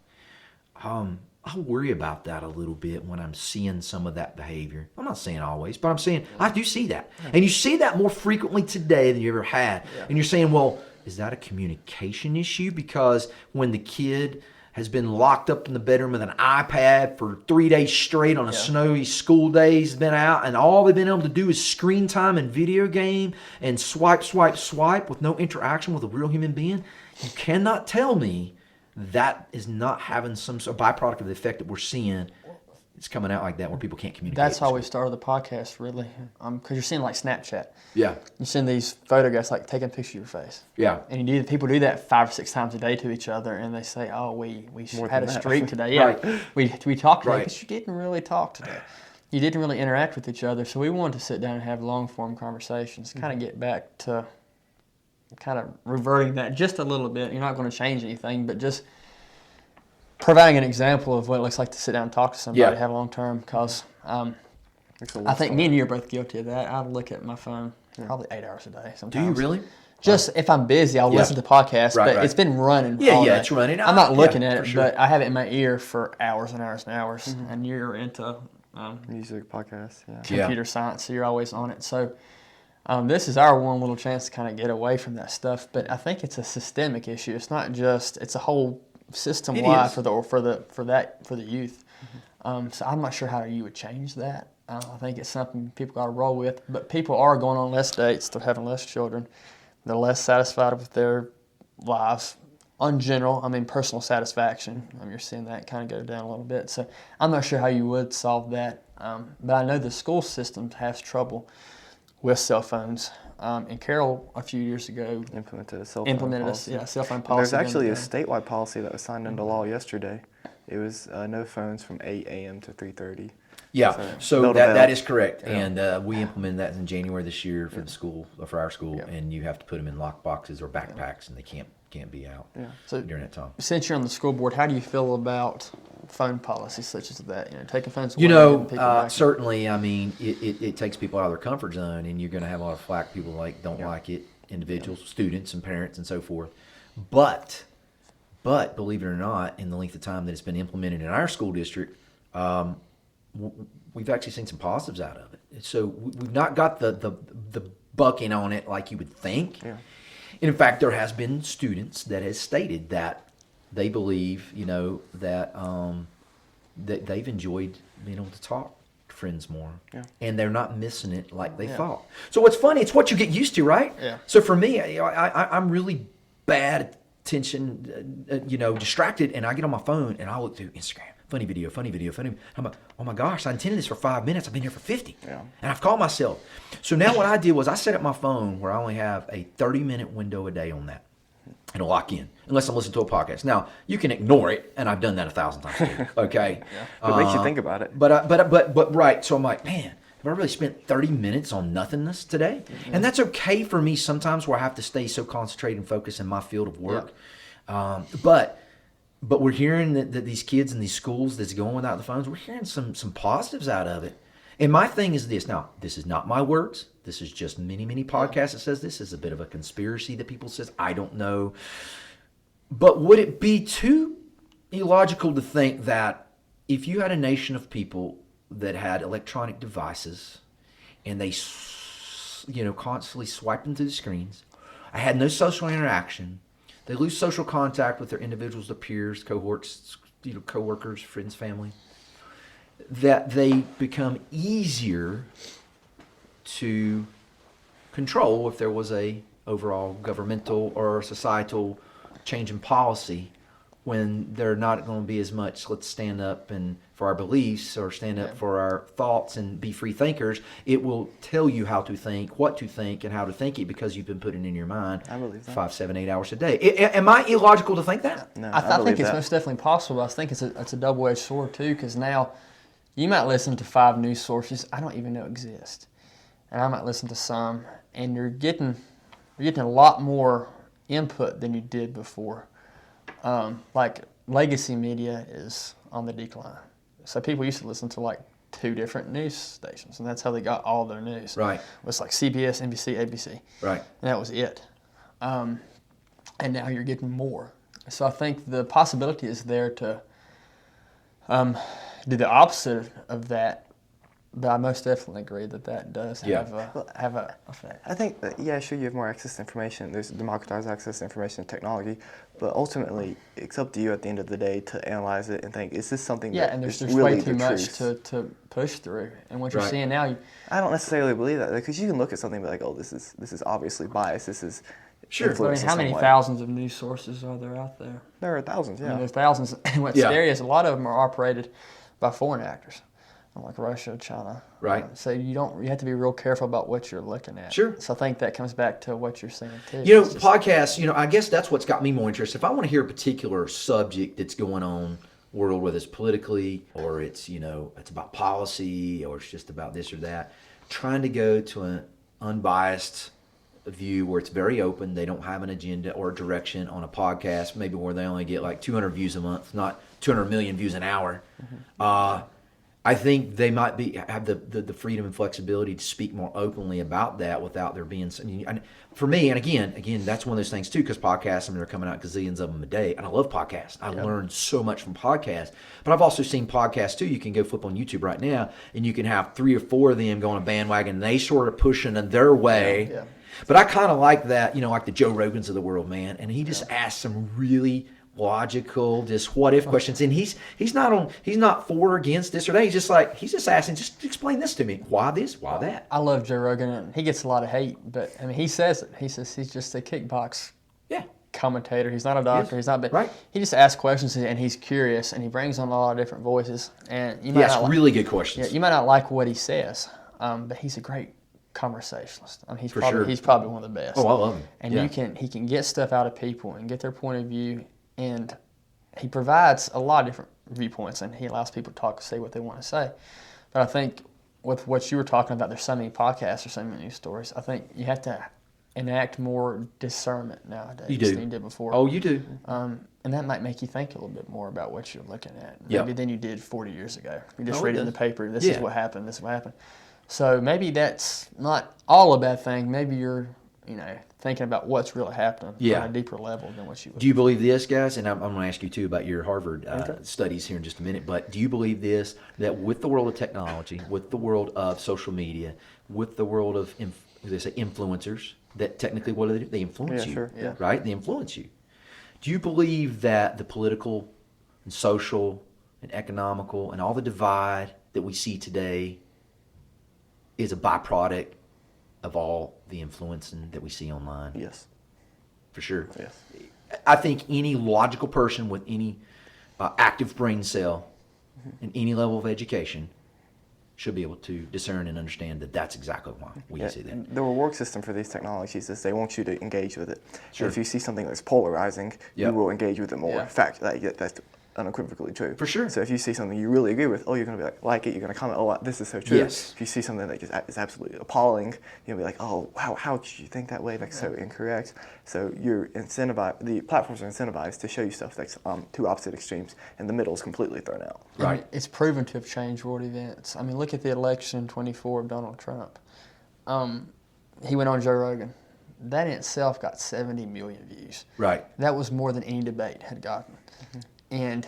I worry about that a little bit when I'm seeing some of that behavior. I'm not saying always, but I'm saying I do see that. And you see that more frequently today than you ever had. Yeah. And you're saying, well, is that a communication issue? Because when the kid has been locked up in the bedroom with an iPad for 3 days straight on a snowy school day, he's been out, and all they've been able to do is screen time and video game and swipe with no interaction with a real human being, you cannot tell me that is not having some sort of byproduct of the effect that we're seeing. It's coming out like that where people can't communicate. That's how we started the podcast, really. Because you're seeing like Snapchat. Yeah. You send these photographs, like taking a picture of your face. Yeah. And people do that 5 or 6 times a day to each other, and they say, oh, we had a streak today. Yeah. Right. We talked today, but you didn't really talk today. You didn't really interact with each other. So we wanted to sit down and have long-form conversations, kind of get back to kind of reverting that just a little bit. You're not going to change anything, but just providing an example of what it looks like to sit down and talk to somebody, have long term, because I think me and you are both guilty of that. I look at my phone probably 8 hours a day sometimes. Do you really? Just if I'm busy, I'll listen to podcasts, but it's been running all day. It's running. I'm not looking at it, but I have it in my ear for hours and hours and hours, and you're into music, podcasts, computer science, so you're always on it. So this is our one little chance to kind of get away from that stuff, but I think it's a systemic issue. It's not just, it's a whole system-wide for the youth. So I'm not sure how you would change that. I think it's something people got to roll with. But people are going on less dates. They're having less children. They're less satisfied with their lives. In general, personal satisfaction. You're seeing that kind of go down a little bit. So I'm not sure how you would solve that. But I know the school system has trouble with cell phones. And Carroll, a few years ago, implemented a cell phone policy. Cell phone policy. There's actually a statewide policy that was signed into law yesterday. It was no phones from 8 a.m. to 3:30. Yeah, so that is correct. Yeah. And we implemented that in January this year for the school, for our school, and you have to put them in lock boxes or backpacks, and they can't be out during that time. Since you're on the school board, how do you feel about phone policies such as that? Taking phones away. Certainly. It takes people out of their comfort zone, and you're going to have a lot of flack. People don't like it. Individuals, students, and parents, and so forth. But believe it or not, in the length of time that it's been implemented in our school district, we've actually seen some positives out of it. So we've not got the bucking on it like you would think. Yeah. And in fact, there has been students that has stated that they believe, that they've enjoyed being able to talk to friends more, and they're not missing it like they thought. So what's funny, it's what you get used to, right? Yeah. So for me, I'm really bad attention, distracted, and I get on my phone and I look through Instagram. Funny video. I'm like, oh my gosh, I intended this for 5 minutes. I've been here for 50. Yeah. And I've called myself. So now what I did was I set up my phone where I only have a 30-minute window a day on that. It'll lock in unless I'm listening to a podcast. Now you can ignore it, and I've done that 1,000 times too. Okay, It makes you think about it. But right. So I'm like, man, have I really spent 30 minutes on nothingness today? Mm-hmm. And that's okay for me sometimes, where I have to stay so concentrated and focused in my field of work. Yeah. But we're hearing that these kids in these schools that's going without the phones, we're hearing some positives out of it. And my thing is this. Now, this is not my words. This is just many podcasts that says this is a bit of a conspiracy that people says. I don't know. But would it be too illogical to think that if you had a nation of people that had electronic devices and they, constantly swiped them through the screens, I had no social interaction, they lose social contact with their individuals, their peers, cohorts, coworkers, friends, family, that they become easier to control if there was a overall governmental or societal change in policy, when they're not going to be as much, let's stand up and for our beliefs or stand up for our thoughts and be free thinkers. It will tell you how to think, what to think, and how to think it, because you've been putting it in your mind. I believe that. 5, 7, 8 hours a day. Am I illogical to think that? No, I think it's most definitely possible. I think it's a double-edged sword too, because now you might listen to 5 news sources I don't even know exist, and I might listen to some, and you're getting a lot more input than you did before. Like legacy media is on the decline. So people used to listen to like 2 different news stations, and that's how they got all their news. Right. It was like CBS, NBC, ABC. Right. And that was it. And now you're getting more. So I think the possibility is there to do the opposite of that. But I most definitely agree that does have a effect. I think that, sure, you have more access to information. There's democratized access to information and technology, but ultimately, it's up to you at the end of the day to analyze it and think, is this something that and is there's really way too the much truth? to push through. And what you're seeing now, I don't necessarily believe that, because you can look at something and be like, oh, this is obviously biased. This is sure. I mean, how many thousands of news sources are there out there? There are thousands. Yeah, I mean, there's thousands. And what's scary is a lot of them are operated by foreign actors, like Russia, China. Right. So you have to be real careful about what you're looking at. Sure. So I think that comes back to what you're saying too. Podcasts, I guess that's what's got me more interested. If I want to hear a particular subject that's going on world, whether it's politically or it's, it's about policy or it's just about this or that, trying to go to an unbiased view where it's very open, they don't have an agenda or a direction on a podcast, maybe where they only get like 200 views a month, not 200 million views an hour. Mm-hmm. I think they might have the freedom and flexibility to speak more openly about that without there being. For me, and again, that's one of those things too, because podcasts, they're coming out gazillions of them a day, and I love podcasts. I learned so much from podcasts, but I've also seen podcasts too. You can go flip on YouTube right now, and you can have 3 or 4 of them go on a bandwagon, and they sort of pushing in their way. Yeah. But I kind of like that, like the Joe Rogans of the world, man, and he just asks some really logical, just what if questions, and he's not for or against this or that. He's just asking, just explain this to me. Why this? Why that? I love Joe Rogan, and he gets a lot of hate, but I mean, he says it. He says he's just a kickbox commentator. He's not a doctor. He's not. But right. He just asks questions, and he's curious, and he brings on a lot of different voices. And he asks really good questions. Yeah, you might not like what he says, but he's a great conversationalist. I mean, he's probably one of the best. Oh, I love him. And he can get stuff out of people and get their point of view. And he provides a lot of different viewpoints, and he allows people to talk, say what they want to say. But I think with what you were talking about, there's so many podcasts or so many news stories. I think you have to enact more discernment nowadays than you did before. Oh, you do. And that might make you think a little bit more about what you're looking at. Maybe than you did 40 years ago. You just read it in the paper. This is what happened. This is what happened. So maybe that's not all a bad thing. Maybe you're, thinking about what's really happening on a deeper level than what you would. Do you believe this, guys? And I'm going to ask you, too, about your Harvard studies here in just a minute. But do you believe this, that with the world of technology, with the world of social media, with the world of, they say, influencers, that technically what do? They influence you, right? They influence you. Do you believe that the political and social and economical and all the divide that we see today is a byproduct of all the influencing that we see online? Yes. For sure. Yes. I think any logical person with any active brain cell and any level of education should be able to discern and understand that that's exactly why we see that. The reward system for these technologies is they want you to engage with it. Sure. If you see something that's polarizing, you will engage with it more. In fact, that's unequivocally true. For sure. So if you see something you really agree with, you're going to be like it. You're going to comment, oh, this is so true. Yes. If you see something that just is absolutely appalling, you'll be like, oh, wow, how could you think that way? That's so incorrect. So you're incentivized. The platforms are incentivized to show you stuff that's two opposite extremes, and the middle is completely thrown out. Right. And it's proven to have changed world events. I mean, look at the election in 24 of Donald Trump. He went on Joe Rogan. That in itself got 70 million views. Right. That was more than any debate had gotten. And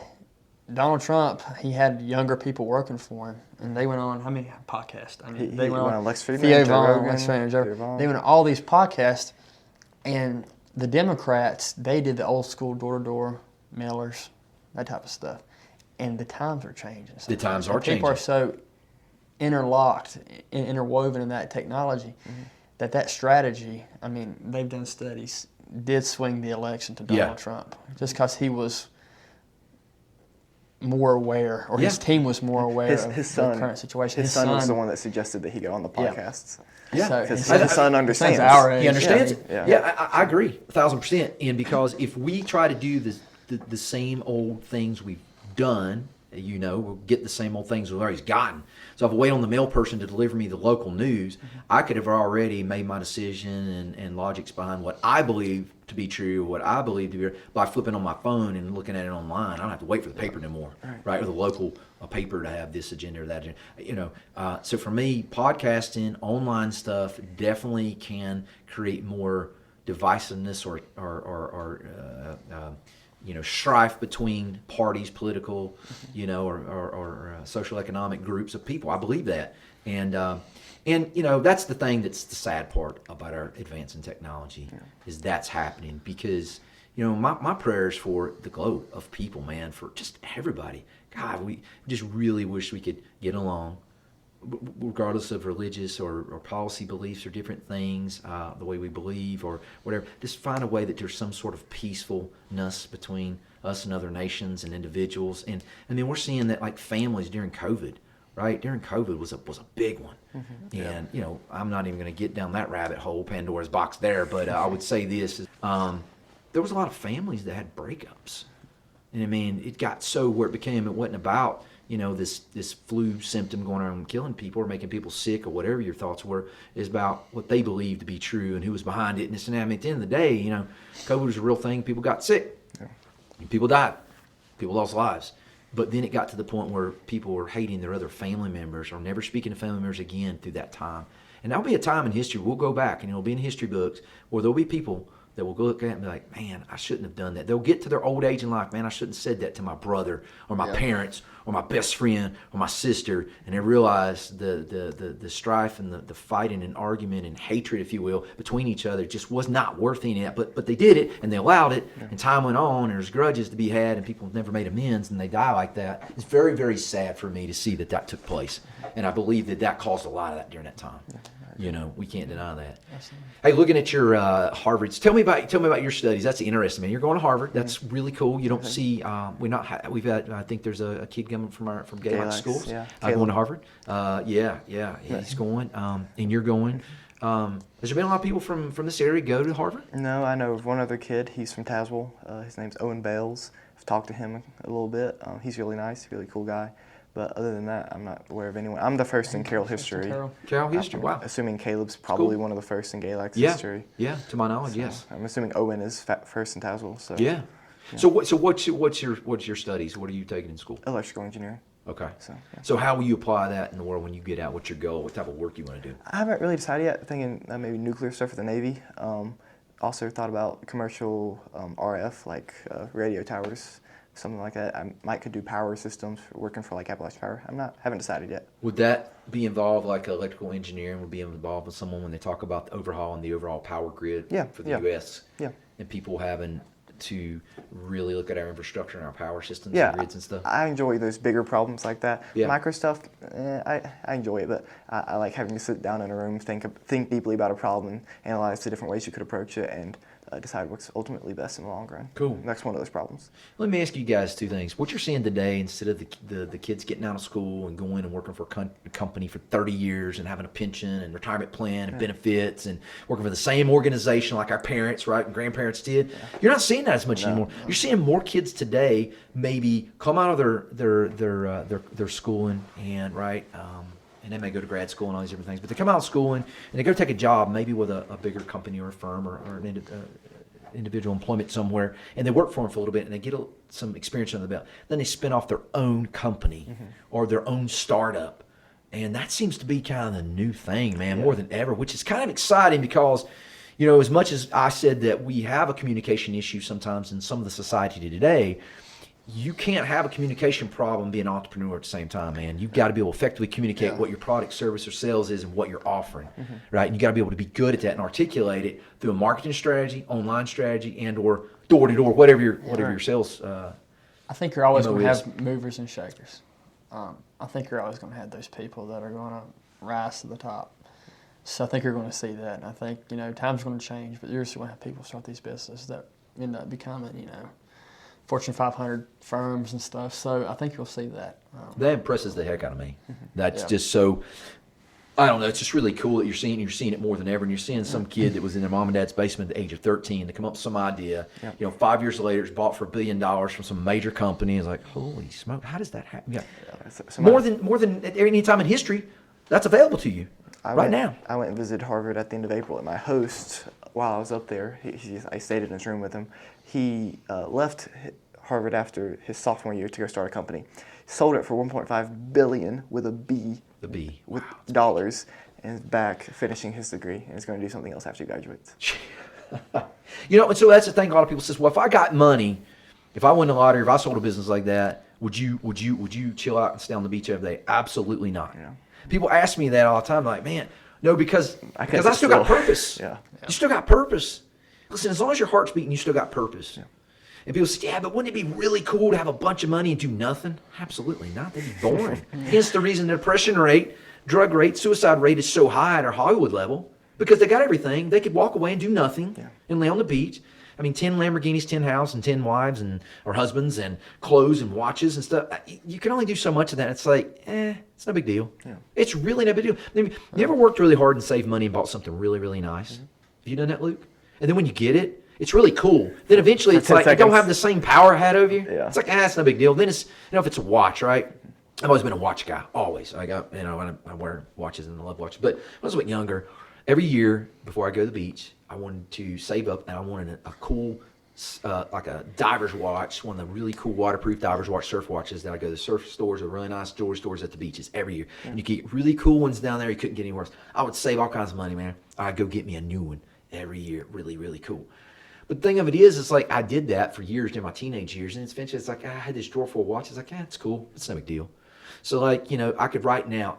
Donald Trump, he had younger people working for him, and they went on how many podcasts? I mean, They went on Lex Fridman, Theo Joe Vaughn, Rogan, Lex Fridman, Theo Vaughn. They went on all these podcasts, and the Democrats, they did the old school door-to-door mailers, that type of stuff. And the times are changing. The times are changing. People are so interlocked, interwoven in that technology, that strategy, I mean, they've done studies, did swing the election to Donald Trump. Just because he was more aware, or his team was more aware of the current situation. His son was the one that suggested that he go on the podcasts. Yeah, Because his son understands. He understands it. Yeah, I agree, 1,000%. And because if we try to do the same old things we've done, we'll get the same old things we've always gotten. So if I wait on the mail person to deliver me the local news, I could have already made my decision and logics behind what I believe to be true, what I believe to be by flipping on my phone and looking at it online. I don't have to wait for the paper anymore, right? Or the local paper to have this agenda or that agenda. So for me, podcasting, online stuff definitely can create more divisiveness or strife between parties, political, or social economic groups of people. I believe that, and that's the thing that's the sad part about our advance in technology is that's happening because my prayers for the globe of people, man, for just everybody. God, we just really wish we could get along, regardless of religious or policy beliefs or different things, the way we believe or whatever. Just find a way that there's some sort of peacefulness between us and other nations and individuals. And then we're seeing that like families during COVID, right? During COVID was a big one. And, I'm not even going to get down that rabbit hole, Pandora's box there, but I would say this. There was a lot of families that had breakups. And I mean, it got so where it wasn't about this flu symptom going around and killing people or making people sick or whatever your thoughts were, is about what they believed to be true and who was behind it. And this and that. I mean, at the end of the day, COVID was a real thing. People got sick. People died. People lost lives. But then it got to the point where people were hating their other family members or never speaking to family members again through that time. And that'll be a time in history. We'll go back and it'll be in history books where there'll be people that will go look at it and be like, man, I shouldn't have done that. They'll get to their old age in life, man, I shouldn't have said that to my brother or my parents or my best friend or my sister. And they realize the strife and the fighting and argument and hatred, if you will, between each other just was not worth any of that. But they did it and they allowed it and time went on and there's grudges to be had and people never made amends and they die like that. It's very, very sad for me to see that took place. And I believe that caused a lot of that during that time. We can't deny that. Absolutely. Hey, looking at your Harvards, tell me about your studies. That's interesting, man. You're going to Harvard. That's really cool. You don't see we've had. I think there's a kid coming from Galax School. Yeah, going to Harvard. He's going, and you're going. Has there been a lot of people from this area go to Harvard? No, I know of one other kid. He's from Tazewell. His name's Owen Bales. I've talked to him a little bit. He's really nice, really cool guy. But other than that, I'm not aware of anyone. I'm the first in Carroll history. Carroll history, wow. Assuming Caleb's probably one of the first in Galax history. Yeah, to my knowledge, yes. I'm assuming Owen is first in Tazewell. So. Yeah. So what's your studies? What are you taking in school? Electrical engineering. Okay. So how will you apply that in the world when you get out? What's your goal? What type of work you want to do? I haven't really decided yet. Thinking maybe nuclear stuff for the Navy. Also thought about commercial RF, like radio towers. Something like that. I could do power systems, working for like Appalachian Power. Haven't decided yet. Would that be involved, like electrical engineering would be involved with someone when they talk about the overhaul and the overall power grid for the U.S.? Yeah. And people having to really look at our infrastructure and our power systems and grids and stuff? I enjoy those bigger problems like that. Yeah. Micro stuff, I enjoy it, but I like having to sit down in a room, think deeply about a problem, and analyze the different ways you could approach it, and decide what's ultimately best in the long run. Cool. And that's one of those problems. Let me ask you guys two things. What you're seeing today, instead of the kids getting out of school and going and working for a company for 30 years and having a pension and retirement plan and benefits and working for the same organization like our parents, right, and grandparents did, you're not seeing that as much anymore. You're seeing more kids today maybe come out of their schooling and and they may go to grad school and all these different things, but they come out of schooling and they go take a job maybe with a bigger company or a firm or an individual employment somewhere, and they work for them for a little bit and they get some experience under the belt. Then they spin off their own company or their own startup. And that seems to be kind of the new thing, man, more than ever, which is kind of exciting because, as much as I said that we have a communication issue sometimes in some of the society today, you can't have a communication problem being an entrepreneur at the same time, man. You've got to be able to effectively communicate what your product, service, or sales is and what you're offering, right? And you got to be able to be good at that and articulate it through a marketing strategy, online strategy, and or door-to-door, whatever your sales I think you're always going to have movers and shakers. I think you're always going to have those people that are going to rise to the top. So I think you're going to see that. And I think, time's going to change, but you're still going to have people start these businesses that end up becoming, Fortune 500 firms and stuff. So I think you'll see that. That impresses the heck out of me. That's just so, I don't know, it's just really cool that you're seeing it more than ever. And you're seeing some kid that was in their mom and dad's basement at the age of 13 to come up with some idea. 5 years later, it's bought for $1 billion from some major company. It's like, holy smoke, how does that happen? More than at any time in history, that's available to you now. I went and visited Harvard at the end of April, and my host, while I was up there, I stayed in his room with him. He left Harvard after his sophomore year to go start a company. Sold it for $1.5 billion with a B. The B. With dollars, and is back finishing his degree, and is going to do something else after he graduates. And so that's the thing. A lot of people says, well, if I got money, if I won the lottery, if I sold a business like that, would you chill out and stay on the beach every day? Absolutely not. Yeah. People ask me that all the time, like, man, no, because I still got purpose. You still got purpose. Listen, as long as your heart's beating, you still got purpose. And people say, yeah, but wouldn't it be really cool to have a bunch of money and do nothing? Absolutely not. That'd be boring. Hence the reason the depression rate, drug rate, suicide rate is so high at our Hollywood level, because they got everything. They could walk away and do nothing and lay on the beach. 10 Lamborghinis, 10 houses, and 10 wives or husbands and clothes and watches and stuff. You can only do so much of that. It's like, it's no big deal. Yeah. It's really no big deal. You ever worked really hard and saved money and bought something really, really nice? Have you done that, Luke? And then when you get it, it's really cool. Then eventually it's like, it don't have the same power it had over you. Yeah. It's like, it's no big deal. Then it's, if it's a watch, right? I've always been a watch guy, always. I wear watches and I love watches. But when I was a bit younger, every year before I go to the beach, I wanted to save up and I wanted a cool, like a diver's watch, one of the really cool waterproof diver's watch, surf watches that I go to the surf stores or really nice jewelry stores at the beaches every year. And you get really cool ones down there. You couldn't get any worse. I would save all kinds of money, man. I'd go get me a new one every year. Really, really cool. But the thing of it is, it's like I did that for years during my teenage years. And it's eventually, it's like I had this drawer full of watches. Like, it's cool. It's no big deal. So like, I could right now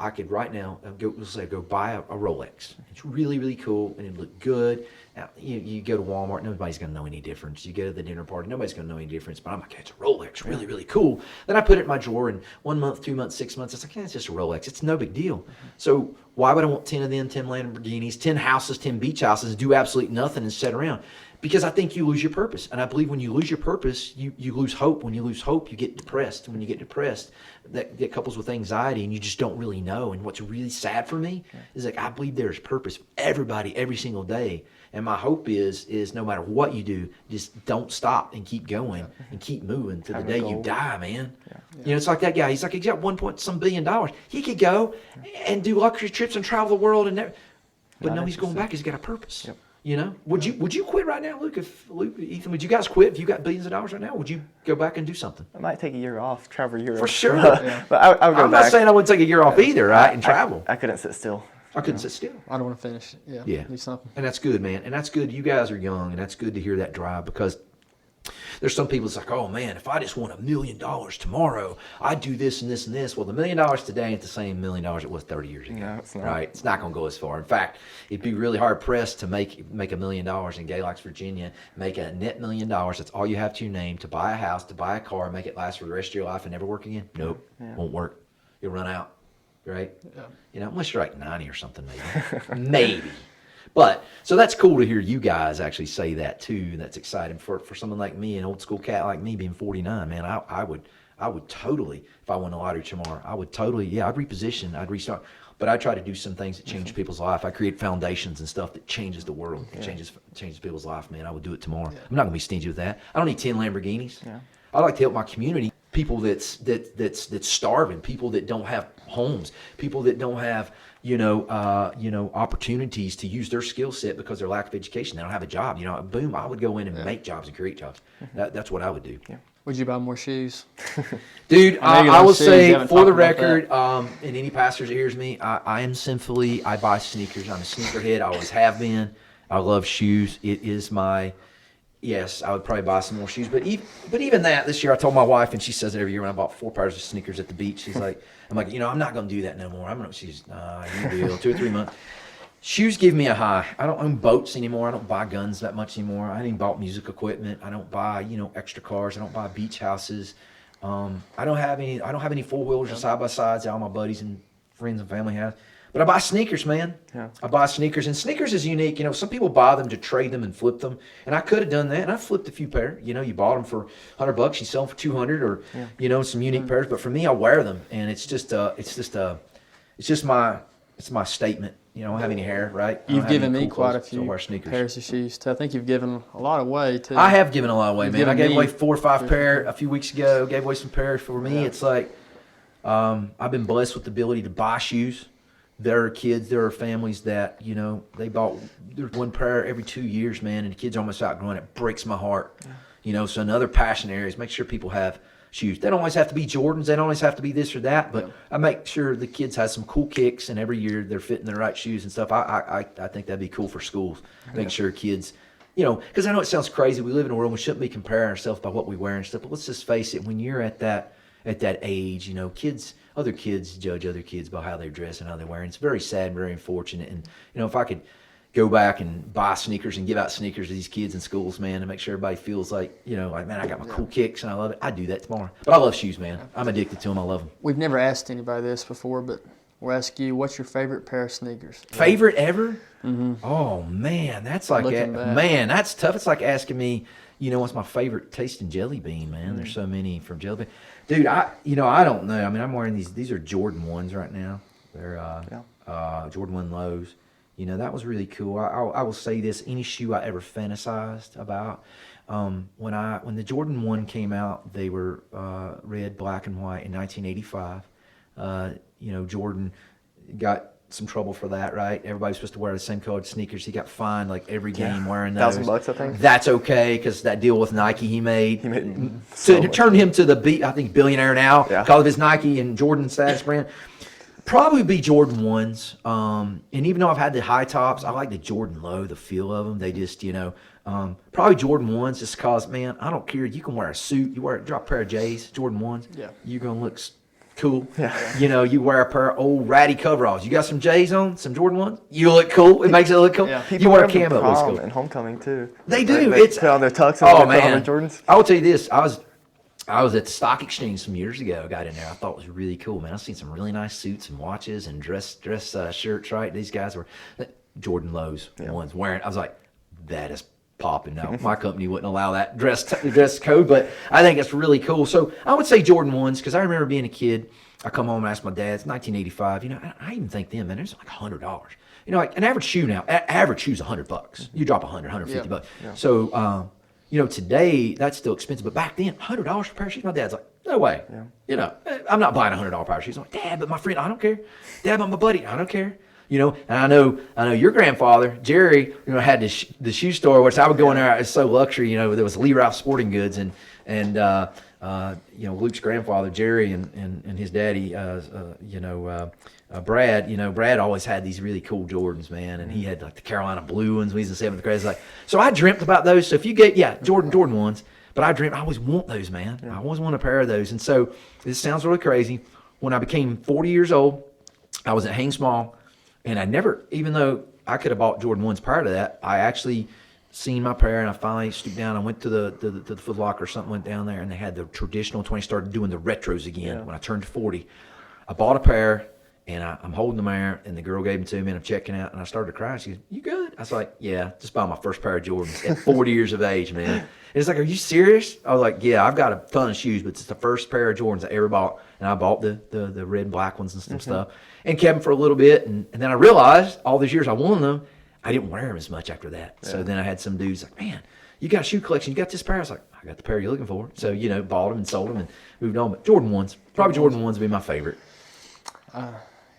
go buy a Rolex. It's really, really cool and it look good. Now, you go to Walmart, nobody's going to know any difference. You go to the dinner party, nobody's going to know any difference. But I'm like, it's a Rolex, really, really cool. Then I put it in my drawer and 1 month, 2 months, 6 months, it's like, it's just a Rolex. It's no big deal. So why would I want 10 of them, 10 Lamborghinis, 10 houses, 10 beach houses, do absolutely nothing and sit around? Because I think you lose your purpose. And I believe when you lose your purpose, you lose hope. When you lose hope, you get depressed. When you get depressed, that couples with anxiety and you just don't really know. And what's really sad for me is like, I believe there's purpose for everybody every single day. And my hope is no matter what you do, just don't stop and keep going and keep moving to the day you die, man. Yeah. It's like that guy. He's like, he's got $1 billion. He could go and do luxury trips and travel the world but no, he's going back. He's got a purpose. Yep. Would you quit right now, Luke? Ethan, would you guys quit if you got billions of dollars right now? Would you go back and do something? I might take a year off, travel Europe. For sure. But I would go back. I'm not saying I would take a year off either, right? And travel. I couldn't sit still. I couldn't sit still. I don't want to finish. Yeah. Do something. And that's good, man. And that's good. You guys are young, and that's good to hear that drive because there's some people that's like, oh man, if I just won $1 million tomorrow, I'd do this and this and this. Well, the $1 million today ain't the same $1 million it was 30 years ago. No, it's not. Right? It's not going to go as far. In fact, it'd be really hard pressed to make $1 million in Galax, Virginia, make a net $1 million. That's all you have to your name, to buy a house, to buy a car, make it last for the rest of your life and never work again. Nope. Won't work. You'll run out. Right? Yeah. Unless you're like 90 or something, maybe. Maybe. But so that's cool to hear you guys actually say that too. That's exciting for someone like me, an old school cat like me, being 49. Man, I would totally, if I won the lottery tomorrow, I'd reposition, I'd restart. But I try to do some things that change people's life. I create foundations and stuff that changes the world, changes people's life. Man, I would do it tomorrow. I'm not gonna be stingy with that. I don't need 10 Lamborghinis. I like to help my community, people that's starving, people that don't have homes, people that don't have opportunities to use their skill set because of their lack of education. They don't have a job. Boom, I would go in and make jobs and create jobs. That's what I would do. Would you buy more shoes? Dude, I will say, for the record, and any pastor that hears me, I am sinfully, I buy sneakers. I'm a sneakerhead. I always have been. I love shoes. It is yes, I would probably buy some more shoes. But even that, this year I told my wife, and she says it every year when I bought 4 pairs of sneakers at the beach. She's like, I'm like, I'm not going to do that no more. She's, you will, 2 or 3 months. Shoes give me a high. I don't own boats anymore. I don't buy guns that much anymore. I ain't bought music equipment. I don't buy, extra cars. I don't buy beach houses. I don't have any 4-wheelers or side-by-sides that all my buddies and friends and family have. But I buy sneakers, man. I buy sneakers, and sneakers is unique. Some people buy them to trade them and flip them, and I could have done that, and I flipped a few pair. You bought them for $100, you sell them for 200, or some unique pairs. But for me, I wear them, and it's just my statement. I don't have any hair, right? You've given me quite a few pairs of shoes too. I think you've given a lot away too. I have given a lot away, man. I gave away 4 or 5 pair a few weeks ago. Gave away some pairs. For me, it's like I've been blessed with the ability to buy shoes. There are families that, they bought, there's 1 pair every 2 years, man, and the kids are almost outgrowing it. It breaks my heart. So another passion area is make sure people have shoes. They don't always have to be Jordans. They don't always have to be this or that, but I make sure the kids have some cool kicks, and every year they're fitting the right shoes and stuff. I think that'd be cool for schools. Make sure kids, because I know it sounds crazy. We live in a world we shouldn't be comparing ourselves by what we wear and stuff, but let's just face it, when you're at that age, other kids judge other kids by how they dress and how they wear. And it's very sad and very unfortunate. And, if I could go back and buy sneakers and give out sneakers to these kids in schools, man, and make sure everybody feels like, man, I got my cool kicks and I love it. I'd do that tomorrow. But I love shoes, man. I'm addicted to them. I love them. We've never asked anybody this before, but we'll ask you, what's your favorite pair of sneakers? Favorite ever? Mm-hmm. Oh, man, that's like, man, that's tough. It's like asking me, what's my favorite taste in jelly bean, man? Mm-hmm. There's so many from jelly bean. Dude, I don't know. I mean, I'm wearing these are Jordan 1s right now. They're Jordan 1 lows. That was really cool. I will say this, any shoe I ever fantasized about, when the Jordan 1 came out, they were red, black, and white in 1985. Jordan got some trouble for that, right? Everybody's supposed to wear the same colored sneakers. He got fined like every game wearing those. $1,000, I think. That's okay, because that deal with Nike he made turned him to the billionaire now because of his Nike and Jordan status brand. Probably be Jordan 1s. And even though I've had the high tops, I like the Jordan low, the feel of them. They just, probably Jordan 1s just because, man, I don't care. You can wear a suit. Drop a pair of J's, Jordan 1s. Yeah. You're going to look cool. Yeah. You wear a pair of old ratty coveralls. You got some J's on, some Jordan 1s. You look cool. It makes it look cool. Yeah. You wear a camo. Looks cool. And homecoming, too. They do. They put on their tux and put on their Jordans. I will tell you this. I was at the stock exchange some years ago. I got in there. I thought it was really cool, man. I've seen some really nice suits and watches and dress shirts, right? These guys were Jordan lows ones wearing. I was like, that is popping. Now, my company wouldn't allow that dress code, but I think it's really cool. So I would say Jordan 1s because I remember being a kid. I come home and ask my dad, it's 1985. I even think then, man, it's like $100. Like an average shoe now, average shoe's $100. You drop $150. Yeah. So, today that's still expensive, but back then, $100 for a pair of shoes. My dad's like, no way. Yeah. I'm not buying $100 pair of shoes. I'm like, Dad, but my friend, I don't care. Dad, but my buddy, I don't care. And I know your grandfather, Jerry, had the shoe store, which I would go in there. It's so luxury. There was Lee Ralph Sporting Goods and Luke's grandfather, Jerry, and his daddy, Brad. Brad always had these really cool Jordans, man, and he had like the Carolina blue ones when he was in 7th grade. So I dreamt about those. So if you get Jordan 1s, but I always want those, man. I always want a pair of those. And so this sounds really crazy. When I became 40 years old, I was at Hanes Mall, and I never, even though I could have bought Jordan 1s prior to that, I actually seen my pair, and I finally stooped down. I went to the Foot Locker or something, went down there, and they had the traditional 20. Started doing the retros again when I turned 40. I bought a pair, And I'm holding them there, and the girl gave them to me, and I'm checking out, and I started to cry. She goes, "You good?" I was like, "Yeah, just bought my first pair of Jordans at 40 years of age, man." And it's like, "Are you serious?" I was like, "Yeah, I've got a ton of shoes, but it's the first pair of Jordans I ever bought." And I bought the red and black ones and some stuff, and kept them for a little bit. And then I realized all these years I won them, I didn't wear them as much after that. Yeah. So then I had some dudes like, "Man, you got a shoe collection. You got this pair?" I was like, "I got the pair you're looking for." So, bought them and sold them and moved on. But Jordan 1s, probably Jordan 1s would be my favorite.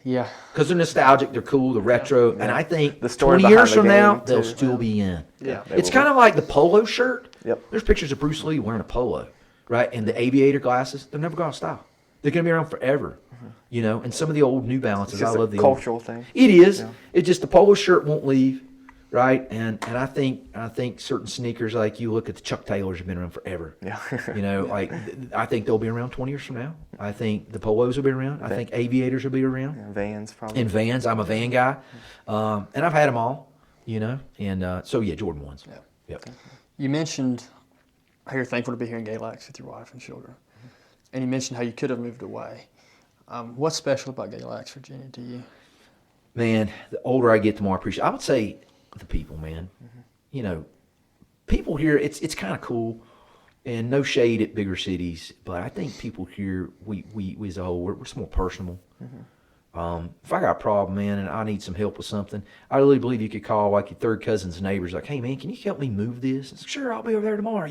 Yeah. Because they're nostalgic, they're cool, they're retro, and I think the story 20 years the from now, too. they'll still be in. Yeah. It's kind of like the polo shirt. Yep. There's pictures of Bruce Lee wearing a polo, right? And the aviator glasses, they're never going to stop. They're going to be around forever, And some of the old New Balances, I love the cultural thing. It is. Yeah. It's just the polo shirt won't leave, right? And I think certain sneakers, like you look at the Chuck Taylors, have been around forever. Yeah. Like I think they'll be around 20 years from now. I think the polos will be around. I think aviators will be around. And Vans probably. And Vans, I'm a Van guy, and I've had them all, And so yeah, Jordan 1s. Yeah. Yep. You mentioned how you're thankful to be here in Galax with your wife and children, and you mentioned how you could have moved away. What's special about Galax, Virginia, to you? Man, the older I get, the more I appreciate. I would say the people, man. People here, it's kind of cool, and no shade at bigger cities, but I think people here, we as a whole, we're just more personable. If I got a problem, man, and I need some help with something, I really believe you could call like your third cousin's neighbors, like, "Hey, man, can you help me move this?" It's, "Sure, I'll be over there tomorrow.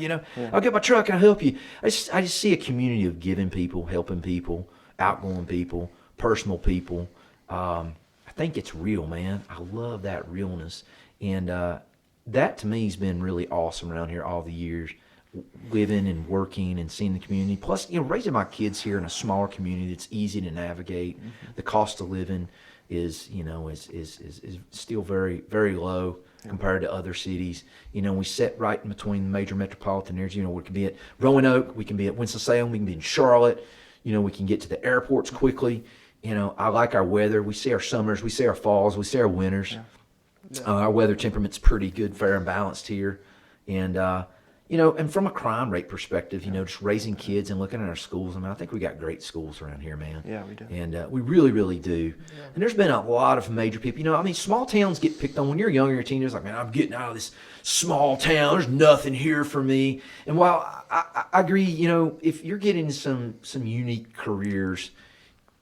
I'll get my truck and I'll help you." I just see a community of giving people, helping people, outgoing people, personal people. I think it's real, man. I love that realness, and that to me has been really awesome around here all the years, living and working and seeing the community. Plus, raising my kids here in a smaller community that's easy to navigate. The cost of living is still very, very low compared to other cities. We sit right in between the major metropolitan areas. We can be at Roanoke, we can be at Winston-Salem, we can be in Charlotte. We can get to the airports quickly. I like our weather. We see our summers, we see our falls, we see our winters. Yeah. Our weather temperament's pretty good, fair and balanced here. And, and from a crime rate perspective, just raising kids and looking at our schools, I think we got great schools around here, man. Yeah, we do. And we really, really do. Yeah. And there's been a lot of major people. Small towns get picked on. When you're younger, you're a teenager, like, "Man, I'm getting out of this small town. There's nothing here for me." And while I agree, if you're getting some unique careers,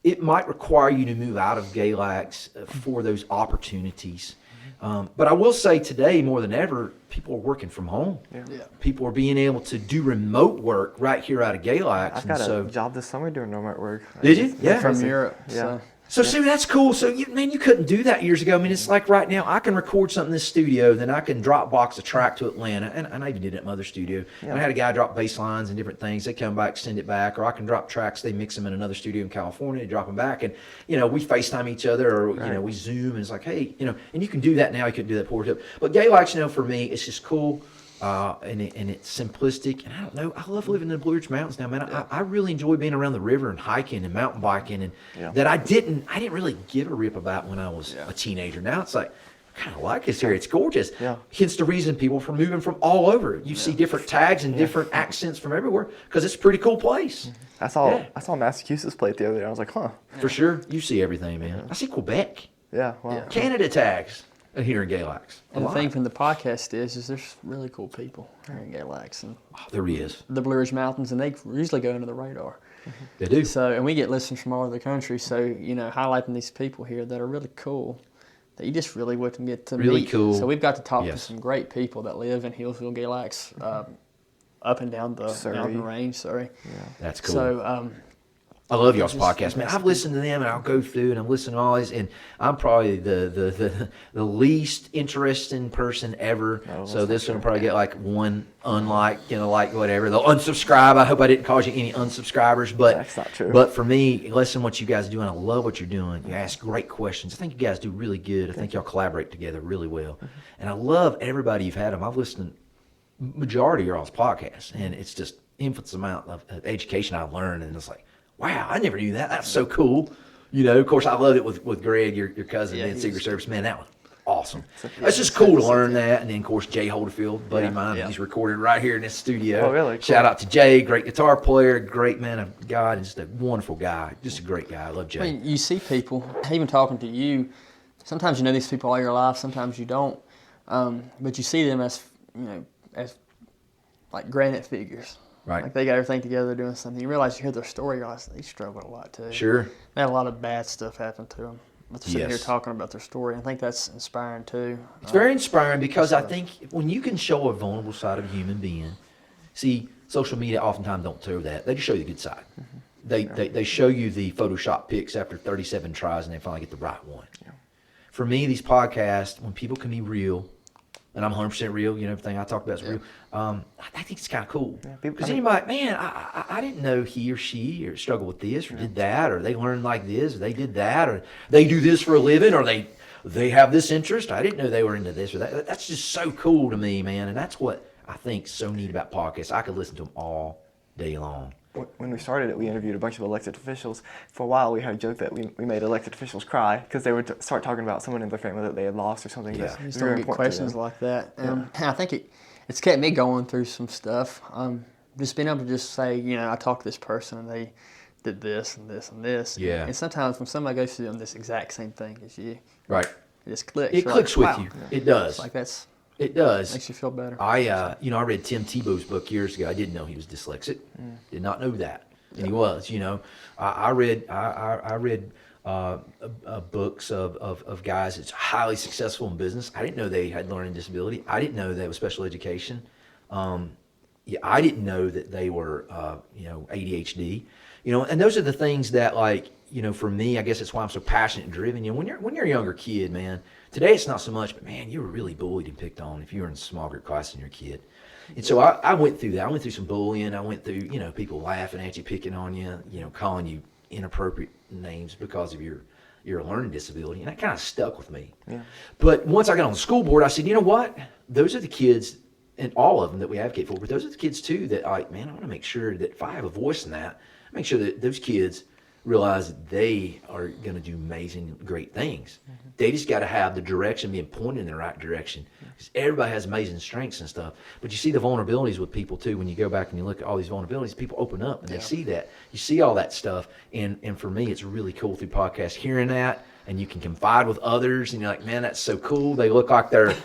it might require you to move out of Galax for those opportunities. But I will say today, more than ever, people are working from home. Yeah. People are being able to do remote work right here out of Galax. I got a job this summer doing remote work. Did you? Yeah. From Europe. Yeah. So see, that's cool. So, you couldn't do that years ago. It's like right now, I can record something in this studio, then I can Dropbox a track to Atlanta, and I even did it at my other studio. Yeah. And I had a guy drop bass lines and different things. They come back, send it back, or I can drop tracks. They mix them in another studio in California, they drop them back, and we FaceTime each other, or we Zoom, and it's like, hey, and you can do that now. You couldn't do that before. But Galax, for me, it's just cool. And it's simplistic, and I don't know. I love living in the Blue Ridge Mountains now, man. I really enjoy being around the river and hiking and mountain biking, and that I didn't really give a rip about when I was a teenager. Now it's like, I kind of like this area. It's gorgeous. Yeah. Hence the reason people are moving from all over. You see different tags and different accents from everywhere because it's a pretty cool place. I saw Massachusetts plate the other day. I was like, huh. For sure, you see everything, man. I see Quebec. Yeah. Wow. Canada tags. Here in Galax. And the thing from the podcast is there's really cool people here in Galax. And there is. The Blue Ridge Mountains, and they usually go under the radar. They do. So, and we get listeners from all over the country, so, highlighting these people here that are really cool that you just really wouldn't get to meet. Really cool. So we've got to talk to some great people that live in Hillsville, Galax, up and down the mountain range, Yeah. That's cool. So, I love y'all's podcast, man. I've listened to them, and I'll go through and I'm listening to all these, and I'm probably the least interesting person ever. So this one will probably get like one unlike, like whatever. They'll unsubscribe. I hope I didn't cause you any unsubscribers, but that's not true. But for me, listen to what you guys are doing. I love what you're doing. You ask great questions. I think you guys do really good. I think y'all collaborate together really well, and I love everybody you've had them. I've listened to majority of y'all's podcasts, and it's just infinite amount of education I've learned, and it's like, wow, I never knew that. That's so cool. Of course, I loved it with Greg, your cousin, in Secret Service. Man, that one. awesome. It's just cool to learn that. And then, of course, Jay Holderfield, buddy of mine, he's recorded right here in this studio. Oh, really? Cool. Shout out to Jay, great guitar player, great man of God, and just a wonderful guy. Just a great guy. I love Jay. I mean, you see people, even talking to you, sometimes you know these people all your life, sometimes you don't. But you see them as, as like granite figures. Right. Like they got everything together doing something. You realize you hear their story, you're like, they struggled a lot too. Sure. They had a lot of bad stuff happen to them. But they're sitting here talking about their story. I think that's inspiring too. It's very inspiring because I think when you can show a vulnerable side of a human being, see, social media oftentimes don't show that. They just show you the good side. Mm-hmm. They show you the Photoshop pics after 37 tries and they finally get the right one. Yeah. For me, these podcasts, when people can be real, and I'm 100% real, everything I talk about is real. I think it's kind of cool. Because anybody, man, I didn't know he or she or struggled with this or did that, or they learned like this, or they did that, or they do this for a living, or they have this interest. I didn't know they were into this or that. That's just so cool to me, man. And that's what I think is so neat about podcasts. I could listen to them all day long. When we started it, we interviewed a bunch of elected officials. For a while, we had a joke that we made elected officials cry because they would start talking about someone in their family that they had lost or something. Yeah. You start get questions like that. I think it's kept me going through some stuff. Just being able to just say, I talked to this person and they did this and this and this. Yeah. And sometimes when somebody goes through this exact same thing as you, right, it just clicks. It clicks with you. It does. It does. Makes you feel better. I read Tim Tebow's book years ago. I didn't know he was dyslexic. Did not know that. And he was, I read books of guys that's highly successful in business. I didn't know they had learning disability. I didn't know they was special education. I didn't know that they were, ADHD. And those are the things that, for me, I guess that's why I'm so passionate and driven. When you're a younger kid, man, today it's not so much, but man, you were really bullied and picked on if you were in a small group class and you're a kid. And so I went through that. I went through some bullying. I went through, people laughing at you, picking on you, calling you inappropriate names because of your learning disability. And that kind of stuck with me. Yeah. But once I got on the school board, I said, you know what? Those are the kids, and all of them that we advocate for, but those are the kids too that I want to make sure that if I have a voice in that, make sure that those kids realize that they are going to do amazing, great things. Mm-hmm. They just got to have the direction being pointed in the right direction. Because everybody has amazing strengths and stuff. But you see the vulnerabilities with people too. When you go back and you look at all these vulnerabilities, people open up and they see that. You see all that stuff. And for me, it's really cool through podcasts hearing that. And you can confide with others. And you're like, man, that's so cool. They look like they're,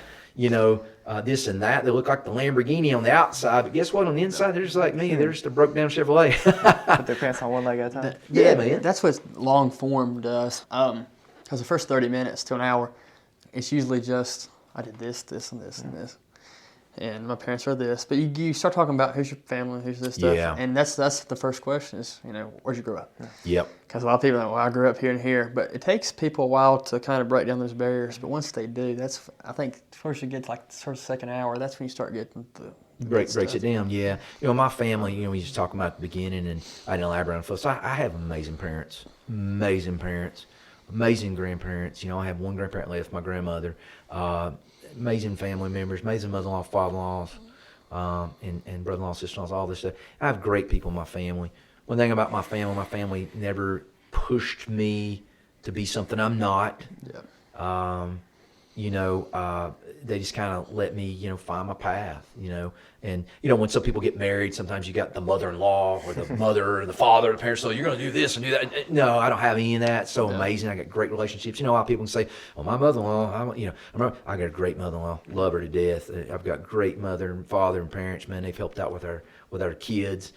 this and that. They look like the Lamborghini on the outside, but guess what? On the inside, they're just like me. They're just a broke down Chevrolet. Put their pants on one leg at a time. Man. That's what long form does. Because the first 30 minutes to an hour, it's usually just, I did this, this, and this, and this. And my parents are this. But you start talking about who's your family, who's this stuff. Yeah. And that's the first question is, where'd you grow up? Yep. Because a lot of people are like, well, I grew up here and here. But it takes people a while to kind of break down those barriers. But once they do, I think first you get to like the first second hour, that's when you start getting the breaks it down, yeah. My family, we just talking about at the beginning, and I didn't elaborate on it. So I have amazing parents, amazing grandparents. I have one grandparent left, my grandmother. Amazing family members, amazing mother-in-law, father-in-laws, and brother-in-law, sister-in-laws, all this stuff. I have great people in my family. One thing about my family never pushed me to be something I'm not. Yeah. They just kind of let me, find my path, And, when some people get married, sometimes you got the mother-in-law or the mother or the father or the parents, so you're going to do this and do that. No, I don't have any of that. It's so amazing. I got great relationships. How people can say, well, my mother-in-law, I got a great mother-in-law, love her to death. I've got great mother and father and parents, man. They've helped out with our kids.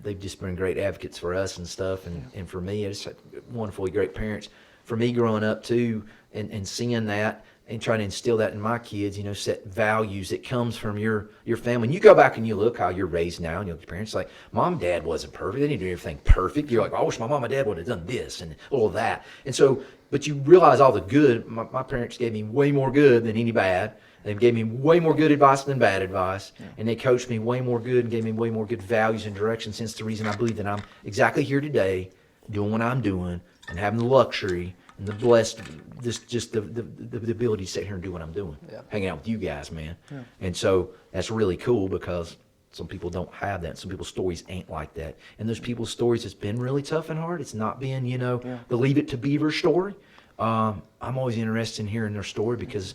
They've just been great advocates for us and stuff. And for me, it's wonderfully great parents. For me growing up too and seeing that, and trying to instill that in my kids, set values that comes from your family. And you go back and you look how you're raised now, and your parents like, mom, dad wasn't perfect. They didn't do everything perfect. You're like, I wish my mom and dad would have done this and all of that. And so, but you realize all the good. My parents gave me way more good than any bad. They gave me way more good advice than bad advice. Yeah. And they coached me way more good and gave me way more good values and directions. Hence the reason I believe that I'm exactly here today, doing what I'm doing and having the luxury and the blessed, the ability to sit here and do what I'm doing, hanging out with you guys, man. Yeah. And so that's really cool because some people don't have that. Some people's stories ain't like that. And those people's stories, it's been really tough and hard. It's not been, the Leave It to Beaver story. I'm always interested in hearing their story because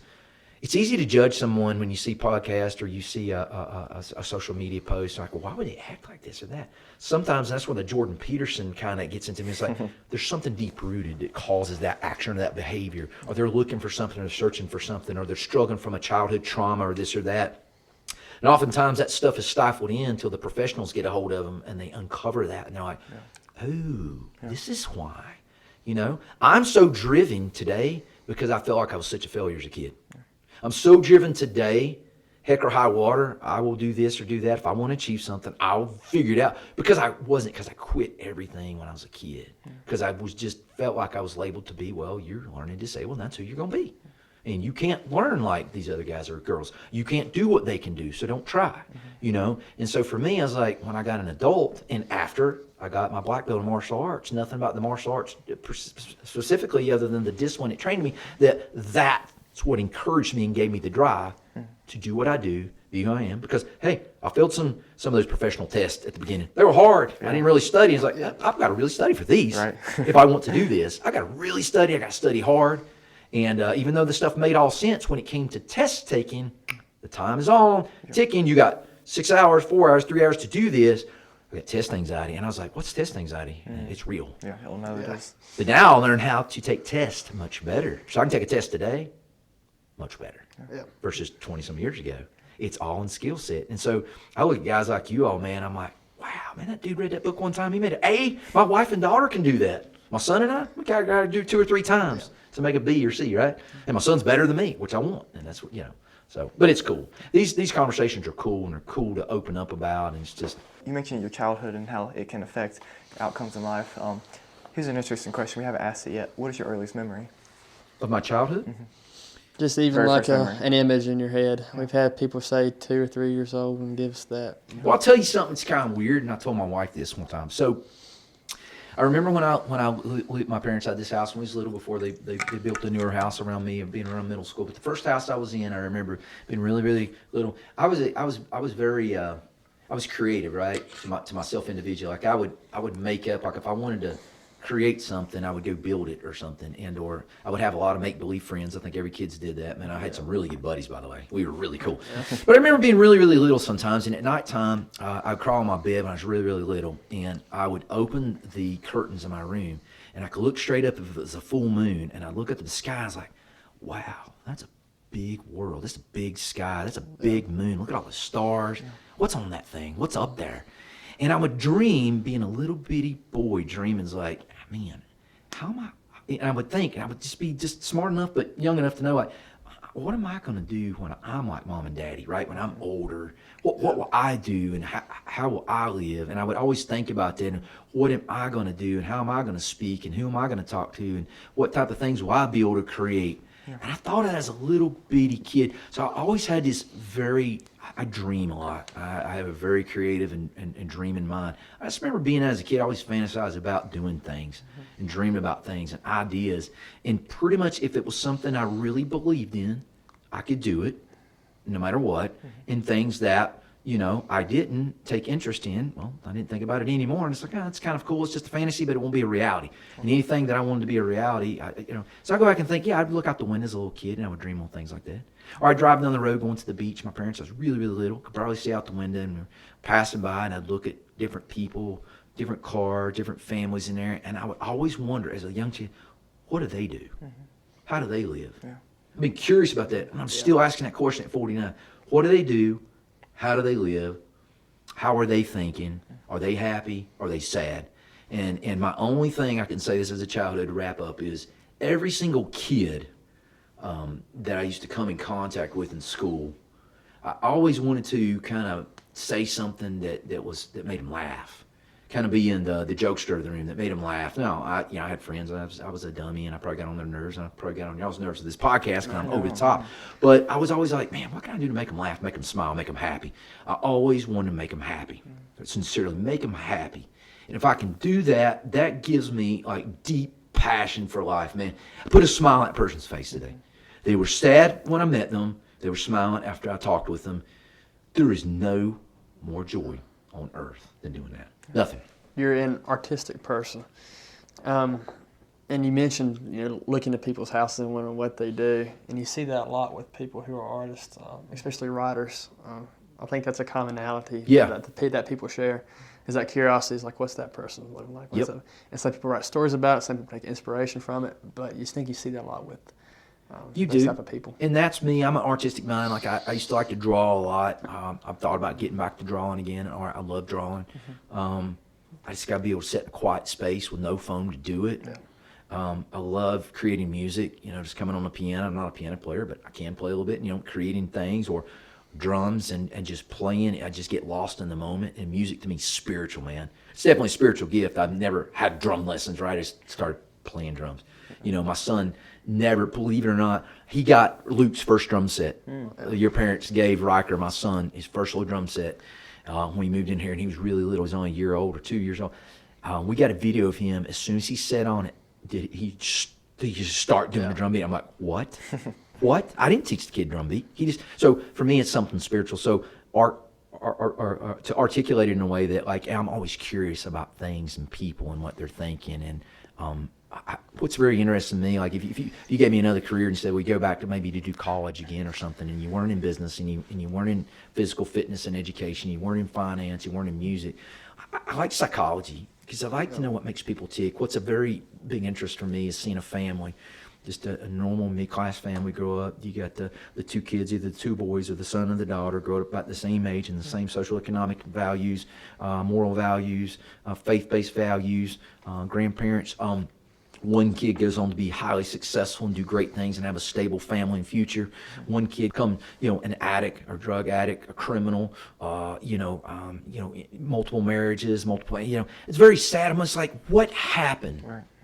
it's easy to judge someone when you see podcast or you see a social media post. Like, well, why would they act like this or that? Sometimes that's when the Jordan Peterson kind of gets into me. It's like there's something deep rooted that causes that action or that behavior, or they're looking for something or searching for something, or they're struggling from a childhood trauma or this or that. And oftentimes that stuff is stifled in until the professionals get a hold of them and they uncover that. And they're like, this is why. You know, I'm so driven today because I felt like I was such a failure as a kid. I'm so driven today, heck or high water, I will do this or do that. If I want to achieve something, I'll figure it out. Because I quit everything when I was a kid. Because I was just felt like I was labeled to be, well, you're learning disabled, and that's who you're going to be. And you can't learn like these other guys or girls. You can't do what they can do, so don't try, you know? And so for me, I was like, when I got an adult and after I got my black belt in martial arts, nothing about the martial arts specifically other than the discipline it trained me, that's what encouraged me and gave me the drive to do what I do, be who I am. Because, hey, I failed some of those professional tests at the beginning. They were hard. I didn't really study. It's like, I've got to really study for these. Right. If I want to do this, I got to really study. I got to study hard. And even though the stuff made all sense, when it came to test taking, the time is on, ticking. You got 6 hours, 4 hours, 3 hours to do this. I got test anxiety. And I was like, what's test anxiety? It's real. Yeah, hell no, it is. But now I learned how to take tests much better. So I can take a test today, much better, versus 20-some years ago. It's all in skill set. And so I look at guys like you all, man. I'm like, wow, man, that dude read that book one time. He made an A. My wife and daughter can do that. My son and I, we got to do 2 or 3 times to make a B or C, right? And my son's better than me, which I want. And that's what, you know. So, but it's cool. These conversations are cool, and they're cool to open up about. And it's just. You mentioned your childhood and how it can affect outcomes in life. Here's an interesting question. We haven't asked it yet. What is your earliest memory? Of my childhood? Mm-hmm. Just even like an image in your head. We've had people say 2 or 3 years old and give us that. Well, I'll tell you something that's kind of weird, and I told my wife this one time. So I remember when my parents had this house when we was little before they built a newer house around me and being around middle school. But the first house I was in, I remember being really, really little. I was very I was creative, right? To myself individually. Like I would make up, like if I wanted to create something, I would go build it or something, or I would have a lot of make-believe friends. I think every kid's did that. Man, I had some really good buddies, by the way. We were really cool. But I remember being really, really little sometimes, and at nighttime, I'd crawl on my bed when I was really, really little, and I would open the curtains in my room, and I could look straight up if it was a full moon, and I'd look up at the sky, and I was like, wow, that's a big world. That's a big sky. That's a big moon. Look at all the stars. What's on that thing? What's up there? And I would dream, being a little bitty boy, dreaming like, man, how am I? And I would think, and I would just be smart enough, but young enough to know, like, what am I going to do when I'm like mom and daddy, right? When I'm older, what will I do, and how will I live? And I would always think about that, and what am I going to do, and how am I going to speak, and who am I going to talk to, and what type of things will I be able to create? And I thought of that as a little bitty kid. So I always had this I dream a lot. I have a very creative and dreaming mind. I just remember being as a kid, I always fantasized about doing things and dreaming about things and ideas. And pretty much if it was something I really believed in, I could do it no matter what. And things that, I didn't take interest in, well, I didn't think about it anymore. And it's like, it's kind of cool. It's just a fantasy, but it won't be a reality. And anything that I wanted to be a reality, so I go back and think, I'd look out the window as a little kid and I would dream on things like that. Or I'd drive down the road going to the beach. My parents, I was really, really little, could probably see out the window and we were passing by, and I'd look at different people, different cars, different families in there. And I would always wonder as a young kid, what do they do? How do they live? I've been curious about that. And I'm still asking that question at 49. What do they do? How do they live? How are they thinking? Are they happy? Are they sad? And my only thing I can say this as a childhood to wrap up is every single kid that I used to come in contact with in school, I always wanted to kind of say something that made them laugh. Kind of be in the jokester of the room that made them laugh. No, I had friends. I was a dummy, and I probably got on their nerves, and I probably got on y'all's nerves with this podcast because I'm over the top. But I was always like, man, what can I do to make them laugh, make them smile, make them happy? I always wanted to make them happy, sincerely make them happy. And if I can do that, that gives me like deep passion for life, man. I put a smile on that person's face today. They were sad when I met them. They were smiling after I talked with them. There is no more joy on earth than doing that. Nothing. You're an artistic person. And you mentioned, looking at people's houses and wondering what they do, and you see that a lot with people who are artists, especially writers. I think that's a commonality that people share, is that curiosity is like, what's that person looking like? And some people write stories about it, some people take inspiration from it, but you think you see that a lot with those type of people. And that's me. I'm an artistic mind. Like I used to like to draw a lot. I've thought about getting back to drawing again. I love drawing. I just got to be able to sit in a quiet space with no phone to do it. Yeah. I love creating music, just coming on the piano. I'm not a piano player, but I can play a little bit, creating things or drums and just playing. I just get lost in the moment. And music to me is spiritual, man. It's definitely a spiritual gift. I've never had drum lessons, right? I just started playing drums. My son never, believe it or not, he got Luke's first drum set. Your parents gave Riker, my son, his first little drum set when he moved in here, and he was really little. He was only a year old or 2 years old. We got a video of him. As soon as he sat on it, he just start doing the drum beat. I'm like, what? What? I didn't teach the kid drum beat. So for me, it's something spiritual. So to articulate it in a way that, like, I'm always curious about things and people and what they're thinking. And what's very interesting to me, like if you gave me another career and said we go back to maybe to do college again or something, and you weren't in business and you weren't in physical fitness and education, you weren't in finance, you weren't in music. I like psychology. Because I like to know what makes people tick. What's a very big interest for me is seeing a family, just a normal mid-class family grow up. You got the two kids, either the two boys or the son and the daughter, grow up about the same age and the same social economic values, moral values, faith-based values, grandparents. One kid goes on to be highly successful and do great things and have a stable family and future. One kid comes, an addict or drug addict, a criminal, multiple marriages, it's very sad. I'm just like, what happened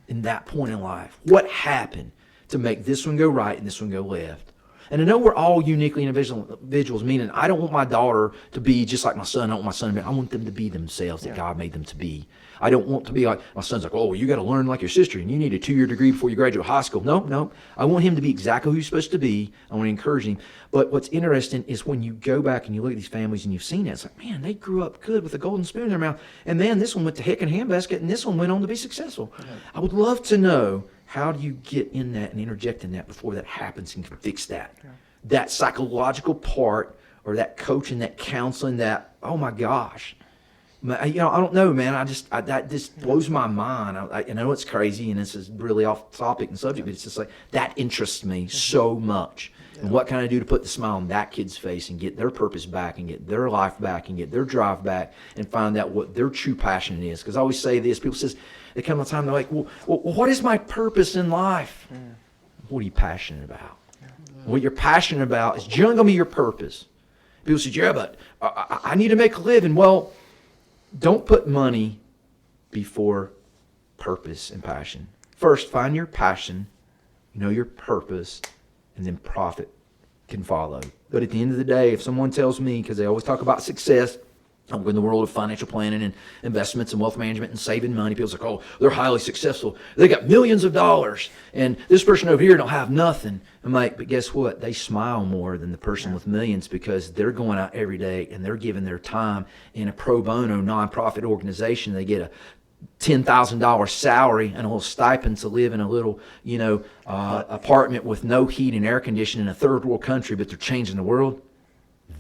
in that point in life? What happened to make this one go right and this one go left? And I know we're all uniquely individuals, meaning I don't want my daughter to be just like my son. I don't want my son to be, I want them to be themselves that God made them to be. I don't want to be like, my son's like, oh, you got to learn like your sister and you need a 2-year degree before you graduate high school. No. I want him to be exactly who he's supposed to be. I want to encourage him. But what's interesting is when you go back and you look at these families and you've seen it, it's like, man, they grew up good with a golden spoon in their mouth. And man, this one went to heck in a handbasket and this one went on to be successful. I would love to know, how do you get in that and interject in that before that happens and can fix that? That psychological part, or that coaching, that counseling, that, oh my gosh. I don't know, man. That just blows my mind. I know it's crazy and this is really off topic and subject, but it's just like, that interests me so much. And what can I do to put the smile on that kid's face and get their purpose back and get their life back and get their drive back and find out what their true passion is? Because I always say this, people says, there come a time they're like, well, what is my purpose in life? What are you passionate about? What you're passionate about is generally going to be your purpose. People say, yeah, but I need to make a living. Well, don't put money before purpose and passion. First, find your passion, know your purpose, and then profit can follow. But at the end of the day, if someone tells me, because they always talk about success, I'm in the world of financial planning and investments and wealth management and saving money. People's like, oh, they're highly successful. They got millions of dollars. And this person over here don't have nothing. I'm like, but guess what? They smile more than the person with millions because they're going out every day and they're giving their time in a pro bono nonprofit organization. They get a $10,000 salary and a little stipend to live in a little, apartment with no heat and air conditioning in a third world country, but they're changing the world.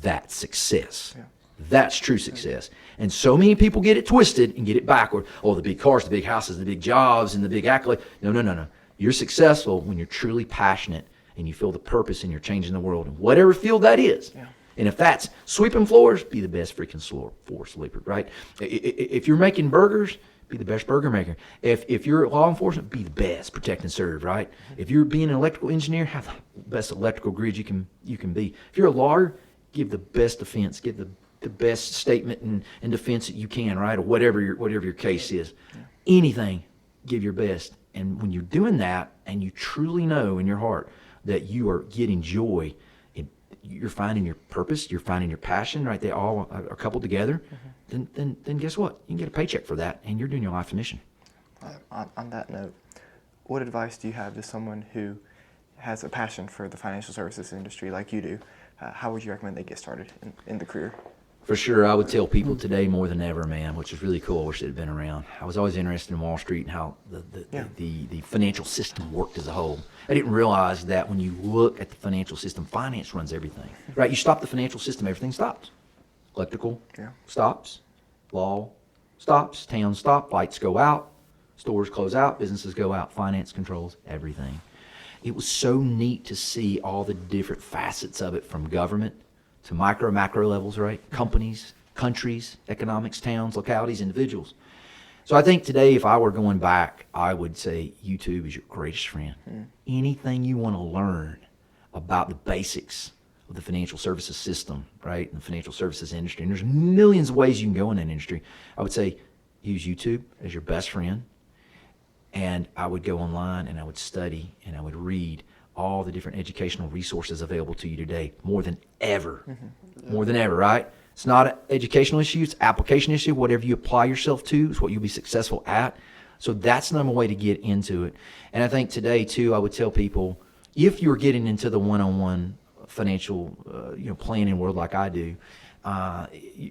That's success. Yeah. That's true success. And so many people get it twisted and get it backward. Oh, the big cars, the big houses, the big jobs, and the big accolade. No. You're successful when you're truly passionate and you feel the purpose and you're changing the world in whatever field that is. Yeah. And if that's sweeping floors, be the best freaking floor sweeper, right? If you're making burgers, be the best burger maker. If you're law enforcement, be the best, protect and serve, right? If you're being an electrical engineer, have the best electrical grid you can be. If you're a lawyer, give the best defense, give the best statement and defense that you can, right? Or whatever your case is. Yeah. Anything, give your best. And when you're doing that and you truly know in your heart that you are getting joy, you're finding your purpose, you're finding your passion, right? They all are coupled together. Mm-hmm. Then guess what? You can get a paycheck for that and you're doing your life's mission. On that note, what advice do you have to someone who has a passion for the financial services industry like you do? How would you recommend they get started in the career? For sure, I would tell people today more than ever, man, which is really cool. I wish it had been around. I was always interested in Wall Street and how the financial system worked as a whole. I didn't realize that when you look at the financial system, finance runs everything, right? You stop the financial system, everything stops. Electrical stops, law stops, towns stop, lights go out, stores close out, businesses go out, finance controls everything. It was so neat to see all the different facets of it, from government to macro levels, right? Companies, countries, economics, towns, localities, individuals. So I think today, if I were going back, I would say YouTube is your greatest friend. Anything you want to learn about the basics of the financial services system, right? And the financial services industry, and there's millions of ways you can go in that industry. I would say use YouTube as your best friend. And I would go online and I would study and I would read all the different educational resources available to you today, more than ever. More than ever, right? It's not an educational issue, it's an application issue. Whatever you apply yourself to is what you'll be successful at. So that's the number one way to get into it. And I think today, too, I would tell people, if you're getting into the one-on-one financial planning world like I do,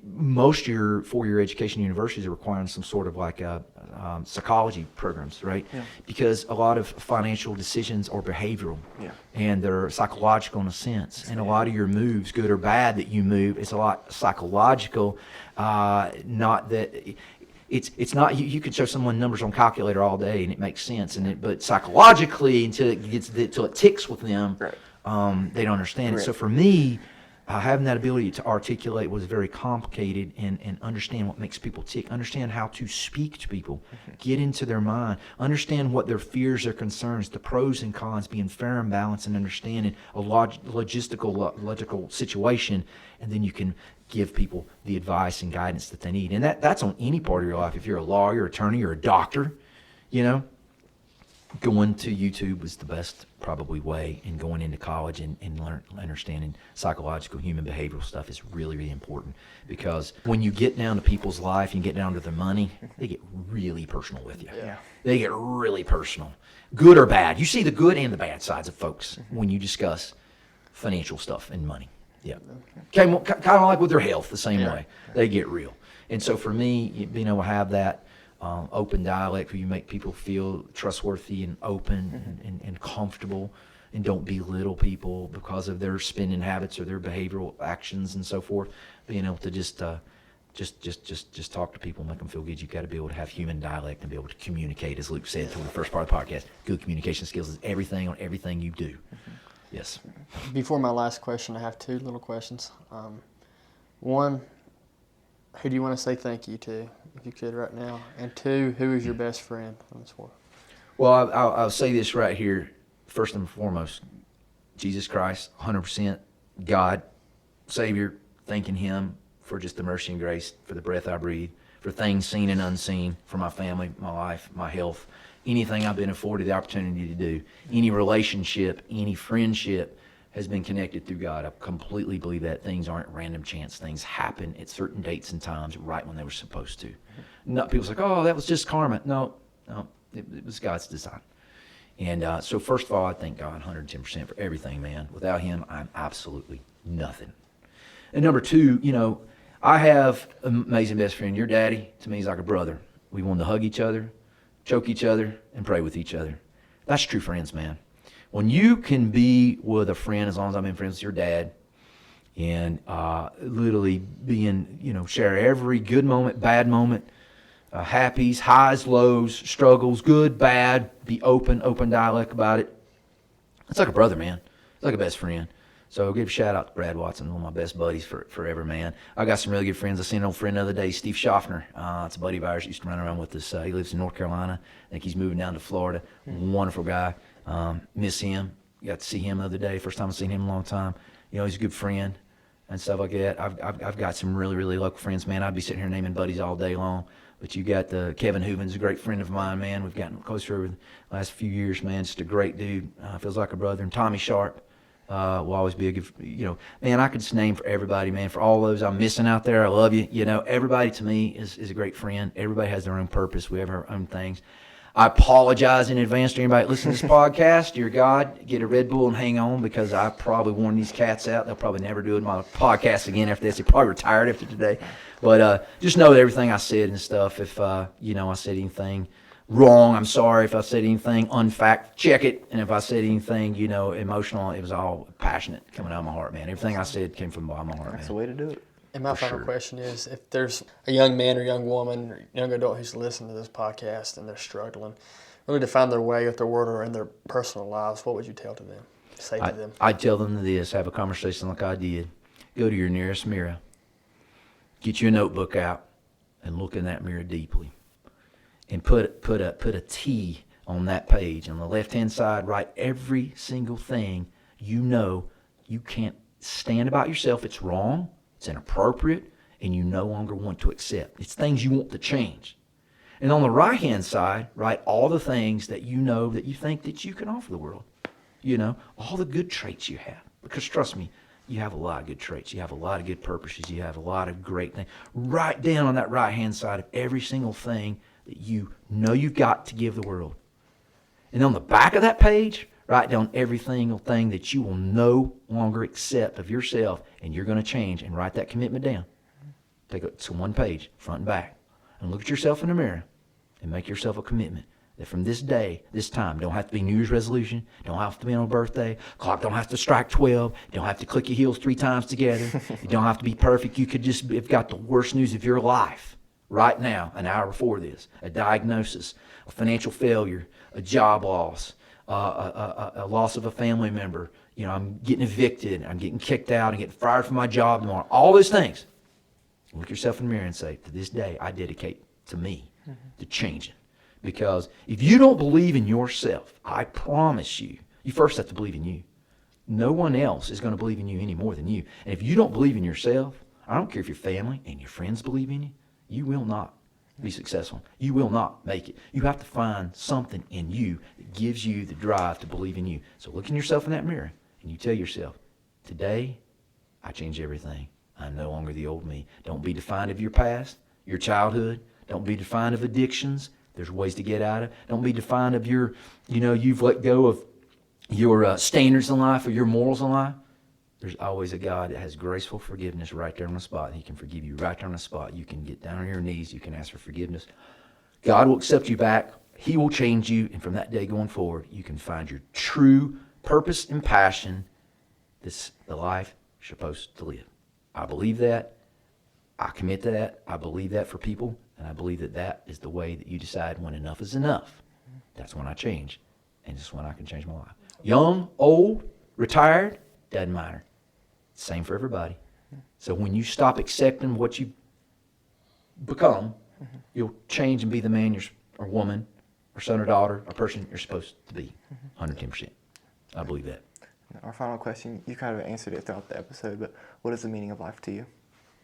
most of your four-year education universities are requiring some sort of like psychology programs, right? Because a lot of financial decisions are behavioral, and they're psychological in a sense. And a lot of your moves, good or bad that you move, it's a lot psychological. Not that it's not you can show someone numbers on calculator all day and it makes sense, but psychologically until it ticks with them, they don't understand it. So for me, having that ability to articulate was very complicated, and understand what makes people tick, understand how to speak to people, get into their mind, understand what their fears, their concerns, the pros and cons, being fair and balanced, and understanding a logical situation, and then you can give people the advice and guidance that they need. And that's on any part of your life. If you're a lawyer, attorney, or a doctor, going to YouTube was the best probably way, and going into college and understanding psychological human behavioral stuff is really, really important, because when you get down to people's life and get down to their money, they get really personal with you. They get really personal, good or bad. You see the good and the bad sides of folks when you discuss financial stuff and money. Kind of like with their health, the same way. They get real. And so for me, being able to have that open dialect where you make people feel trustworthy and open and comfortable, and don't belittle people because of their spending habits or their behavioral actions and so forth. Being able to just talk to people, make them feel good. You've got to be able to have human dialect and be able to communicate, as Luke said in the first part of the podcast. Good communication skills is everything on everything you do. Yes. Before my last question, I have two little questions. One, who do you want to say thank you to, if you could right now? And two, who is your best friend on this world? Well, I'll say this right here. First and foremost, Jesus Christ, 100% God, Savior, thanking Him for just the mercy and grace, for the breath I breathe, for things seen and unseen, for my family, my life, my health, anything I've been afforded the opportunity to do, any relationship, any friendship has been connected through God. I completely believe that things aren't random chance. Things happen at certain dates and times right when they were supposed to. Not people's like, oh, that was just karma. No, it was God's design. And so first of all, I thank God 110% for everything, man. Without Him, I'm absolutely nothing. And number two, I have an amazing best friend. Your daddy, to me, is like a brother. We want to hug each other, choke each other, and pray with each other. That's true friends, man. When you can be with a friend, as long as I've been friends with your dad, and literally being, share every good moment, bad moment, happies, highs, lows, struggles, good, bad, be open dialect about it. It's like a brother, man. It's like a best friend. So I'll give a shout out to Brad Watson, one of my best buddies forever, man. I got some really good friends. I seen an old friend the other day, Steve Schaffner. It's a buddy of ours. He used to run around with us. He lives in North Carolina. I think he's moving down to Florida. Wonderful guy. Miss him. Got to see him the other day. First time I've seen him in a long time. He's a good friend and stuff like that. I've got some really, really local friends, man. I'd be sitting here naming buddies all day long. But you got Kevin Hooven's a great friend of mine, man. We've gotten closer over the last few years, man. Just a great dude. Feels like a brother. And Tommy Sharp will always be a good, man, I could just name for everybody, man. For all those I'm missing out there, I love you. Everybody to me is a great friend. Everybody has their own purpose. We have our own things. I apologize in advance to anybody listening to this podcast. Dear God, get a Red Bull and hang on, because I probably worn these cats out. They'll probably never do my podcast again after this. They're probably retired after today. But just know that everything I said and stuff, if, I said anything wrong, I'm sorry. If I said anything unfact, check it. And if I said anything, emotional, it was all passionate coming out of my heart, man. Everything I said came from the bottom of my heart, That's man. the way to do it. And my final question is, if there's a young man or young woman or young adult who's listening to this podcast and they're struggling really to find their way with their word or in their personal lives, what would you tell to them, say to them? I'd tell them this, have a conversation like I did. Go to your nearest mirror. Get you a notebook out and look in that mirror deeply. And put a T on that page. On the left-hand side, write every single thing you can't stand about yourself. It's wrong. It's inappropriate, and you no longer want to accept. It's things you want to change. And on the right-hand side, write all the things that that you think that you can offer the world. All the good traits you have. Because trust me, you have a lot of good traits. You have a lot of good purposes. You have a lot of great things. Write down on that right-hand side of every single thing that you've got to give the world. And on the back of that page, write down every single thing that you will no longer accept of yourself, and you're going to change, and write that commitment down. Take it to one page, front and back, and look at yourself in the mirror and make yourself a commitment that from this day, this time, don't have to be New Year's resolution, don't have to be on a birthday, clock don't have to strike 12, don't have to click your heels 3 times together, you don't have to be perfect. You could just have got the worst news of your life right now, an hour before this, a diagnosis, a financial failure, a job loss, a loss of a family member, I'm getting evicted, I'm getting kicked out, I'm getting fired from my job tomorrow, all those things. Look yourself in the mirror and say, to this day, I dedicate to me, to changing. Because if you don't believe in yourself, I promise you, you first have to believe in you. No one else is going to believe in you any more than you. And if you don't believe in yourself, I don't care if your family and your friends believe in you, you will not be successful. You will not make it. You have to find something in you that gives you the drive to believe in you. So look in yourself in that mirror and you tell yourself, today I change everything. I'm no longer the old me. Don't be defined of your past, your childhood. Don't be defined of addictions. There's ways to get out of it. Don't be defined of your, you've let go of your standards in life or your morals in life. There's always a God that has graceful forgiveness right there on the spot. He can forgive you right there on the spot. You can get down on your knees. You can ask for forgiveness. God will accept you back. He will change you. And from that day going forward, you can find your true purpose and passion. That's the life you're supposed to live. I believe that. I commit to that. I believe that for people. And I believe that that is the way that you decide when enough is enough. That's when I change. And it's when I can change my life. Young, old, retired, doesn't matter. Same for everybody. So when you stop accepting what you become, you'll change and be the man or woman or son or daughter or person you're supposed to be. 110%. I believe that. Our final question, you kind of answered it throughout the episode, but what is the meaning of life to you?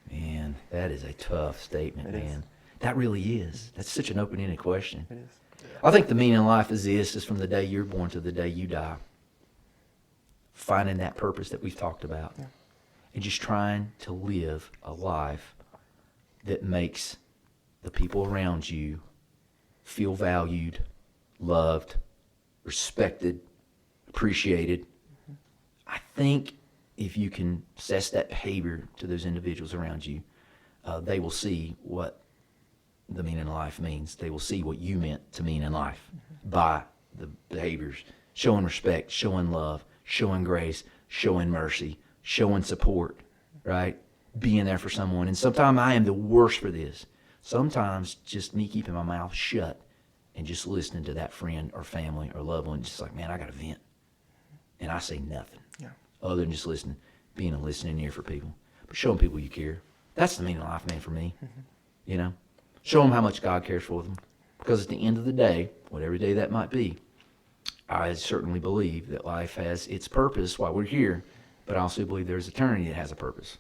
Man, that is a tough statement, It man. is. That really is. That's such an open-ended question. It is. I think the meaning of life is from the day you're born to the day you die. Finding that purpose that we've talked about. Yeah. And just trying to live a life that makes the people around you feel valued, loved, respected, appreciated. I think if you can assess that behavior to those individuals around you, they will see what the meaning of life means. They will see what you meant to mean in life by the behaviors, showing respect, showing love, showing grace, showing mercy, showing support, right? Being there for someone. And sometimes I am the worst for this. Sometimes just me keeping my mouth shut and just listening to that friend or family or loved one, just like, man, I got to vent. And I say nothing other than just listening, being a listening ear for people. But showing people you care. That's the meaning of life, man, for me. Show them how much God cares for them. Because at the end of the day, whatever day that might be, I certainly believe that life has its purpose while we're here, but I also believe there's eternity that has a purpose.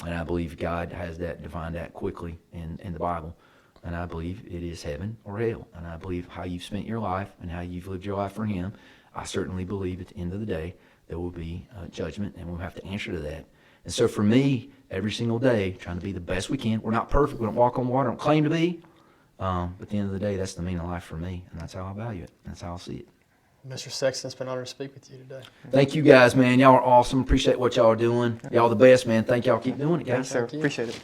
And I believe God has that, defined that quickly in the Bible. And I believe it is heaven or hell. And I believe how you've spent your life and how you've lived your life for Him, I certainly believe at the end of the day there will be judgment, and we'll have to answer to that. And so for me, every single day, trying to be the best we can. We're not perfect. We don't walk on water. Don't claim to be. But at the end of the day, that's the meaning of life for me, and that's how I value it. That's how I see it. Mr. Sexton, it's been an honor to speak with you today. Thank you guys, man. Y'all are awesome. Appreciate what y'all are doing. Y'all the best, man. Thank y'all. Keep doing it, guys. Thanks, sir. Thank you. Appreciate it.